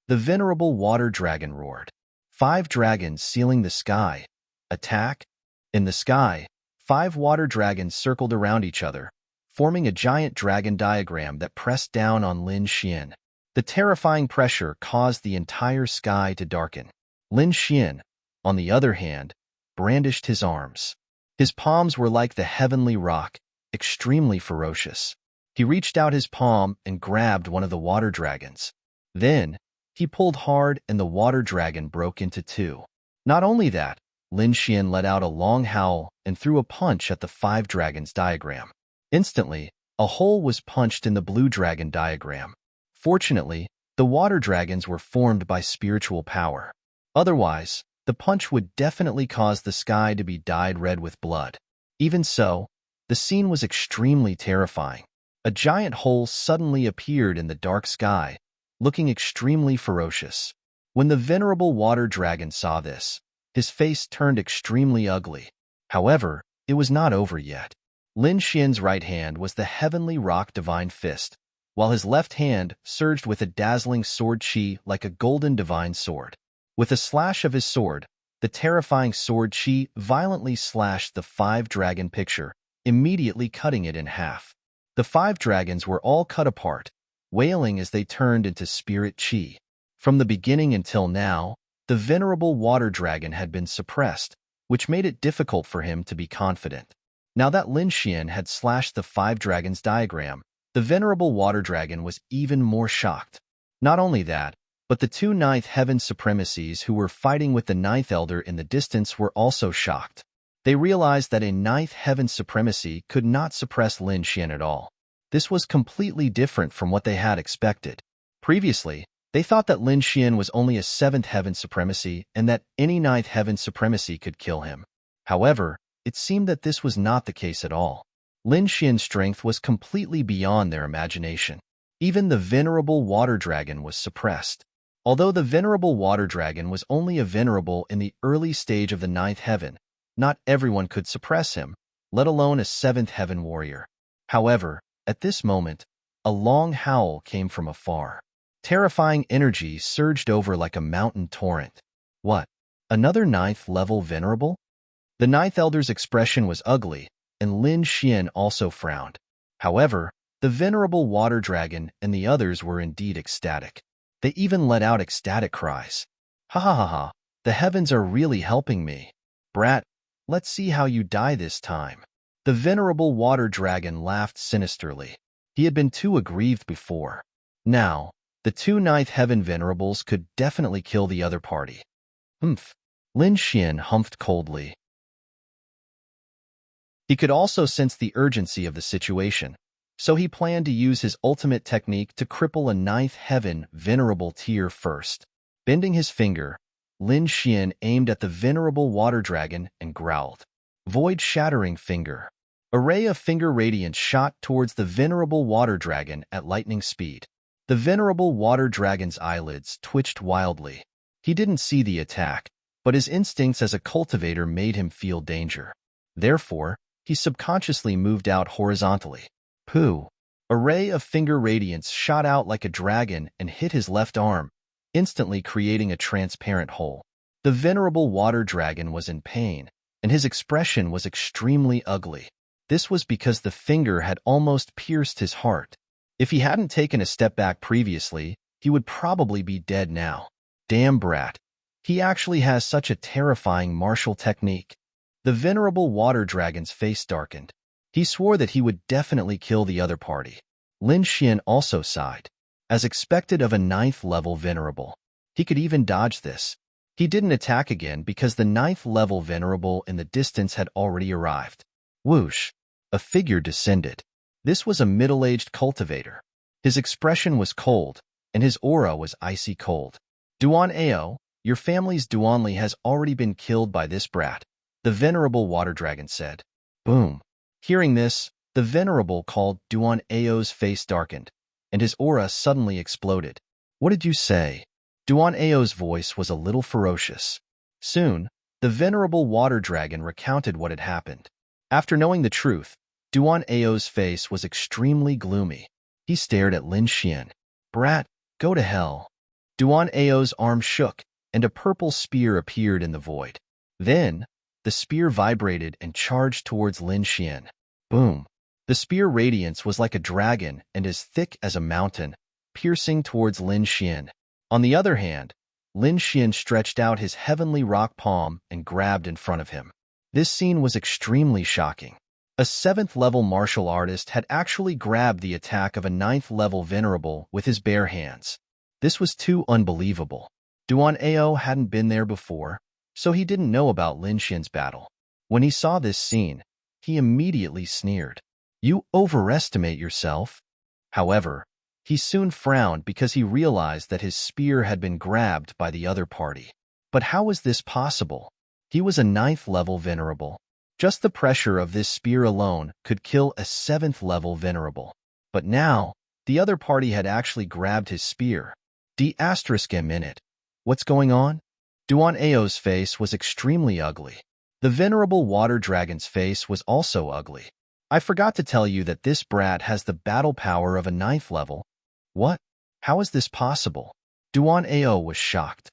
Speaker 1: The venerable water dragon roared. 5 dragons sealing the sky. Attack! In the sky, 5 water dragons circled around each other, forming a giant dragon diagram that pressed down on Lin Xian. The terrifying pressure caused the entire sky to darken. Lin Xian, on the other hand, brandished his arms. His palms were like the heavenly rock, extremely ferocious. He reached out his palm and grabbed one of the water dragons. Then, he pulled hard and the water dragon broke into 2. Not only that, Lin Xian let out a long howl and threw a punch at the 5 dragons diagram. Instantly, a hole was punched in the blue dragon diagram. Fortunately, the water dragons were formed by spiritual power. Otherwise, the punch would definitely cause the sky to be dyed red with blood. Even so, the scene was extremely terrifying. A giant hole suddenly appeared in the dark sky, looking extremely ferocious. When the venerable water dragon saw this, his face turned extremely ugly. However, it was not over yet. Lin Xian's right hand was the heavenly rock divine fist, while his left hand surged with a dazzling sword chi like a golden divine sword. With a slash of his sword, the terrifying sword chi violently slashed the 5 dragon picture, immediately cutting it in half. The 5 dragons were all cut apart, wailing as they turned into spirit chi. From the beginning until now, the venerable water dragon had been suppressed, which made it difficult for him to be confident. Now that Lin Xian had slashed the 5 dragons diagram, the venerable water dragon was even more shocked. Not only that, but the 2 ninth heaven supremacies who were fighting with the 9th elder in the distance were also shocked. They realized that a 9th heaven supremacy could not suppress Lin Xian at all. This was completely different from what they had expected. Previously, they thought that Lin Xian was only a 7th heaven supremacy and that any 9th heaven supremacy could kill him. However, it seemed that this was not the case at all. Lin Xian's strength was completely beyond their imagination. Even the venerable water dragon was suppressed. Although the venerable water dragon was only a venerable in the early stage of the 9th heaven, not everyone could suppress him, let alone a 7th heaven warrior. However, at this moment, a long howl came from afar. Terrifying energy surged over like a mountain torrent. What? Another 9th level venerable? The 9th elder's expression was ugly, and Lin Xian also frowned. However, the venerable water dragon and the others were indeed ecstatic. They even let out ecstatic cries. "Ha ha ha ha, the heavens are really helping me. Brat, let's see how you die this time." The venerable water dragon laughed sinisterly. He had been too aggrieved before. Now, the 2 ninth heaven venerables could definitely kill the other party. Humph. Lin Xian humphed coldly. He could also sense the urgency of the situation, so he planned to use his ultimate technique to cripple a 9th heaven venerable tier first. Bending his finger, Lin Xian aimed at the venerable water dragon and growled. Void-shattering finger. A ray of finger radiance shot towards the venerable water dragon at lightning speed. The venerable water dragon's eyelids twitched wildly. He didn't see the attack, but his instincts as a cultivator made him feel danger. Therefore, he subconsciously moved out horizontally. Pooh! A ray of finger radiance shot out like a dragon and hit his left arm, instantly creating a transparent hole. The venerable water dragon was in pain, and his expression was extremely ugly. This was because the finger had almost pierced his heart. If he hadn't taken a step back previously, he would probably be dead now. Damn brat. He actually has such a terrifying martial technique. The venerable water dragon's face darkened. He swore that he would definitely kill the other party. Lin Xian also sighed. As expected of a 9th level venerable, he could even dodge this. He didn't attack again because the 9th level venerable in the distance had already arrived. Whoosh! A figure descended. This was a middle-aged cultivator. His expression was cold, and his aura was icy cold. Duan Ao, your family's Duanli has already been killed by this brat, the venerable water dragon said. Boom! Hearing this, the venerable called Duan Ao's face darkened, and his aura suddenly exploded. What did you say? Duan Ao's voice was a little ferocious. Soon, the venerable water dragon recounted what had happened. After knowing the truth, Duan Ao's face was extremely gloomy. He stared at Lin Xian. Brat, go to hell. Duan Ao's arm shook, and a purple spear appeared in the void. Then, the spear vibrated and charged towards Lin Xian. Boom! The spear radiance was like a dragon and as thick as a mountain, piercing towards Lin Xian. On the other hand, Lin Xian stretched out his heavenly rock palm and grabbed in front of him. This scene was extremely shocking. A 7th level martial artist had actually grabbed the attack of a 9th level venerable with his bare hands. This was too unbelievable. Duan Ao hadn't been there before, so he didn't know about Lin Xian's battle. When he saw this scene, he immediately sneered. You overestimate yourself. However, he soon frowned because he realized that his spear had been grabbed by the other party. But how was this possible? He was a 9th level venerable. Just the pressure of this spear alone could kill a 7th level venerable. But now, the other party had actually grabbed his spear. D***M. What's going on? Duan Ao's face was extremely ugly. The venerable water dragon's face was also ugly. I forgot to tell you that this brat has the battle power of a 9th level. What? How is this possible? Duan Ao was shocked.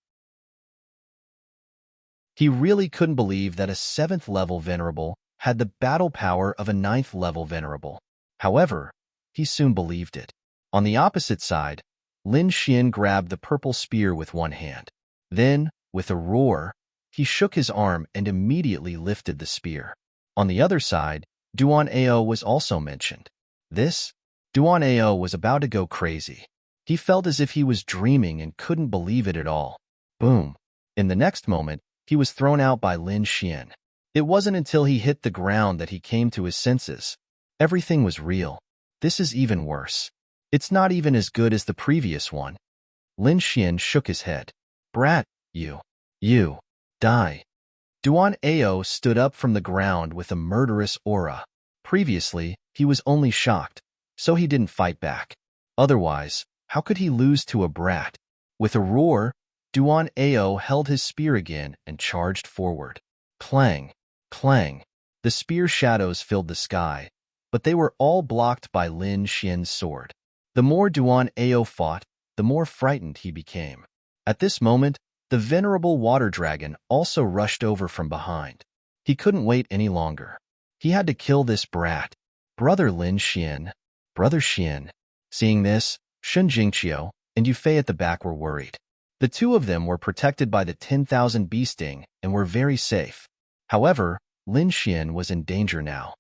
Speaker 1: He really couldn't believe that a 7th level venerable had the battle power of a 9th level venerable. However, he soon believed it. On the opposite side, Lin Xian grabbed the purple spear with one hand. Then, with a roar, he shook his arm and immediately lifted the spear. On the other side, Duan Ao was also mentioned. Duan Ao was about to go crazy. He felt as if he was dreaming and couldn't believe it at all. Boom! In the next moment, he was thrown out by Lin Xian. It wasn't until he hit the ground that he came to his senses. Everything was real. This is even worse. It's not even as good as the previous one. Lin Xian shook his head. Brat, you die. Duan Ao stood up from the ground with a murderous aura. Previously, he was only shocked, so he didn't fight back. Otherwise, how could he lose to a brat? With a roar, Duan Ao held his spear again and charged forward. Clang! Clang! The spear shadows filled the sky, but they were all blocked by Lin Xian's sword. The more Duan Ao fought, the more frightened he became. At this moment, the venerable water dragon also rushed over from behind. He couldn't wait any longer. He had to kill this brat. Brother Lin Xian. Brother Xian. Seeing this, Shun Jingqiu and Yufei at the back were worried. The two of them were protected by the 10,000 bee sting and were very safe. However, Lin Xian was in danger now.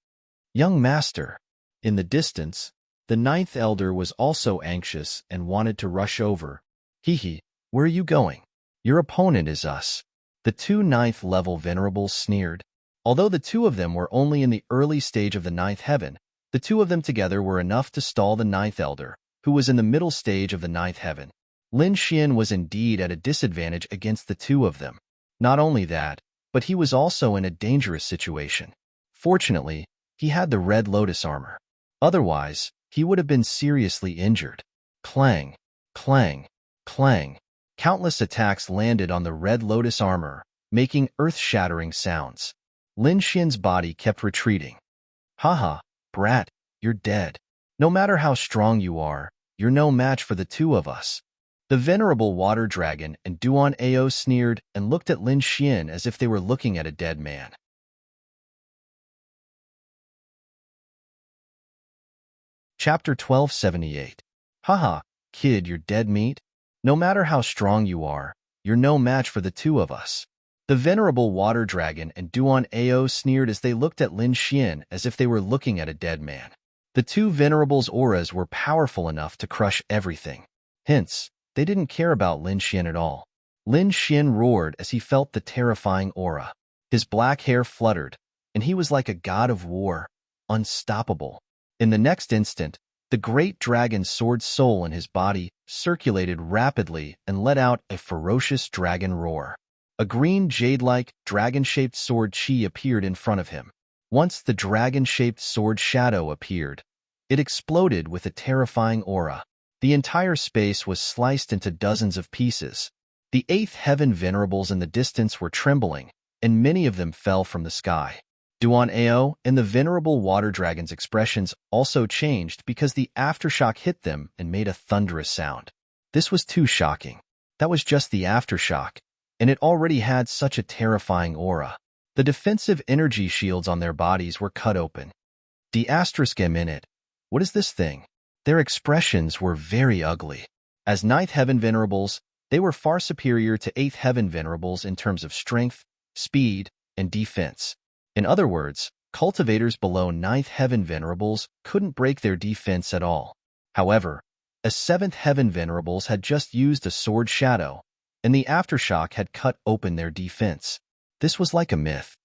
Speaker 1: Young master. In the distance, the 9th elder was also anxious and wanted to rush over. Hee, where are you going? Your opponent is us. The two 9th level venerables sneered. Although the two of them were only in the early stage of the 9th heaven, the two of them together were enough to stall the 9th elder, who was in the middle stage of the 9th heaven. Lin Xian was indeed at a disadvantage against the two of them. Not only that, but he was also in a dangerous situation. Fortunately, he had the red lotus armor. Otherwise, he would have been seriously injured. Clang! Clang! Clang! Countless attacks landed on the red lotus armor, making earth-shattering sounds. Lin Xian's body kept retreating. Haha, brat, you're dead. No matter how strong you are, you're no match for the two of us. The venerable water dragon and Duan Ao sneered and looked at Lin Xian as if they were looking at a dead man. Chapter 1278. Haha, kid, you're dead meat? No matter how strong you are, you're no match for the two of us. The venerable water dragon and Duan Ao sneered as they looked at Lin Xian as if they were looking at a dead man. The two venerables' auras were powerful enough to crush everything. Hence, they didn't care about Lin Xian at all. Lin Xian roared as he felt the terrifying aura. His black hair fluttered, and he was like a god of war, unstoppable. In the next instant, the great dragon's sword soul in his body circulated rapidly and let out a ferocious dragon roar. A green jade-like, dragon-shaped sword chi appeared in front of him. Once the dragon-shaped sword shadow appeared, it exploded with a terrifying aura. The entire space was sliced into dozens of pieces. The eighth heaven venerables in the distance were trembling, and many of them fell from the sky. Duan Ao and the venerable water dragon's expressions also changed because the aftershock hit them and made a thunderous sound. This was too shocking. That was just the aftershock, and it already had such a terrifying aura. The defensive energy shields on their bodies were cut open. The asterisk M in it. What is this thing? Their expressions were very ugly. As ninth heaven venerables, they were far superior to eighth heaven venerables in terms of strength, speed, and defense. In other words, cultivators below ninth heaven venerables couldn't break their defense at all. However, as seventh heaven venerables had just used a sword shadow, and the aftershock had cut open their defense. This was like a myth.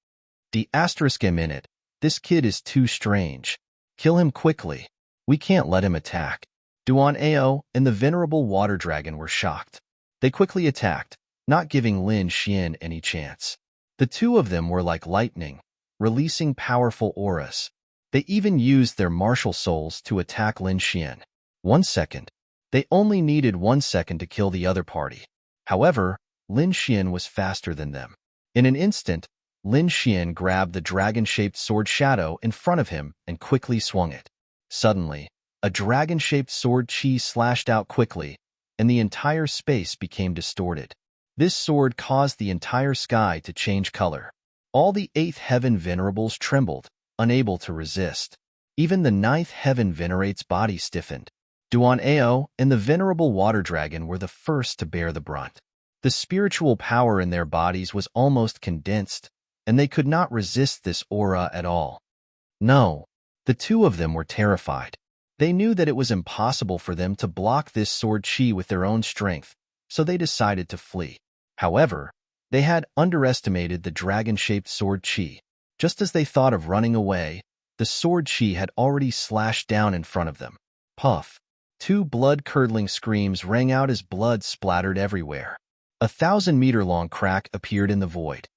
Speaker 1: The asterisk M in it. This kid is too strange. Kill him quickly. We can't let him attack. Duan Ao and the venerable water dragon were shocked. They quickly attacked, not giving Lin Xian any chance. The two of them were like lightning, releasing powerful auras. They even used their martial souls to attack Lin Xian. 1 second. They only needed 1 second to kill the other party. However, Lin Xian was faster than them. In an instant, Lin Xian grabbed the dragon-shaped sword shadow in front of him and quickly swung it. Suddenly, a dragon-shaped sword chi slashed out quickly, and the entire space became distorted. This sword caused the entire sky to change color. All the eighth heaven venerables trembled, unable to resist. Even the ninth heaven venerate's body stiffened. Duan Ao and the venerable water dragon were the first to bear the brunt. The spiritual power in their bodies was almost condensed, and they could not resist this aura at all. No, the two of them were terrified. They knew that it was impossible for them to block this sword chi with their own strength, so they decided to flee. However, they had underestimated the dragon-shaped sword chi. Just as they thought of running away, the sword chi had already slashed down in front of them. Puff! 2 blood-curdling screams rang out as blood splattered everywhere. A 1,000-meter-long crack appeared in the void.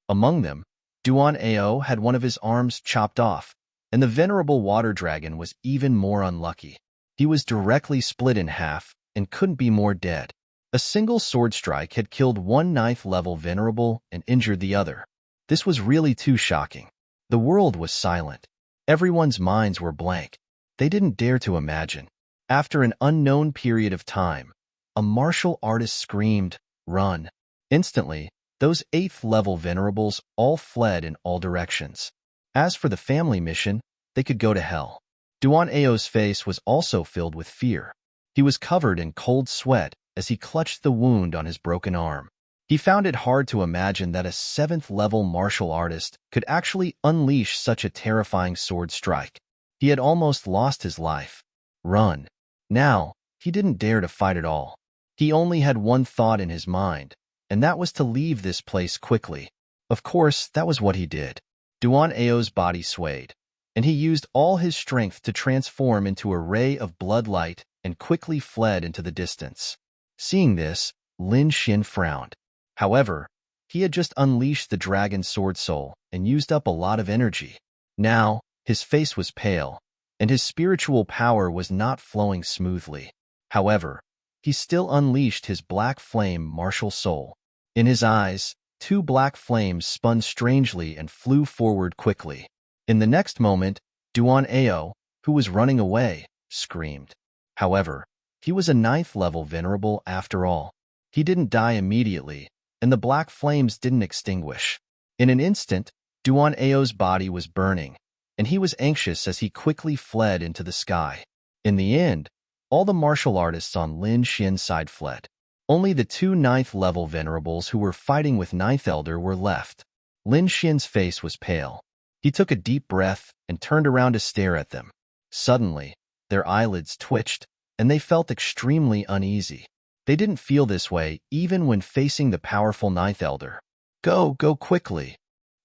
Speaker 1: Among them, Duan Ao had one of his arms chopped off, and the venerable water dragon was even more unlucky. He was directly split in half and couldn't be more dead. A single sword strike had killed 1 9th-level venerable and injured the other. This was really too shocking. The world was silent. Everyone's minds were blank. They didn't dare to imagine. After an unknown period of time, a martial artist screamed, "Run!" Instantly, those 8th-level venerables all fled in all directions. As for the family mission, they could go to hell. Duan Ao's face was also filled with fear. He was covered in cold sweat as he clutched the wound on his broken arm. He found it hard to imagine that a 7th-level martial artist could actually unleash such a terrifying sword strike. He had almost lost his life. Run. Now, he didn't dare to fight at all. He only had one thought in his mind, and that was to leave this place quickly. Of course, that was what he did. Duan Ao's body swayed, and he used all his strength to transform into a ray of blood light and quickly fled into the distance. Seeing this, Lin Xian frowned. However, he had just unleashed the dragon sword soul and used up a lot of energy. Now, his face was pale, and his spiritual power was not flowing smoothly. However, he still unleashed his black flame martial soul. In his eyes, 2 black flames spun strangely and flew forward quickly. In the next moment, Duan Ao, who was running away, screamed. However, He was a ninth-level venerable after all. He didn't die immediately, and the black flames didn't extinguish. In an instant, Duan Ao's body was burning, and he was anxious as he quickly fled into the sky. In the end, all the martial artists on Lin Xian's side fled. Only the two ninth-level venerables who were fighting with Ninth Elder were left. Lin Xian's face was pale. He took a deep breath and turned around to stare at them. Suddenly, their eyelids twitched, and they felt extremely uneasy. They didn't feel this way even when facing the powerful Ninth Elder. Go quickly.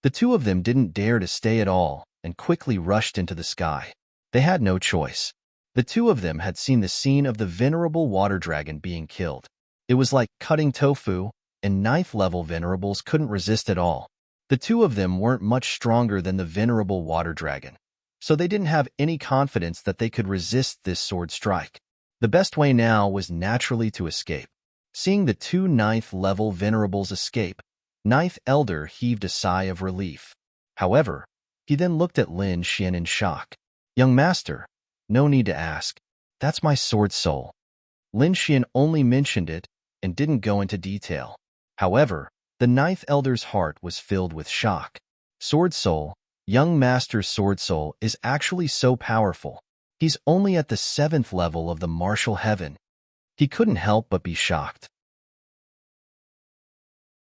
Speaker 1: The two of them didn't dare to stay at all and quickly rushed into the sky. They had no choice. The two of them had seen the scene of the venerable water dragon being killed. It was like cutting tofu, and ninth-level venerables couldn't resist at all. The two of them weren't much stronger than the venerable water dragon, so they didn't have any confidence that they could resist this sword strike. The best way now was naturally to escape. Seeing the two ninth-level venerables escape, Ninth Elder heaved a sigh of relief. However, he then looked at Lin Xian in shock. "Young master, no need to ask. That's my sword soul." Lin Xian only mentioned it and didn't go into detail. However, the Ninth Elder's heart was filled with shock. Sword soul, young master's sword soul is actually so powerful. He's only at the 7th level of the martial heaven. He couldn't help but be shocked.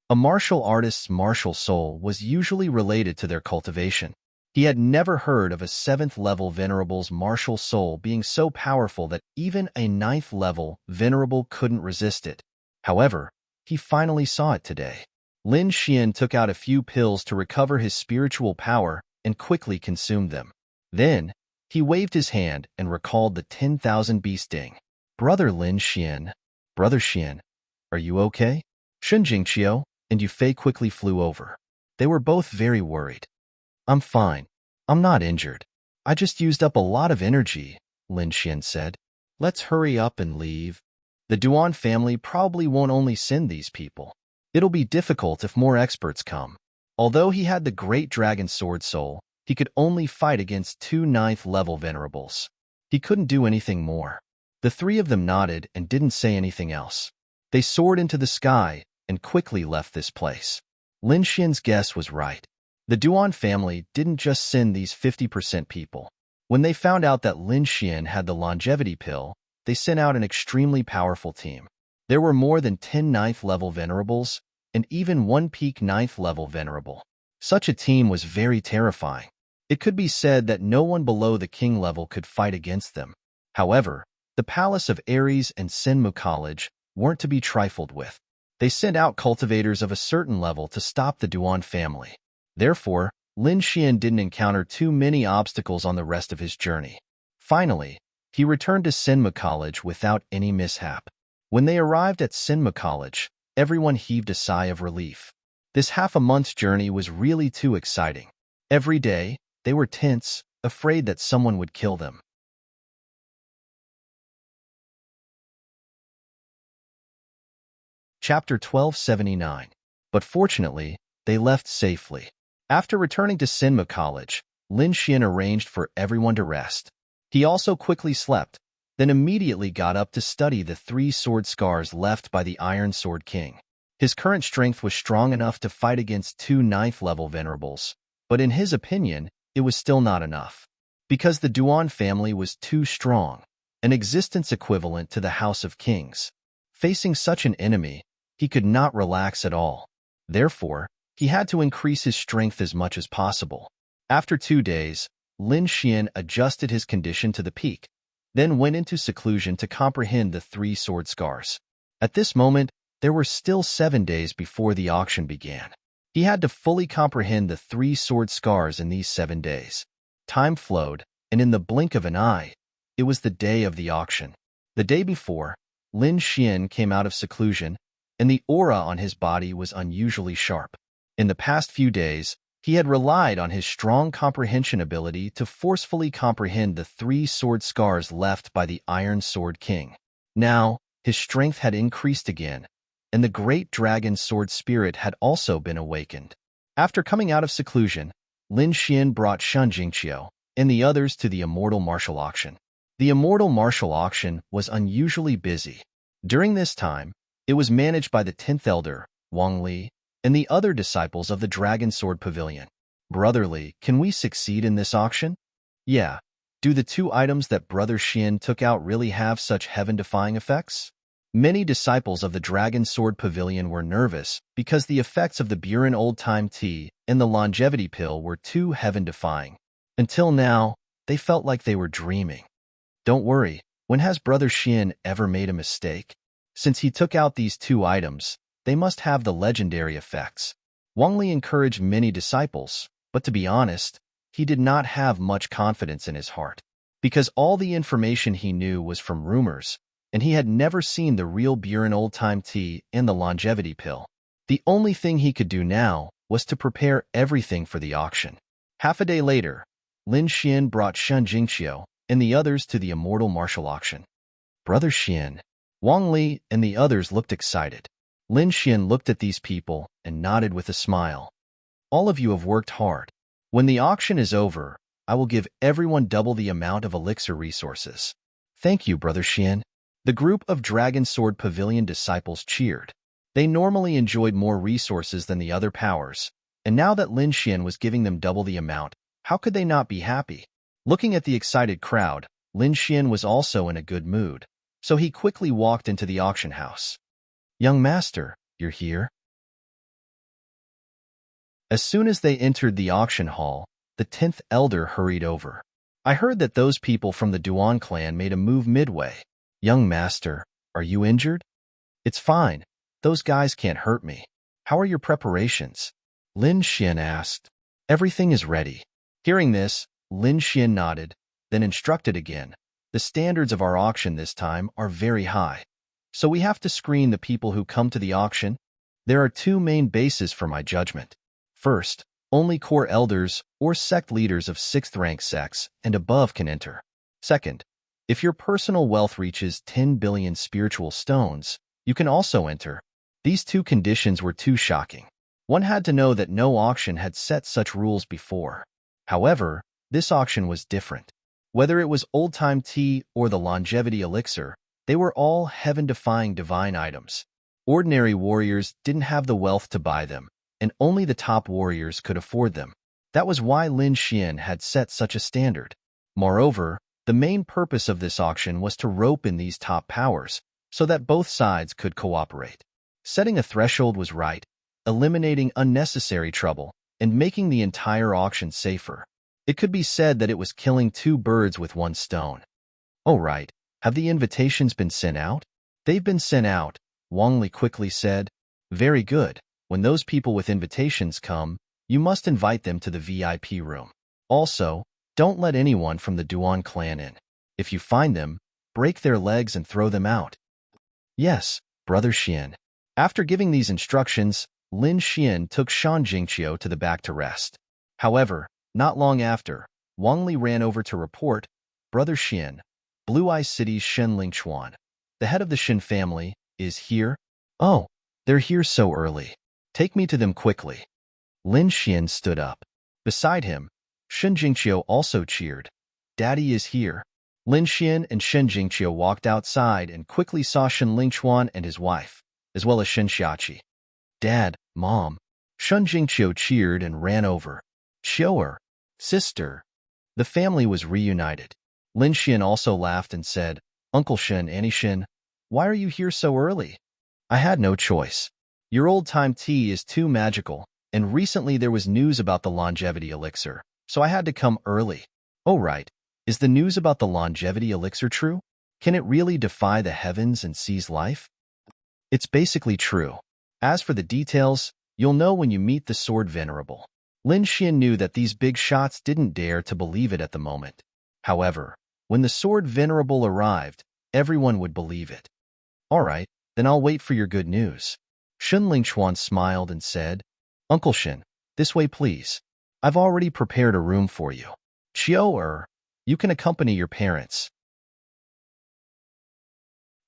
Speaker 1: A martial artist's martial soul was usually related to their cultivation. He had never heard of a 7th-level venerable's martial soul being so powerful that even a 9th-level venerable couldn't resist it. However, he finally saw it today. Lin Xian took out a few pills to recover his spiritual power and quickly consumed them. Then, he waved his hand and recalled the 10,000 beast sting. "Brother Lin Xian, Brother Xian, are you okay?" Shun Jingqiu and Yufei quickly flew over. They were both very worried. "I'm fine. I'm not injured. I just used up a lot of energy," Lin Xian said. "Let's hurry up and leave. The Duan family probably won't only send these people. It'll be difficult if more experts come." Although he had the Great Dragon Sword Soul, he could only fight against two 9th-level venerables. He couldn't do anything more. The three of them nodded and didn't say anything else. They soared into the sky and quickly left this place. Lin Xian's guess was right. The Duan family didn't just send these 50% people. When they found out that Lin Xian had the longevity pill, they sent out an extremely powerful team. There were more than 10 9th-level venerables, and even one peak 9th-level venerable. Such a team was very terrifying. It could be said that no one below the king level could fight against them. However, the palace of Ares and Senmu College weren't to be trifled with. They sent out cultivators of a certain level to stop the Duan family. Therefore, Lin Xian didn't encounter too many obstacles on the rest of his journey. Finally, he returned to Senmu College without any mishap. When they arrived at Senmu College, everyone heaved a sigh of relief. This half-a-month's journey was really too exciting. Every day, they were tense, afraid that someone would kill them. Chapter 1279. But fortunately, they left safely. After returning to Senmu College, Lin Xian arranged for everyone to rest. He also quickly slept, then immediately got up to study the 3 sword scars left by the Iron Sword King. His current strength was strong enough to fight against 2 9th-level venerables, but in his opinion, it was still not enough. Because the Duan family was too strong, an existence equivalent to the House of Kings. Facing such an enemy, he could not relax at all. Therefore, he had to increase his strength as much as possible. After 2 days, Lin Xian adjusted his condition to the peak, then went into seclusion to comprehend the 3 sword scars. At this moment, there were still 7 days before the auction began. He had to fully comprehend the 3 sword scars in these 7 days. Time flowed, and in the blink of an eye, it was the day of the auction. The day before, Lin Xian came out of seclusion, and the aura on his body was unusually sharp. In the past few days, he had relied on his strong comprehension ability to forcefully comprehend the 3 sword scars left by the Iron Sword King. Now, his strength had increased again, and the great dragon sword spirit had also been awakened. After coming out of seclusion, Lin Xian brought Shun Jingqiu and the others to the immortal martial auction. The immortal martial auction was unusually busy. During this time, it was managed by the 10th Elder, Wang Li, and the other disciples of the Dragon Sword Pavilion. Brotherly, can we succeed in this auction? Yeah. Do the 2 items that Brother Xian took out really have such heaven-defying effects? Many disciples of the Dragon Sword Pavilion were nervous because the effects of the Buren old-time tea and the longevity pill were too heaven-defying. Until now, they felt like they were dreaming. Don't worry, when has Brother Xian ever made a mistake? Since he took out these 2 items, they must have the legendary effects. Wang Li encouraged many disciples, but to be honest, he did not have much confidence in his heart, because all the information he knew was from rumors, and he had never seen the real Buren old-time tea and the longevity pill. The only thing he could do now was to prepare everything for the auction. Half a day later, Lin Xian brought Shen Jingqiu and the others to the immortal martial auction. Brother Xian, Wang Li, and the others looked excited. Lin Xian looked at these people and nodded with a smile. All of you have worked hard. When the auction is over, I will give everyone double the amount of elixir resources. Thank you, Brother Xian. The group of Dragon Sword Pavilion disciples cheered. They normally enjoyed more resources than the other powers, and now that Lin Xian was giving them double the amount, how could they not be happy? Looking at the excited crowd, Lin Xian was also in a good mood, so he quickly walked into the auction house. Young master, you're here? As soon as they entered the auction hall, the 10th Elder hurried over. I heard that those people from the Duan clan made a move midway. Young master, are you injured? It's fine. Those guys can't hurt me. How are your preparations? Lin Xian asked. Everything is ready. Hearing this, Lin Xian nodded, then instructed again. The standards of our auction this time are very high, so we have to screen the people who come to the auction. There are 2 main bases for my judgment. First, only core elders or sect leaders of 6th rank sects and above can enter. Second, if your personal wealth reaches 10 billion spiritual stones, you can also enter. These 2 conditions were too shocking. One had to know that no auction had set such rules before. However, this auction was different. Whether it was old-time tea or the longevity elixir, they were all heaven-defying divine items. Ordinary warriors didn't have the wealth to buy them, and only the top warriors could afford them. That was why Lin Xian had set such a standard. Moreover, the main purpose of this auction was to rope in these top powers, so that both sides could cooperate. Setting a threshold was right, eliminating unnecessary trouble, and making the entire auction safer. It could be said that it was killing 2 birds with 1 stone. Oh right, have the invitations been sent out? They've been sent out, Wang Li quickly said. Very good. When those people with invitations come, you must invite them to the VIP room. Also, don't let anyone from the Duan clan in. If you find them, break their legs and throw them out. Yes, Brother Xian. After giving these instructions, Lin Xian took Shan Jingqiu to the back to rest. However, not long after, Wang Li ran over to report, Brother Xian, Blue Eye City's Shen Lingchuan, the head of the Shen family, is here? Oh, they're here so early. Take me to them quickly. Lin Xian stood up. Beside him, Shen Jingqiu also cheered. Daddy is here. Lin Xian and Shen Jingqiu walked outside and quickly saw Shen Lingchuan and his wife, as well as Shen Xiaqi. Dad, Mom. Shen Jingqiu cheered and ran over. Qiu'er, sister. The family was reunited. Lin Xian also laughed and said, Uncle Shen, Auntie Shen, why are you here so early? I had no choice. Your old-time tea is too magical, and recently there was news about the longevity elixir, so I had to come early. Oh right, is the news about the longevity elixir true? Can it really defy the heavens and seize life? It's basically true. As for the details, you'll know when you meet the Sword Venerable. Lin Xian knew that these big shots didn't dare to believe it at the moment. However, when the Sword Venerable arrived, everyone would believe it. All right, then I'll wait for your good news. Shen Lingchuan smiled and said, Uncle Shen, this way please. I've already prepared a room for you. Qiu'er, you can accompany your parents.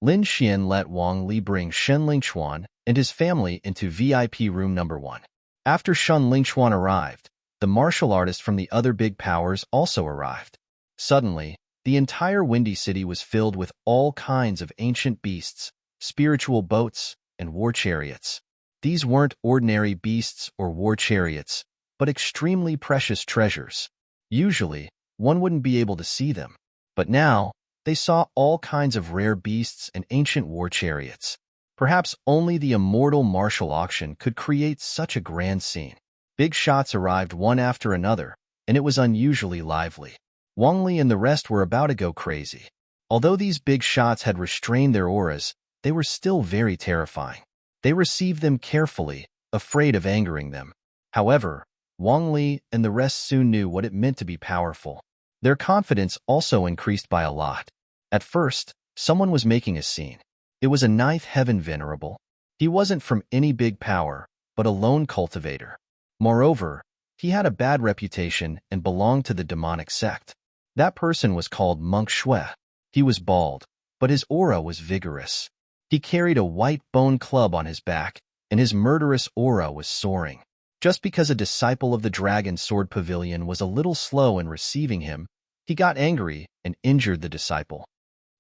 Speaker 1: Lin Xian let Wang Li bring Shen Lingchuan and his family into VIP room number 1. After Shen Lingchuan arrived, the martial artist from the other big powers also arrived. Suddenly, The entire Windy City was filled with all kinds of ancient beasts, spiritual boats, and war chariots. These weren't ordinary beasts or war chariots, but extremely precious treasures. Usually, one wouldn't be able to see them. But now, they saw all kinds of rare beasts and ancient war chariots. Perhaps only the immortal martial auction could create such a grand scene. Big shots arrived one after another, and it was unusually lively. Wang Li and the rest were about to go crazy. Although these big shots had restrained their auras, they were still very terrifying. They received them carefully, afraid of angering them. However, Wang Li and the rest soon knew what it meant to be powerful. Their confidence also increased by a lot. At first, someone was making a scene. It was a ninth heaven venerable. He wasn't from any big power, but a lone cultivator. Moreover, he had a bad reputation and belonged to the demonic sect. That person was called Monk Shui. He was bald, but his aura was vigorous. He carried a white bone club on his back, and his murderous aura was soaring. Just because a disciple of the Dragon Sword Pavilion was a little slow in receiving him, he got angry and injured the disciple.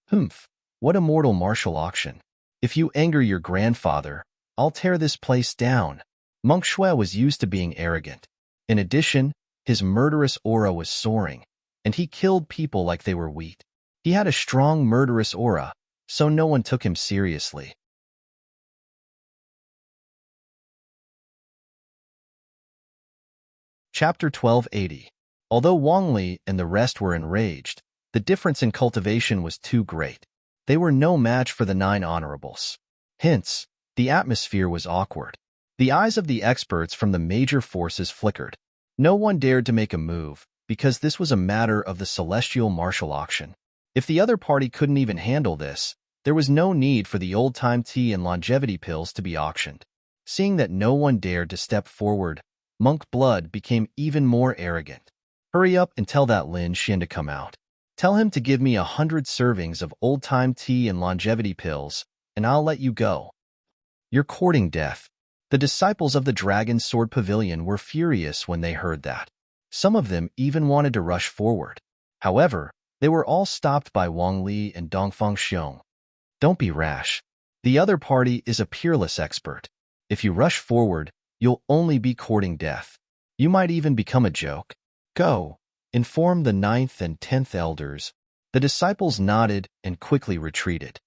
Speaker 1: Humph, what a mortal martial auction. If you anger your grandfather, I'll tear this place down. Monk Shui was used to being arrogant. In addition, his murderous aura was soaring, and he killed people like they were wheat. He had a strong murderous aura, so no one took him seriously. Chapter 1280. Although Wang Li and the rest were enraged, the difference in cultivation was too great. They were no match for the 9 honorables. Hence, the atmosphere was awkward. The eyes of the experts from the major forces flickered. No one dared to make a move, because this was a matter of the celestial martial auction. If the other party couldn't even handle this, there was no need for the old-time tea and longevity pills to be auctioned. Seeing that no one dared to step forward, Monk Blood became even more arrogant. Hurry up and tell that Lin Xin to come out. Tell him to give me 100 servings of old-time tea and longevity pills, and I'll let you go. You're courting death. The disciples of the Dragon Sword Pavilion were furious when they heard that. Some of them even wanted to rush forward. However, they were all stopped by Wang Li and Dongfang Xiong. Don't be rash. The other party is a peerless expert. If you rush forward, you'll only be courting death. You might even become a joke. Go, inform the 9th and 10th elders. The disciples nodded and quickly retreated.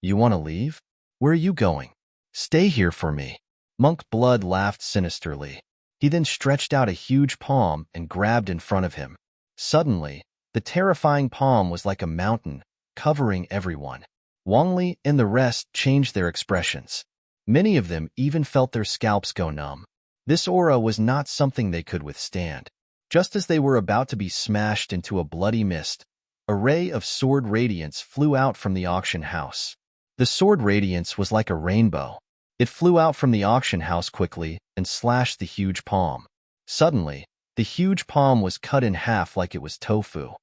Speaker 1: You want to leave? Where are you going? Stay here for me. Monk Blood laughed sinisterly. He then stretched out a huge palm and grabbed in front of him. Suddenly, the terrifying palm was like a mountain, covering everyone. Wang Li and the rest changed their expressions. Many of them even felt their scalps go numb. This aura was not something they could withstand. Just as they were about to be smashed into a bloody mist, a ray of sword radiance flew out from the auction house. The sword radiance was like a rainbow. It flew out from the auction house quickly and slashed the huge palm. Suddenly, the huge palm was cut in half like it was tofu.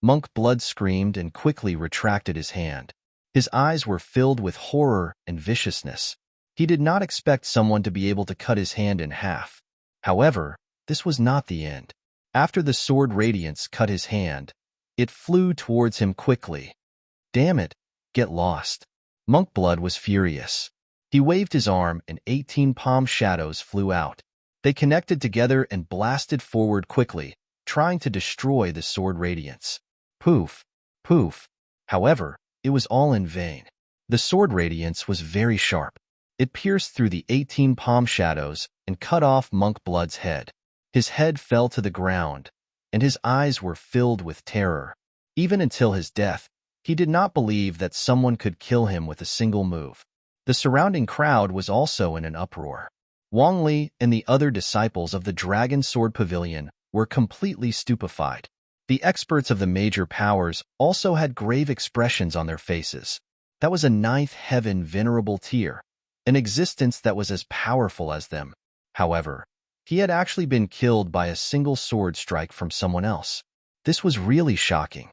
Speaker 1: Monk Blood screamed and quickly retracted his hand. His eyes were filled with horror and viciousness. He did not expect someone to be able to cut his hand in half. However, this was not the end. After the sword radiance cut his hand, it flew towards him quickly. Damn it, get lost. Monk Blood was furious. He waved his arm and 18 palm shadows flew out. They connected together and blasted forward quickly, trying to destroy the sword radiance. Poof, poof. However, it was all in vain. The sword radiance was very sharp. It pierced through the 18 palm shadows and cut off Monk Blood's head. His head fell to the ground, and his eyes were filled with terror. Even until his death, he did not believe that someone could kill him with a single move. The surrounding crowd was also in an uproar. Wang Li and the other disciples of the Dragon Sword Pavilion were completely stupefied. The experts of the major powers also had grave expressions on their faces. That was a 9th heaven venerable tier, an existence that was as powerful as them. However, he had actually been killed by a single sword strike from someone else. This was really shocking.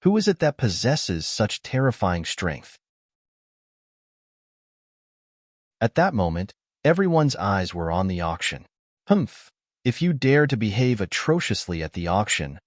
Speaker 1: Who is it that possesses such terrifying strength? At that moment, everyone's eyes were on the auction. Humph! If you dare to behave atrociously at the auction,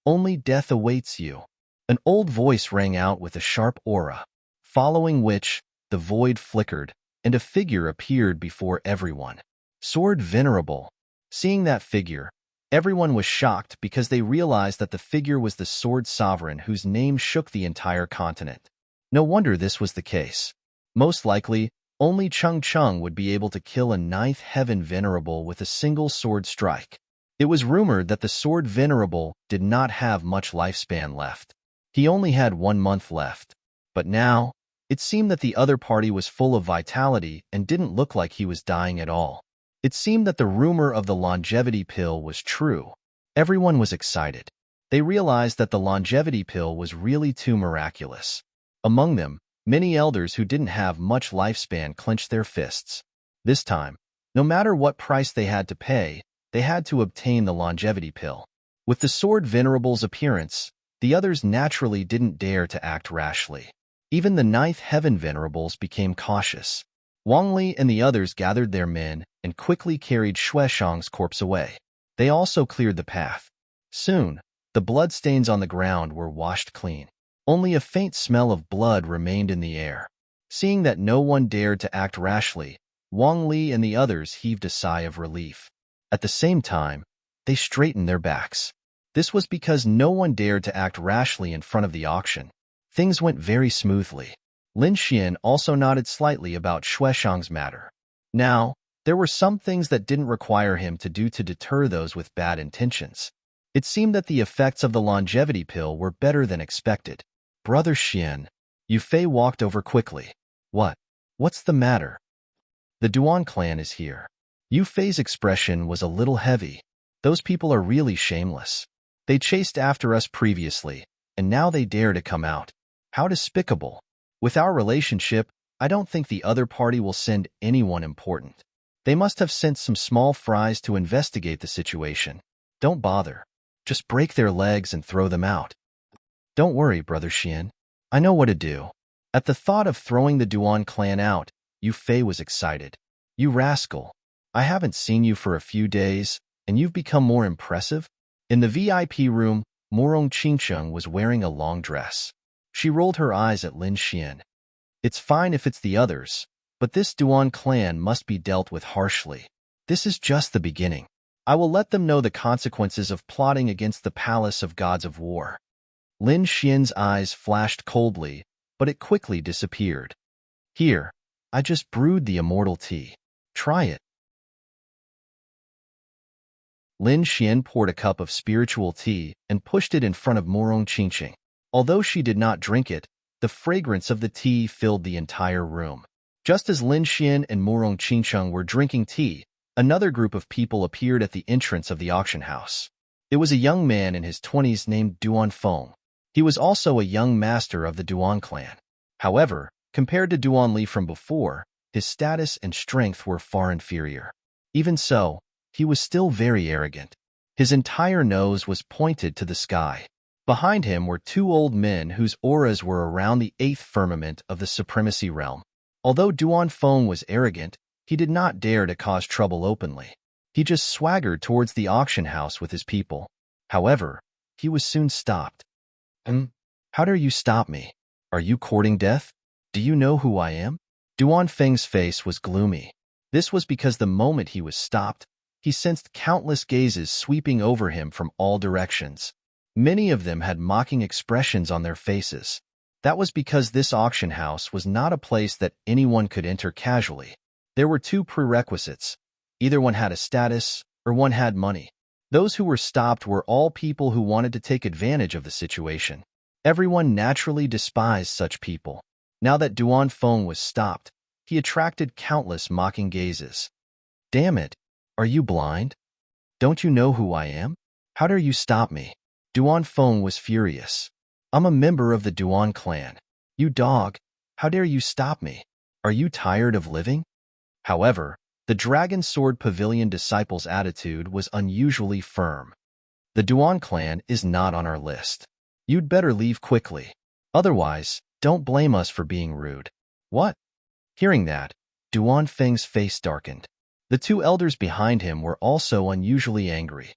Speaker 1: Only death awaits you. An old voice rang out with a sharp aura, following which the void flickered, and a figure appeared before everyone. Sword Venerable. Seeing that figure, everyone was shocked because they realized that the figure was the Sword Sovereign whose name shook the entire continent. No wonder this was the case. Most likely, only Chung Chung would be able to kill a ninth heaven venerable with a single sword strike. It was rumored that the Sword Venerable did not have much lifespan left. He only had 1 month left. But now, it seemed that the other party was full of vitality and didn't look like he was dying at all. It seemed that the rumor of the longevity pill was true. Everyone was excited. They realized that the longevity pill was really too miraculous. Among them, many elders who didn't have much lifespan clenched their fists. This time, no matter what price they had to pay, they had to obtain the longevity pill. With the Sword Venerable's appearance, the others naturally didn't dare to act rashly. Even the ninth heaven venerables became cautious. Wang Li and the others gathered their men and quickly carried Shueshang's corpse away. They also cleared the path. Soon, the bloodstains on the ground were washed clean. Only a faint smell of blood remained in the air. Seeing that no one dared to act rashly, Wang Li and the others heaved a sigh of relief. At the same time, they straightened their backs. This was because no one dared to act rashly in front of the auction. Things went very smoothly. Lin Xian also nodded slightly about Shueshang's matter. Now, there were some things that didn't require him to do to deter those with bad intentions. It seemed that the effects of the longevity pill were better than expected. Brother Xian, Yu Fei walked over quickly. What's the matter? The Duan clan is here. Yu Fei's expression was a little heavy. Those people are really shameless. They chased after us previously, and now they dare to come out. How despicable. With our relationship, I don't think the other party will send anyone important. They must have sent some small fries to investigate the situation. Don't bother. Just break their legs and throw them out. Don't worry, Brother Xian. I know what to do. At the thought of throwing the Duan clan out, Yu Fei was excited. You rascal. I haven't seen you for a few days, and you've become more impressive? In the VIP room, Morong Qingcheng was wearing a long dress. She rolled her eyes at Lin Xian. It's fine if it's the others, but this Duan clan must be dealt with harshly. This is just the beginning. I will let them know the consequences of plotting against the palace of gods of war. Lin Xian's eyes flashed coldly, but it quickly disappeared. Here, I just brewed the immortal tea. Try it. Lin Xian poured a cup of spiritual tea and pushed it in front of Morong Qingcheng. Although she did not drink it, the fragrance of the tea filled the entire room. Just as Lin Xian and Morong Qingcheng were drinking tea, another group of people appeared at the entrance of the auction house. It was a young man in his 20s named Duan Feng. He was also a young master of the Duan clan. However, compared to Duan Li from before, his status and strength were far inferior. Even so, he was still very arrogant. His entire nose was pointed to the sky. Behind him were 2 old men whose auras were around the 8th firmament of the supremacy realm. Although Duan Feng was arrogant, he did not dare to cause trouble openly. He just swaggered towards the auction house with his people. However, he was soon stopped. How dare you stop me? Are you courting death? Do you know who I am? Duan Feng's face was gloomy. This was because the moment he was stopped, he sensed countless gazes sweeping over him from all directions. Many of them had mocking expressions on their faces. That was because this auction house was not a place that anyone could enter casually. There were 2 prerequisites. Either one had a status, or one had money. Those who were stopped were all people who wanted to take advantage of the situation. Everyone naturally despised such people. Now that Duan Feng was stopped, he attracted countless mocking gazes. Damn it! Are you blind? Don't you know who I am? How dare you stop me? Duan Feng was furious. I'm a member of the Duan clan. You dog, how dare you stop me? Are you tired of living? However, the Dragon Sword Pavilion disciple's attitude was unusually firm. The Duan clan is not on our list. You'd better leave quickly. Otherwise, don't blame us for being rude. What? Hearing that, Duan Feng's face darkened. The 2 elders behind him were also unusually angry.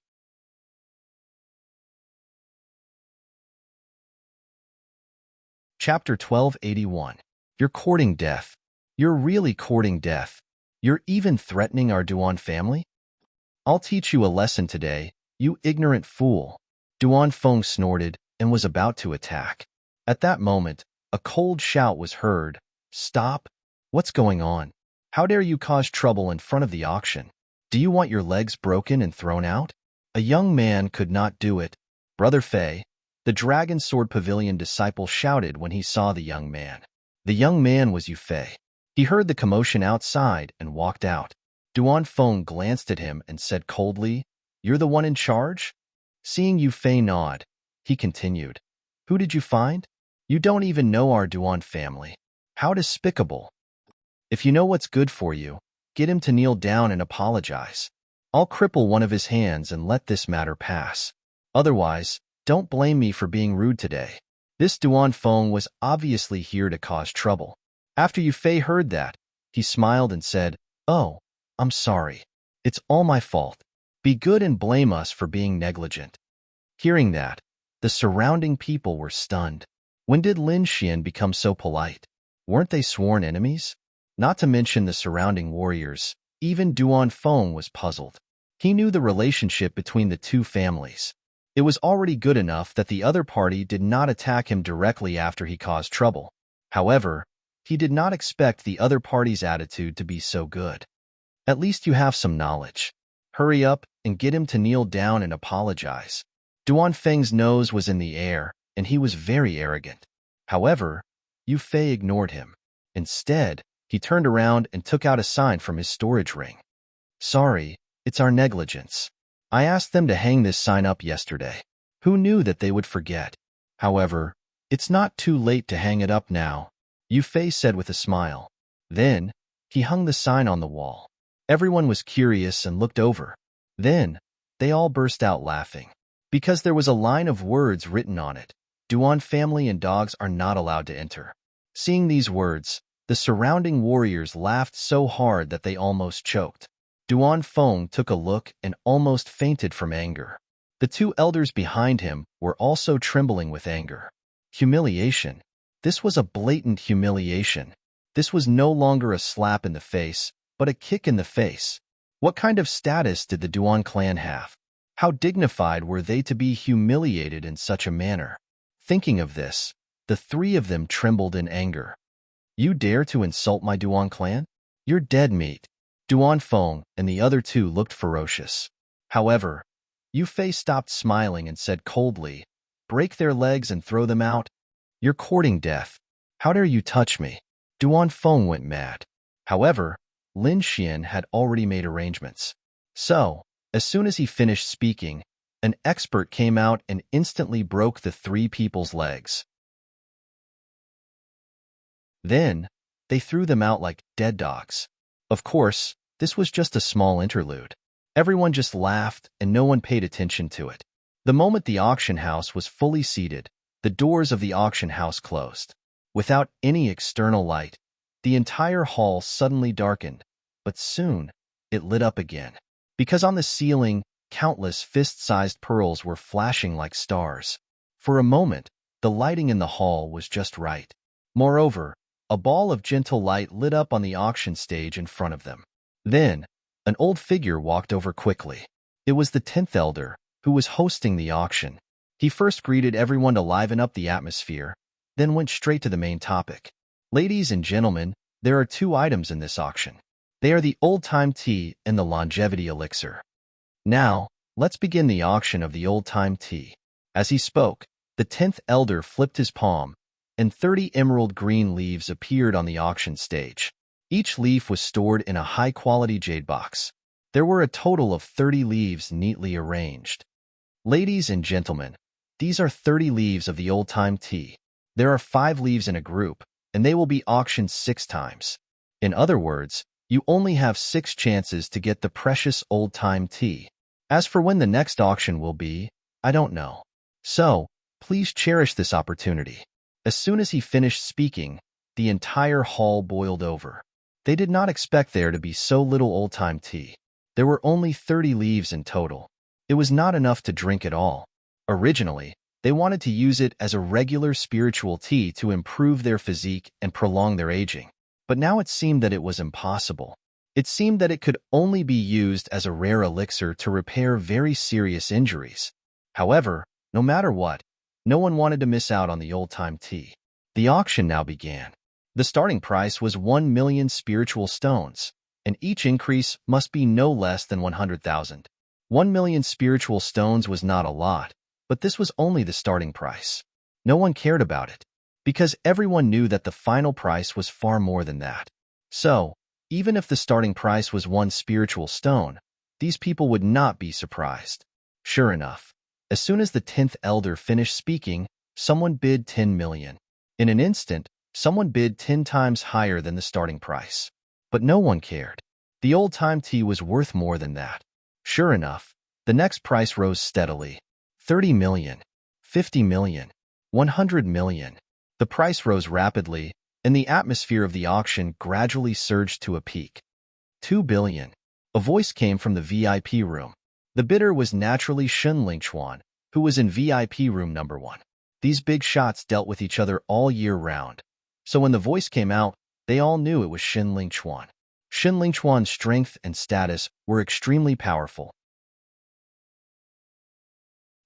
Speaker 1: Chapter 1281. You're courting death. You're really courting death. You're even threatening our Duan family? I'll teach you a lesson today, you ignorant fool. Duan Feng snorted and was about to attack. At that moment, a cold shout was heard. Stop! What's going on? How dare you cause trouble in front of the auction? Do you want your legs broken and thrown out? A young man could not do it. Brother Fei, the Dragon Sword Pavilion disciple shouted when he saw the young man. The young man was Yu Fei. He heard the commotion outside and walked out. Duan Feng glanced at him and said coldly, "You're the one in charge?" Seeing Yu Fei nod, he continued, "Who did you find? You don't even know our Duan family. How despicable. If you know what's good for you, get him to kneel down and apologize. I'll cripple one of his hands and let this matter pass. Otherwise, don't blame me for being rude today." This Duan Feng was obviously here to cause trouble. After Yu Fei heard that, he smiled and said, "Oh, I'm sorry. It's all my fault. Be good and blame us for being negligent." Hearing that, the surrounding people were stunned. When did Lin Xian become so polite? Weren't they sworn enemies? Not to mention the surrounding warriors, even Duan Feng was puzzled. He knew the relationship between the two families. It was already good enough that the other party did not attack him directly after he caused trouble. However, he did not expect the other party's attitude to be so good. At least you have some knowledge. Hurry up and get him to kneel down and apologize. Duan Feng's nose was in the air, and he was very arrogant. However, Yu Fei ignored him. Instead, he turned around and took out a sign from his storage ring. "Sorry, it's our negligence. I asked them to hang this sign up yesterday. Who knew that they would forget? However, it's not too late to hang it up now," Yu Fei said with a smile. Then, he hung the sign on the wall. Everyone was curious and looked over. Then, they all burst out laughing. Because there was a line of words written on it. Duan family and dogs are not allowed to enter. Seeing these words, the surrounding warriors laughed so hard that they almost choked. Duan Feng took a look and almost fainted from anger. The two elders behind him were also trembling with anger. Humiliation. This was a blatant humiliation. This was no longer a slap in the face, but a kick in the face. What kind of status did the Duan clan have? How dignified were they to be humiliated in such a manner? Thinking of this, the three of them trembled in anger. "You dare to insult my Duan clan? You're dead meat." Duan Feng and the other two looked ferocious. However, Yu Fei stopped smiling and said coldly, "Break their legs and throw them out. You're courting death. How dare you touch me?" Duan Feng went mad. However, Lin Xian had already made arrangements. So, as soon as he finished speaking, an expert came out and instantly broke the three people's legs. Then, they threw them out like dead dogs. Of course, this was just a small interlude. Everyone just laughed and no one paid attention to it. The moment the auction house was fully seated, the doors of the auction house closed. Without any external light, the entire hall suddenly darkened, but soon it lit up again. Because on the ceiling, countless fist-sized pearls were flashing like stars. For a moment, the lighting in the hall was just right. Moreover, a ball of gentle light lit up on the auction stage in front of them. Then, an old figure walked over quickly. It was the 10th elder, who was hosting the auction. He first greeted everyone to liven up the atmosphere, then went straight to the main topic. "Ladies and gentlemen, there are two items in this auction. They are the old-time tea and the longevity elixir. Now, let's begin the auction of the old-time tea." As he spoke, the 10th elder flipped his palm, and 30 emerald green leaves appeared on the auction stage. Each leaf was stored in a high-quality jade box. There were a total of 30 leaves neatly arranged. "Ladies and gentlemen, these are 30 leaves of the old-time tea. There are 5 leaves in a group, and they will be auctioned 6 times. In other words, you only have 6 chances to get the precious old-time tea. As for when the next auction will be, I don't know. So, please cherish this opportunity." As soon as he finished speaking, the entire hall boiled over. They did not expect there to be so little old-time tea. There were only 30 leaves in total. It was not enough to drink it all. Originally, They wanted to use it as a regular spiritual tea to improve their physique and prolong their aging. But now it seemed that it was impossible. It seemed that it could only be used as a rare elixir to repair very serious injuries. However, no matter what, no one wanted to miss out on the old-time tea. The auction now began. The starting price was 1 million spiritual stones, and each increase must be no less than 100,000. 1 million spiritual stones was not a lot, but this was only the starting price. No one cared about it, because everyone knew that the final price was far more than that. So, even if the starting price was 1 spiritual stone, these people would not be surprised. Sure enough, as soon as the 10th elder finished speaking, someone bid 10 million. In an instant, someone bid 10 times higher than the starting price. But no one cared. The old-time tea was worth more than that. Sure enough, the next price rose steadily. 30 million, 50 million, 100 million. The price rose rapidly, and the atmosphere of the auction gradually surged to a peak. 2 billion. A voice came from the VIP room. The bidder was naturally Shun Lingchuan, who was in VIP room number 1. These big shots dealt with each other all year round. So when the voice came out, they all knew it was Shun Lingchuan. Shun Lingchuan's strength and status were extremely powerful.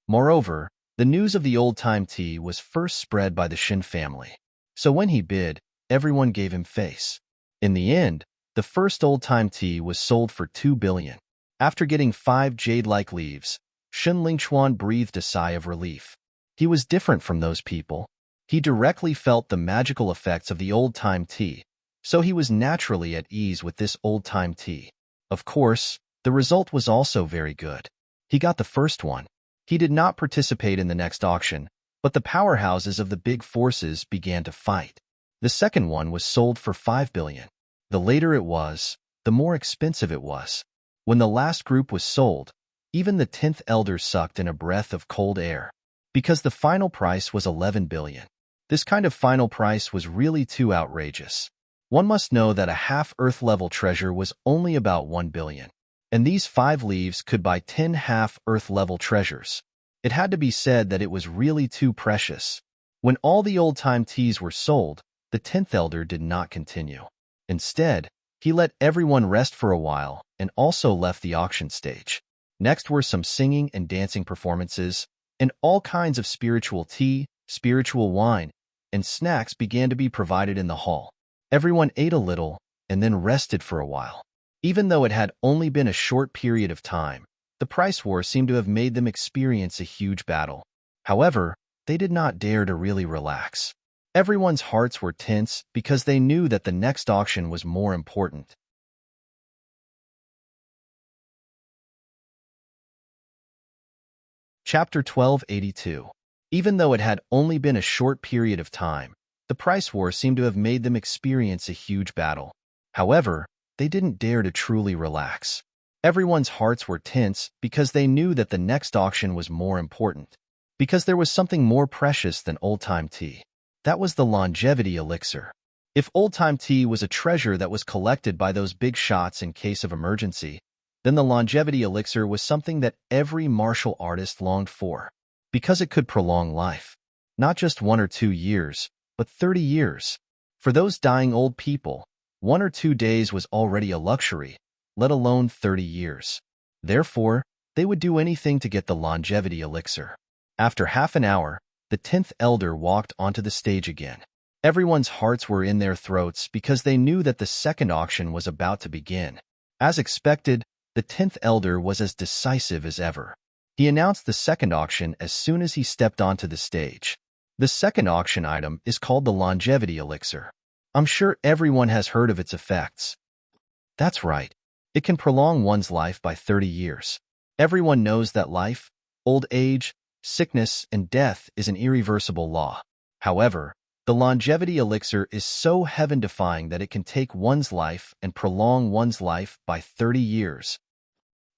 Speaker 1: Moreover, the news of the old-time tea was first spread by the Shin family. So when he bid, everyone gave him face. In the end, the first old-time tea was sold for 2 billion. After getting 5 jade-like leaves, Shun Lingchuan breathed a sigh of relief. He was different from those people. He directly felt the magical effects of the old-time tea, so he was naturally at ease with this old-time tea. Of course, the result was also very good. He got the first one. He did not participate in the next auction, but the powerhouses of the big forces began to fight. The second one was sold for 5 billion. The later it was, the more expensive it was. When the last group was sold, even the 10th elder sucked in a breath of cold air, because the final price was 11 billion. This kind of final price was really too outrageous. One must know that a half-Earth level treasure was only about 1 billion, and these 5 leaves could buy 10 half-Earth level treasures. It had to be said that it was really too precious. When all the old-time teas were sold, the 10th elder did not continue. Instead, he let everyone rest for a while and also left the auction stage. Next were some singing and dancing performances, and all kinds of spiritual tea, spiritual wine, and snacks began to be provided in the hall. Everyone ate a little and then rested for a while. Even though it had only been a short period of time, the price war seemed to have made them experience a huge battle. However, they did not dare to really relax. Everyone's hearts were tense because they knew that the next auction was more important. Chapter 1282. Even though it had only been a short period of time, the price war seemed to have made them experience a huge battle. However, they didn't dare to truly relax. Everyone's hearts were tense because they knew that the next auction was more important. Because there was something more precious than old-time tea. That was the longevity elixir. If old-time tea was a treasure that was collected by those big shots in case of emergency, then the longevity elixir was something that every martial artist longed for, because it could prolong life. Not just 1 or 2 years, but 30 years. For those dying old people, 1 or 2 days was already a luxury, let alone 30 years. Therefore, they would do anything to get the longevity elixir. After half an hour, the 10th elder walked onto the stage again. Everyone's hearts were in their throats because they knew that the second auction was about to begin. As expected, the 10th elder was as decisive as ever. He announced the second auction as soon as he stepped onto the stage. The second auction item is called the longevity elixir. I'm sure everyone has heard of its effects. That's right. It can prolong one's life by 30 years. Everyone knows that life, old age, sickness, and death is an irreversible law. However, the longevity elixir is so heaven-defying that it can take one's life and prolong one's life by 30 years.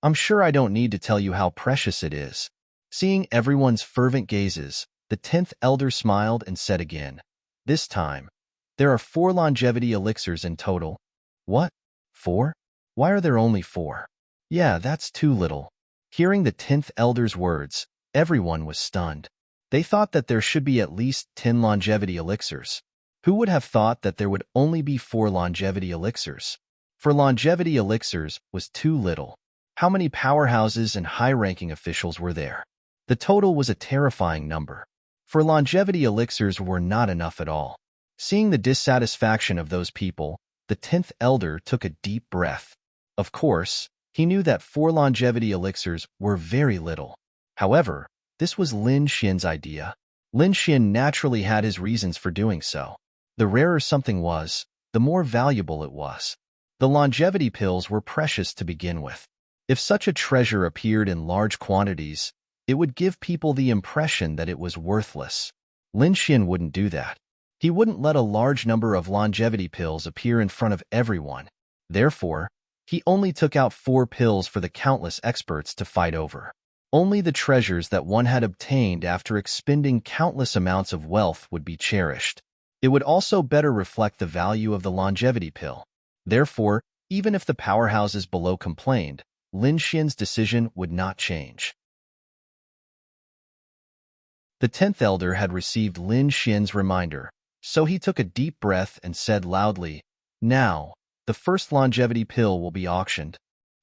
Speaker 1: I'm sure I don't need to tell you how precious it is. Seeing everyone's fervent gazes, the 10th elder smiled and said again, "This time, there are 4 longevity elixirs in total." What? 4? Why are there only 4? Yeah, that's too little. Hearing the 10th elder's words, everyone was stunned. They thought that there should be at least 10 longevity elixirs. Who would have thought that there would only be 4 longevity elixirs? For longevity elixirs was too little. How many powerhouses and high-ranking officials were there? The total was a terrifying number. For longevity elixirs were not enough at all. Seeing the dissatisfaction of those people, the 10th elder took a deep breath. Of course, he knew that 4 longevity elixirs were very little. However, this was Lin Xian's idea. Lin Xian naturally had his reasons for doing so. The rarer something was, the more valuable it was. The longevity pills were precious to begin with. If such a treasure appeared in large quantities, it would give people the impression that it was worthless. Lin Xian wouldn't do that. He wouldn't let a large number of longevity pills appear in front of everyone. Therefore, he only took out 4 pills for the countless experts to fight over. Only the treasures that one had obtained after expending countless amounts of wealth would be cherished. It would also better reflect the value of the longevity pill. Therefore, even if the powerhouses below complained, Lin Xian's decision would not change. The 10th elder had received Lin Xian's reminder, so he took a deep breath and said loudly, "Now, the first longevity pill will be auctioned.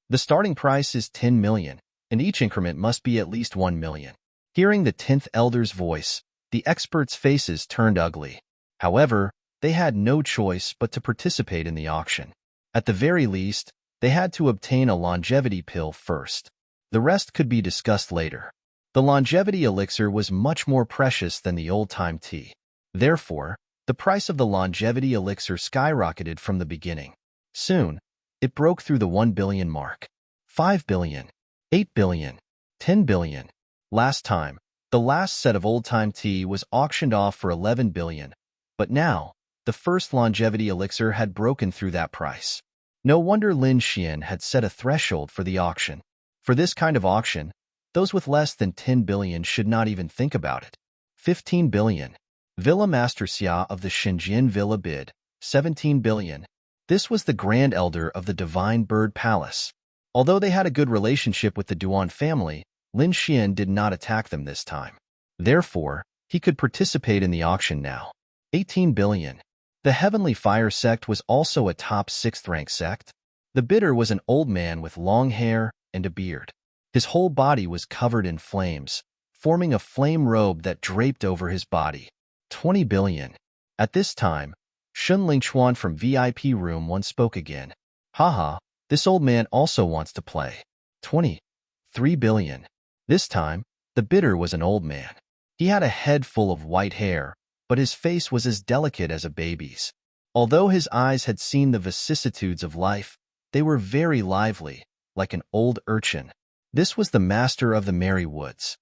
Speaker 1: The starting price is 10 million, and each increment must be at least 1 million. Hearing the 10th elder's voice, the experts' faces turned ugly. However, they had no choice but to participate in the auction. At the very least, they had to obtain a longevity pill first. The rest could be discussed later. The longevity elixir was much more precious than the old-time tea. Therefore, the price of the longevity elixir skyrocketed from the beginning. Soon, it broke through the 1 billion mark. 5 billion, 8 billion, 10 billion. Last time, the last set of old-time tea was auctioned off for 11 billion, but now, the first longevity elixir had broken through that price. No wonder Lin Xian had set a threshold for the auction. For this kind of auction, those with less than 10 billion should not even think about it. 15 billion. Villa Master Xia of the Shenzhen Villa bid, 17 billion. This was the Grand Elder of the Divine Bird Palace. Although they had a good relationship with the Duan family, Lin Xian did not attack them this time. Therefore, he could participate in the auction now. 18 billion. The Heavenly Fire sect was also a top 6th-rank sect. The bidder was an old man with long hair and a beard. His whole body was covered in flames, forming a flame robe that draped over his body. 20 billion. At this time, Shun Lingchuan from VIP Room 1 spoke again. Haha, this old man also wants to play. 23 billion. This time, the bidder was an old man. He had a head full of white hair, but his face was as delicate as a baby's. Although his eyes had seen the vicissitudes of life, they were very lively, like an old urchin. This was the master of the Merry Woods.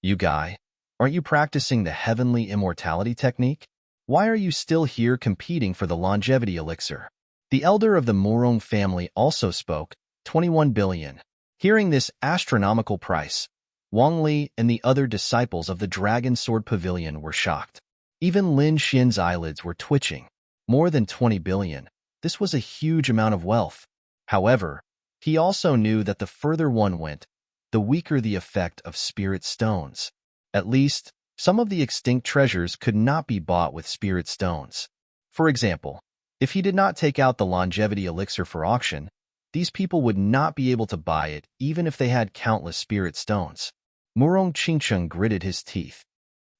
Speaker 1: You guy, aren't you practicing the heavenly immortality technique? Why are you still here competing for the longevity elixir? The elder of the Morong family also spoke, 21 billion. Hearing this astronomical price, Wang Li and the other disciples of the Dragon Sword Pavilion were shocked. Even Lin Xian's eyelids were twitching. More than 20 billion. This was a huge amount of wealth. However, he also knew that the further one went, the weaker the effect of spirit stones. At least, some of the extinct treasures could not be bought with spirit stones. For example, if he did not take out the longevity elixir for auction, these people would not be able to buy it even if they had countless spirit stones. Murong Qingcheng gritted his teeth.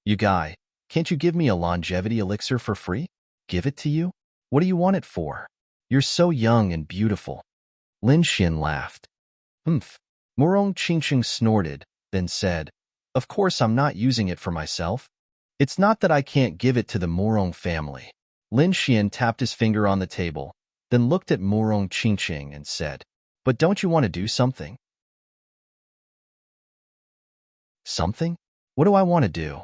Speaker 1: You guy, can't you give me a longevity elixir for free? Give it to you? What do you want it for? You're so young and beautiful. Lin Xian laughed. Murong Qingcheng snorted, then said, Of course I'm not using it for myself. It's not that I can't give it to the Murong family. Lin Xian tapped his finger on the table, then looked at Murong Qingcheng and said, But don't you want to do something? Something? What do I want to do?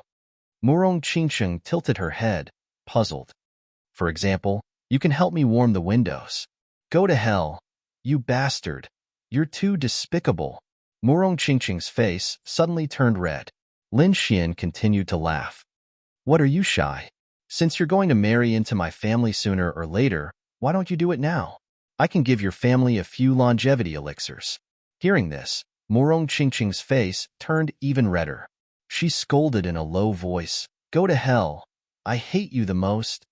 Speaker 1: Murong Qingcheng tilted her head, puzzled. For example, you can help me warm the windows. Go to hell, you bastard. You're too despicable. Murong Qingcheng's face suddenly turned red. Lin Xian continued to laugh. What are you shy? Since you're going to marry into my family sooner or later, why don't you do it now? I can give your family a few longevity elixirs. Hearing this, Murong Qingcheng's face turned even redder. She scolded in a low voice, "Go to hell. I hate you the most."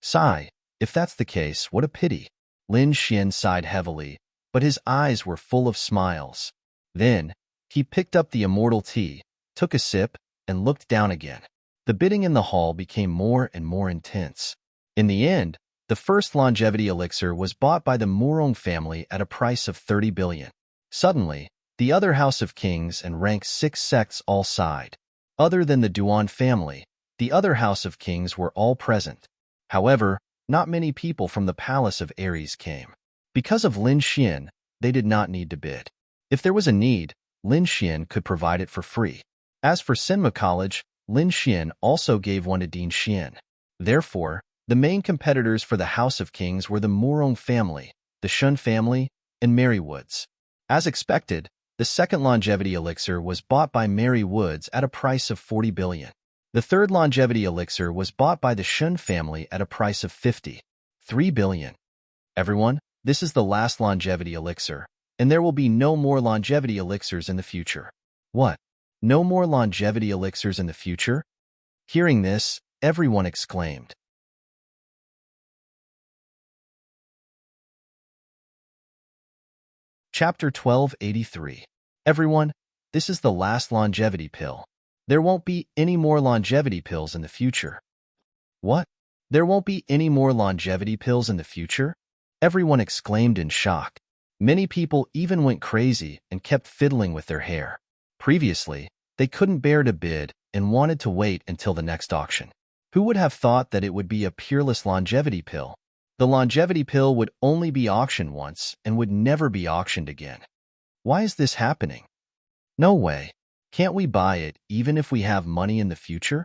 Speaker 1: Sigh, if that's the case, what a pity. Lin Xian sighed heavily, but his eyes were full of smiles. Then, he picked up the immortal tea, took a sip, and looked down again. The bidding in the hall became more and more intense. In the end, the first longevity elixir was bought by the Murong family at a price of 30 billion. Suddenly, the other House of Kings and rank 6 sects all sighed. Other than the Duan family, the other House of Kings were all present. However, not many people from the Palace of Ares came. Because of Lin Xian, they did not need to bid. If there was a need, Lin Xian could provide it for free. As for Senma College, Lin Xian also gave one to Dean Xian. Therefore, the main competitors for the House of Kings were the Murong family, the Shun family, and Mary Woods. As expected, the second longevity elixir was bought by Mary Woods at a price of 40 billion. The third longevity elixir was bought by the Shun family at a price of 53 billion. Everyone, this is the last longevity elixir, and there will be no more longevity elixirs in the future. What? No more longevity elixirs in the future? Hearing this, everyone exclaimed. Chapter 1283. Everyone, this is the last longevity pill. There won't be any more longevity pills in the future. What? There won't be any more longevity pills in the future? Everyone exclaimed in shock. Many people even went crazy and kept fiddling with their hair. Previously, they couldn't bear to bid and wanted to wait until the next auction. Who would have thought that it would be a peerless longevity pill? The longevity pill would only be auctioned once and would never be auctioned again. Why is this happening? No way. Can't we buy it even if we have money in the future?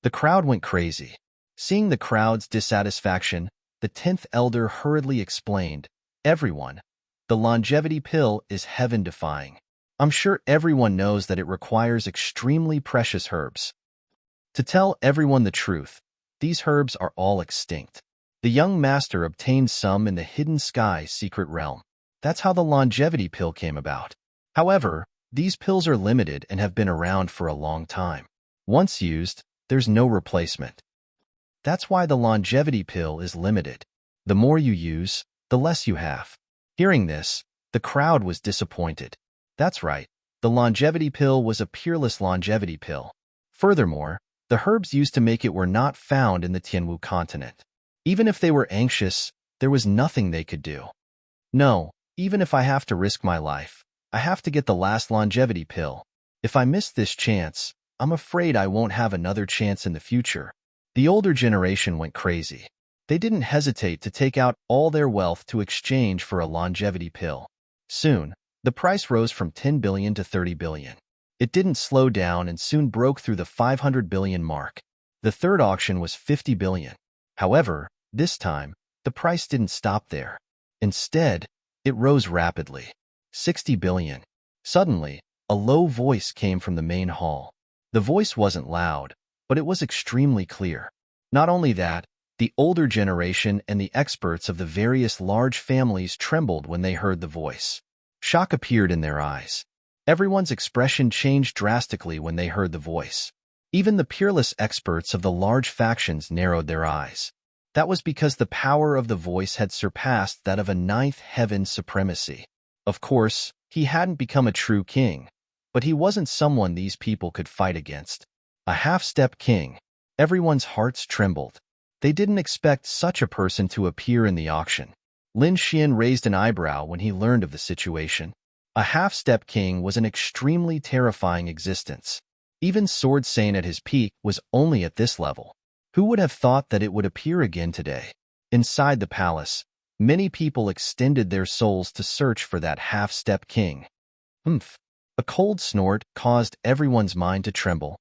Speaker 1: The crowd went crazy. Seeing the crowd's dissatisfaction, the 10th elder hurriedly explained, "Everyone, the longevity pill is heaven-defying. I'm sure everyone knows that it requires extremely precious herbs. To tell everyone the truth, these herbs are all extinct. The young master obtained some in the hidden sky secret realm. That's how the longevity pill came about. However, these pills are limited and have been around for a long time. Once used, there's no replacement. That's why the longevity pill is limited. The more you use, the less you have." Hearing this, the crowd was disappointed. That's right, the longevity pill was a peerless longevity pill. Furthermore, the herbs used to make it were not found in the Tianwu continent. Even if they were anxious, there was nothing they could do. "No, even if I have to risk my life, I have to get the last longevity pill. If I miss this chance, I'm afraid I won't have another chance in the future." The older generation went crazy. They didn't hesitate to take out all their wealth to exchange for a longevity pill. Soon, the price rose from 10 billion to 30 billion. It didn't slow down and soon broke through the 500 billion mark. The third auction was 50 billion. However, this time, the price didn't stop there. Instead, it rose rapidly. 60 billion. Suddenly, a low voice came from the main hall. The voice wasn't loud, but it was extremely clear. Not only that, the older generation and the experts of the various large families trembled when they heard the voice. Shock appeared in their eyes. Everyone's expression changed drastically when they heard the voice. Even the peerless experts of the large factions narrowed their eyes. That was because the power of the voice had surpassed that of a ninth heaven supremacy. Of course, he hadn't become a true king, but he wasn't someone these people could fight against. A half-step king. Everyone's hearts trembled. They didn't expect such a person to appear in the auction. Lin Xian raised an eyebrow when he learned of the situation. A half-step king was an extremely terrifying existence. Even Sword Sane at his peak was only at this level. Who would have thought that it would appear again today? Inside the palace, many people extended their souls to search for that half-step king. Humph! A cold snort caused everyone's mind to tremble.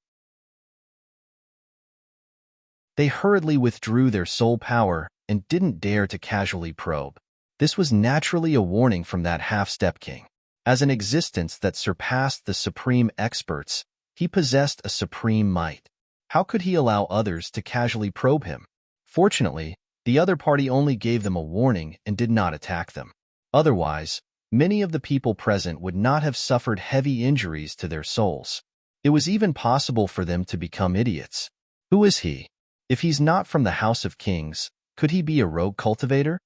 Speaker 1: They hurriedly withdrew their soul power and didn't dare to casually probe. This was naturally a warning from that half-step king. As an existence that surpassed the supreme experts, he possessed a supreme might. How could he allow others to casually probe him? Fortunately, the other party only gave them a warning and did not attack them. Otherwise, many of the people present would not have suffered heavy injuries to their souls. It was even possible for them to become idiots. Who is he? If he's not from the House of Kings, could he be a rogue cultivator?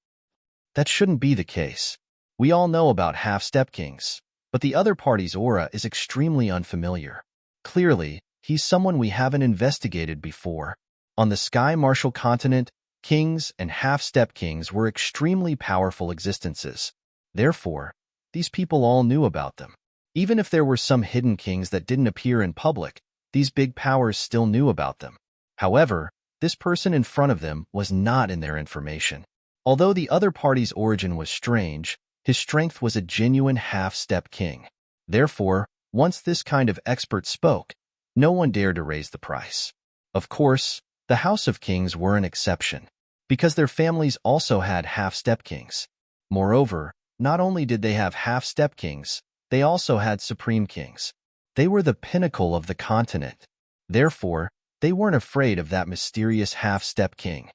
Speaker 1: That shouldn't be the case. We all know about half-step kings, but the other party's aura is extremely unfamiliar. Clearly, he's someone we haven't investigated before. On the Sky Martial continent, kings and half-step kings were extremely powerful existences. Therefore, these people all knew about them. Even if there were some hidden kings that didn't appear in public, these big powers still knew about them. However, this person in front of them was not in their information. Although the other party's origin was strange, his strength was a genuine half-step king. Therefore, once this kind of expert spoke, no one dared to raise the price. Of course, the House of Kings were an exception, because their families also had half-step kings. Moreover, not only did they have half-step kings, they also had supreme kings. They were the pinnacle of the continent. Therefore, they weren't afraid of that mysterious half-step king.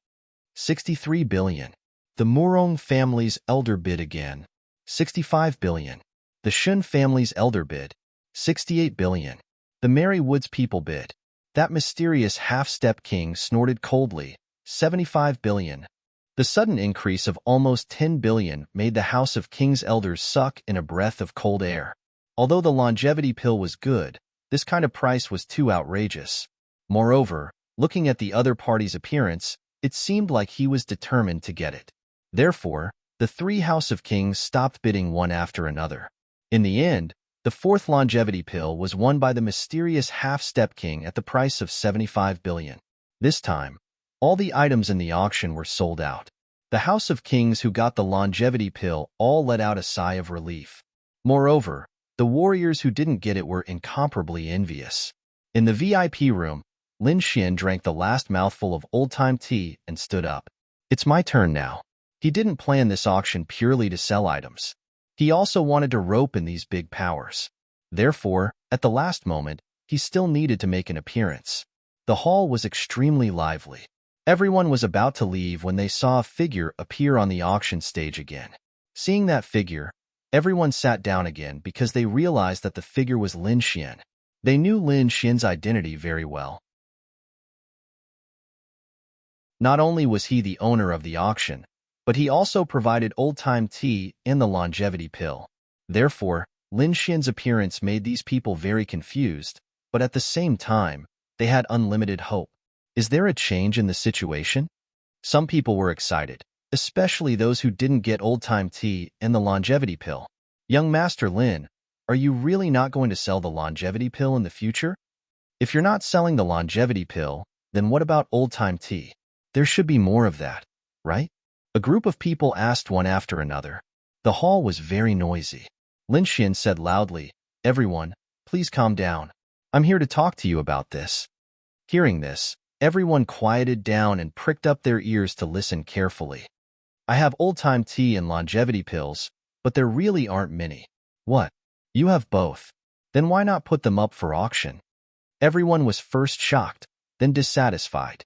Speaker 1: 63 billion. The Murong family's elder bid again. 65 billion. The Shun family's elder bid. 68 billion. The Merry Woods people bid. That mysterious half-step king snorted coldly. 75 billion. The sudden increase of almost 10 billion made the House of Kings elders suck in a breath of cold air. Although the longevity pill was good, this kind of price was too outrageous. Moreover, looking at the other party's appearance, it seemed like he was determined to get it. Therefore, the three House of Kings stopped bidding one after another. In the end, the fourth longevity pill was won by the mysterious half-step king at the price of 75 billion. This time, all the items in the auction were sold out. The House of Kings who got the longevity pill all let out a sigh of relief. Moreover, the warriors who didn't get it were incomparably envious. In the VIP room, Lin Xian drank the last mouthful of old-time tea and stood up. It's my turn now. He didn't plan this auction purely to sell items. He also wanted to rope in these big powers. Therefore, at the last moment, he still needed to make an appearance. The hall was extremely lively. Everyone was about to leave when they saw a figure appear on the auction stage again. Seeing that figure, everyone sat down again because they realized that the figure was Lin Xian. They knew Lin Xian's identity very well. Not only was he the owner of the auction, but he also provided old-time tea and the longevity pill. Therefore, Lin Xian's appearance made these people very confused, but at the same time, they had unlimited hope. Is there a change in the situation? Some people were excited, especially those who didn't get old-time tea and the longevity pill. Young Master Lin, are you really not going to sell the longevity pill in the future? If you're not selling the longevity pill, then what about old-time tea? There should be more of that, right? A group of people asked one after another. The hall was very noisy. Lin Xian said loudly, "Everyone, please calm down. I'm here to talk to you about this." Hearing this, everyone quieted down and pricked up their ears to listen carefully. I have old-time tea and longevity pills, but there really aren't many. What? You have both. Then why not put them up for auction? Everyone was first shocked, then dissatisfied.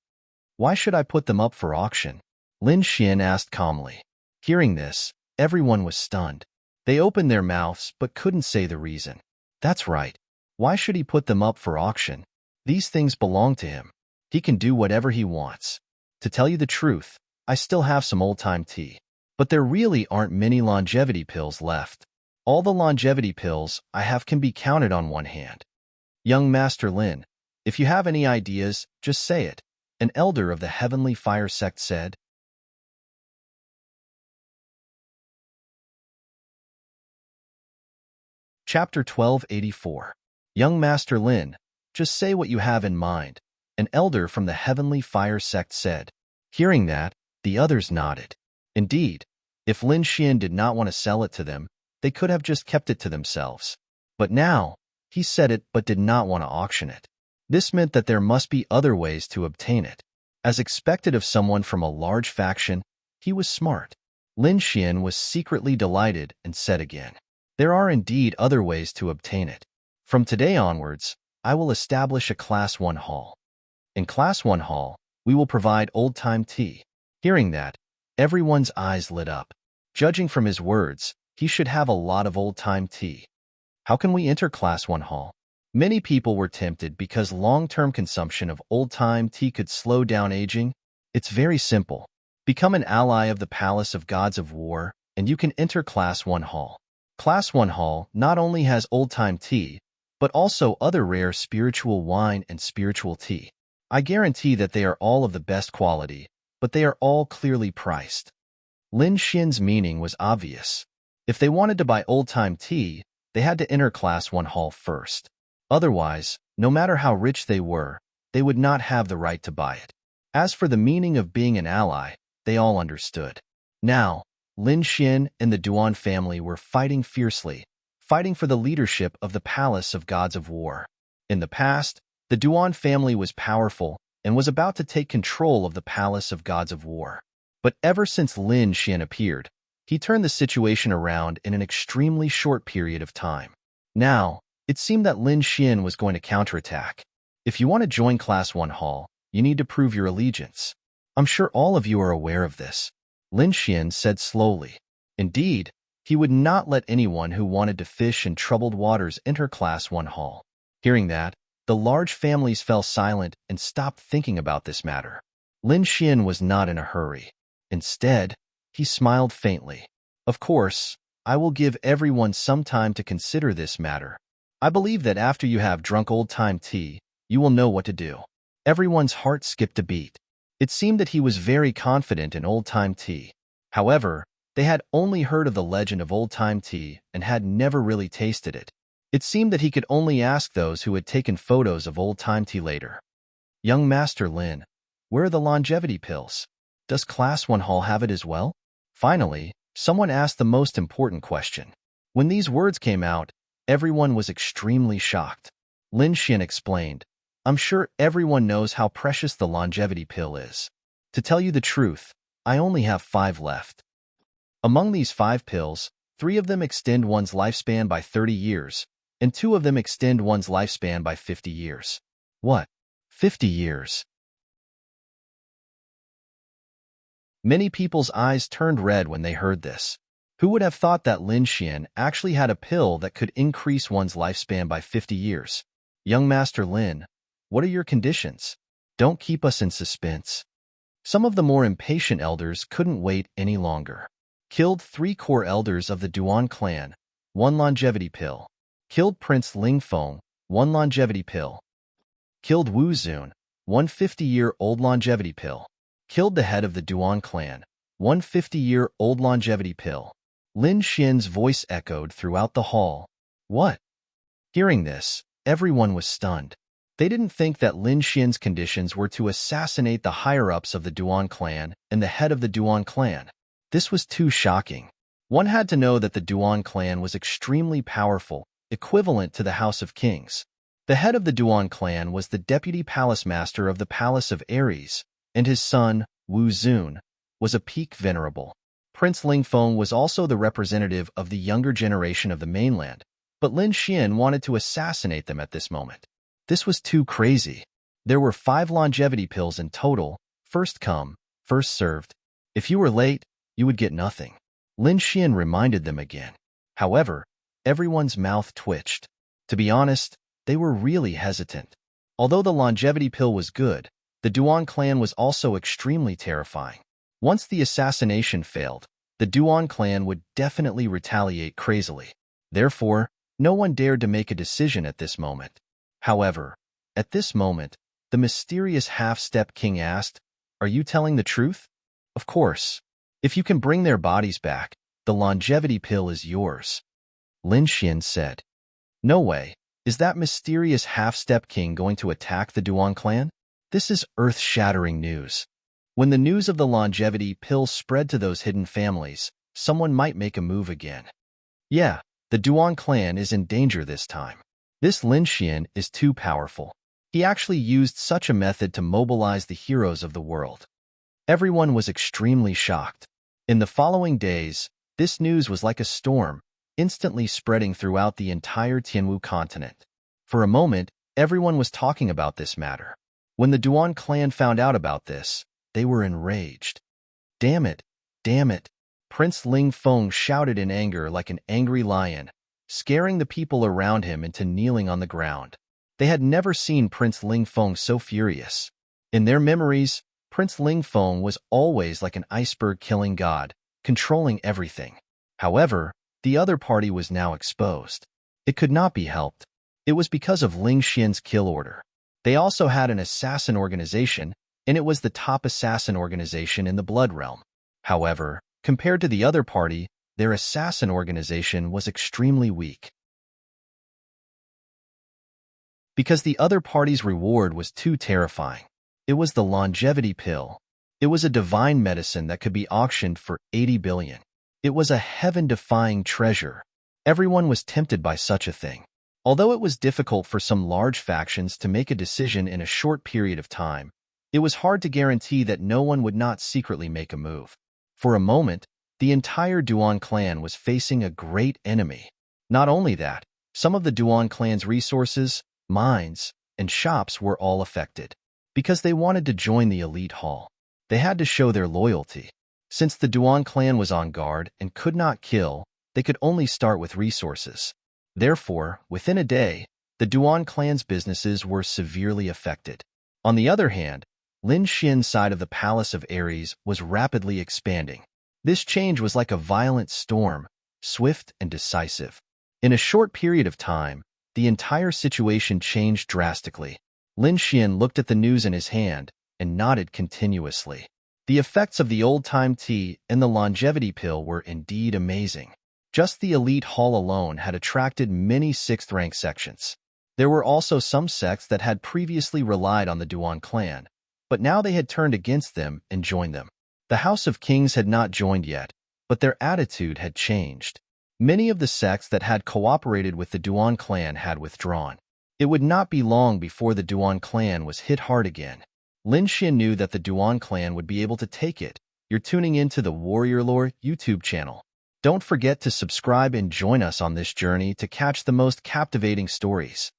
Speaker 1: Why should I put them up for auction? Lin Xian asked calmly. Hearing this, everyone was stunned. They opened their mouths but couldn't say the reason. That's right. Why should he put them up for auction? These things belong to him. He can do whatever he wants. To tell you the truth, I still have some old-time tea. But there really aren't many longevity pills left. All the longevity pills I have can be counted on one hand. Young Master Lin, if you have any ideas, just say it, an elder of the Heavenly Fire sect said. Chapter 1284. Young Master Lin, just say what you have in mind, an elder from the Heavenly Fire sect said. Hearing that, the others nodded. Indeed, if Lin Xian did not want to sell it to them, they could have just kept it to themselves. But now, he said it but did not want to auction it. This meant that there must be other ways to obtain it. As expected of someone from a large faction, he was smart. Lin Xian was secretly delighted and said again, there are indeed other ways to obtain it. From today onwards, I will establish a Class 1 hall. In Class 1 hall, we will provide old-time tea. Hearing that, everyone's eyes lit up. Judging from his words, he should have a lot of old-time tea. How can we enter Class 1 hall? Many people were tempted because long-term consumption of old-time tea could slow down aging. It's very simple. Become an ally of the Palace of Gods of War, and you can enter Class 1 Hall. Class 1 Hall not only has old-time tea, but also other rare spiritual wine and spiritual tea. I guarantee that they are all of the best quality, but they are all clearly priced. Lin Xian's meaning was obvious. If they wanted to buy old-time tea, they had to enter Class 1 Hall first. Otherwise, no matter how rich they were, they would not have the right to buy it. As for the meaning of being an ally, they all understood. Now, Lin Xian and the Duan family were fighting fiercely, fighting for the leadership of the Palace of Gods of War. In the past, the Duan family was powerful and was about to take control of the Palace of Gods of War. But ever since Lin Xian appeared, he turned the situation around in an extremely short period of time. Now, it seemed that Lin Xian was going to counterattack. If you want to join Class 1 Hall, you need to prove your allegiance. I'm sure all of you are aware of this, Lin Xian said slowly. Indeed, he would not let anyone who wanted to fish in troubled waters enter Class 1 Hall. Hearing that, the large families fell silent and stopped thinking about this matter. Lin Xian was not in a hurry. Instead, he smiled faintly. Of course, I will give everyone some time to consider this matter. I believe that after you have drunk old-time tea, you will know what to do. Everyone's heart skipped a beat. It seemed that he was very confident in old-time tea. However, they had only heard of the legend of old-time tea and had never really tasted it. It seemed that he could only ask those who had taken photos of old-time tea later. Young Master Lin, where are the longevity pills? Does Class 1 Hall have it as well? Finally, someone asked the most important question. When these words came out, everyone was extremely shocked. Lin Xian explained, I'm sure everyone knows how precious the longevity pill is. To tell you the truth, I only have 5 left. Among these 5 pills, 3 of them extend one's lifespan by 30 years, and 2 of them extend one's lifespan by 50 years. What? 50 years? Many people's eyes turned red when they heard this. Who would have thought that Lin Xian actually had a pill that could increase one's lifespan by 50 years? Young Master Lin, what are your conditions? Don't keep us in suspense. Some of the more impatient elders couldn't wait any longer. Killed 3 core elders of the Duan clan, 1 longevity pill. Killed Prince Lingfeng, 1 longevity pill. Killed Wu Zun, 1 50-year-old longevity pill. Killed the head of the Duan clan, 1 50-year-old longevity pill. Lin Xian's voice echoed throughout the hall. What? Hearing this, everyone was stunned. They didn't think that Lin Xian's conditions were to assassinate the higher-ups of the Duan clan and the head of the Duan clan. This was too shocking. One had to know that the Duan clan was extremely powerful, equivalent to the House of Kings. The head of the Duan clan was the deputy palace master of the Palace of Ares, and his son, Wu Zun, was a peak venerable. Prince Lingfeng was also the representative of the younger generation of the mainland, but Lin Xian wanted to assassinate them at this moment. This was too crazy. There were 5 longevity pills in total, first come, first served. If you were late, you would get nothing. Lin Xian reminded them again. However, everyone's mouth twitched. To be honest, they were really hesitant. Although the longevity pill was good, the Duan clan was also extremely terrifying. Once the assassination failed, the Duan clan would definitely retaliate crazily. Therefore, no one dared to make a decision at this moment. However, at this moment, the mysterious half-step king asked, Are you telling the truth? Of course. If you can bring their bodies back, the longevity pill is yours. Lin Xian said. No way. Is that mysterious half-step king going to attack the Duan clan? This is earth-shattering news. When the news of the longevity pill spread to those hidden families, someone might make a move again. Yeah, the Duan clan is in danger this time. This Lin Xian is too powerful. He actually used such a method to mobilize the heroes of the world. Everyone was extremely shocked. In the following days, this news was like a storm, instantly spreading throughout the entire Tianwu continent. For a moment, everyone was talking about this matter. When the Duan clan found out about this, they were enraged. Damn it! Damn it! Prince Lingfeng shouted in anger like an angry lion, scaring the people around him into kneeling on the ground. They had never seen Prince Ling Feng so furious. In their memories, Prince Ling Feng was always like an iceberg-killing god, controlling everything. However, the other party was now exposed. It could not be helped. It was because of Ling Xian's kill order. They also had an assassin organization, and it was the top assassin organization in the Blood Realm. However, compared to the other party, their assassin organization was extremely weak. Because the other party's reward was too terrifying. It was the longevity pill. It was a divine medicine that could be auctioned for 80 billion. It was a heaven-defying treasure. Everyone was tempted by such a thing. Although it was difficult for some large factions to make a decision in a short period of time, it was hard to guarantee that no one would not secretly make a move. For a moment, the entire Duan clan was facing a great enemy. Not only that, some of the Duan clan's resources, mines, and shops were all affected. Because they wanted to join the elite hall, they had to show their loyalty. Since the Duan clan was on guard and could not kill, they could only start with resources. Therefore, within a day, the Duan clan's businesses were severely affected. On the other hand, Lin Xian's side of the Palace of Ares was rapidly expanding. This change was like a violent storm, swift and decisive. In a short period of time, the entire situation changed drastically. Lin Xian looked at the news in his hand and nodded continuously. The effects of the old-time tea and the longevity pill were indeed amazing. Just the elite hall alone had attracted many sixth-rank sections. There were also some sects that had previously relied on the Duan clan, but now they had turned against them and joined them. The House of Kings had not joined yet, but their attitude had changed. Many of the sects that had cooperated with the Duan clan had withdrawn. It would not be long before the Duan clan was hit hard again. Lin Xian knew that the Duan clan would be able to take it. You're tuning into the Warrior Lore YouTube channel. Don't forget to subscribe and join us on this journey to catch the most captivating stories.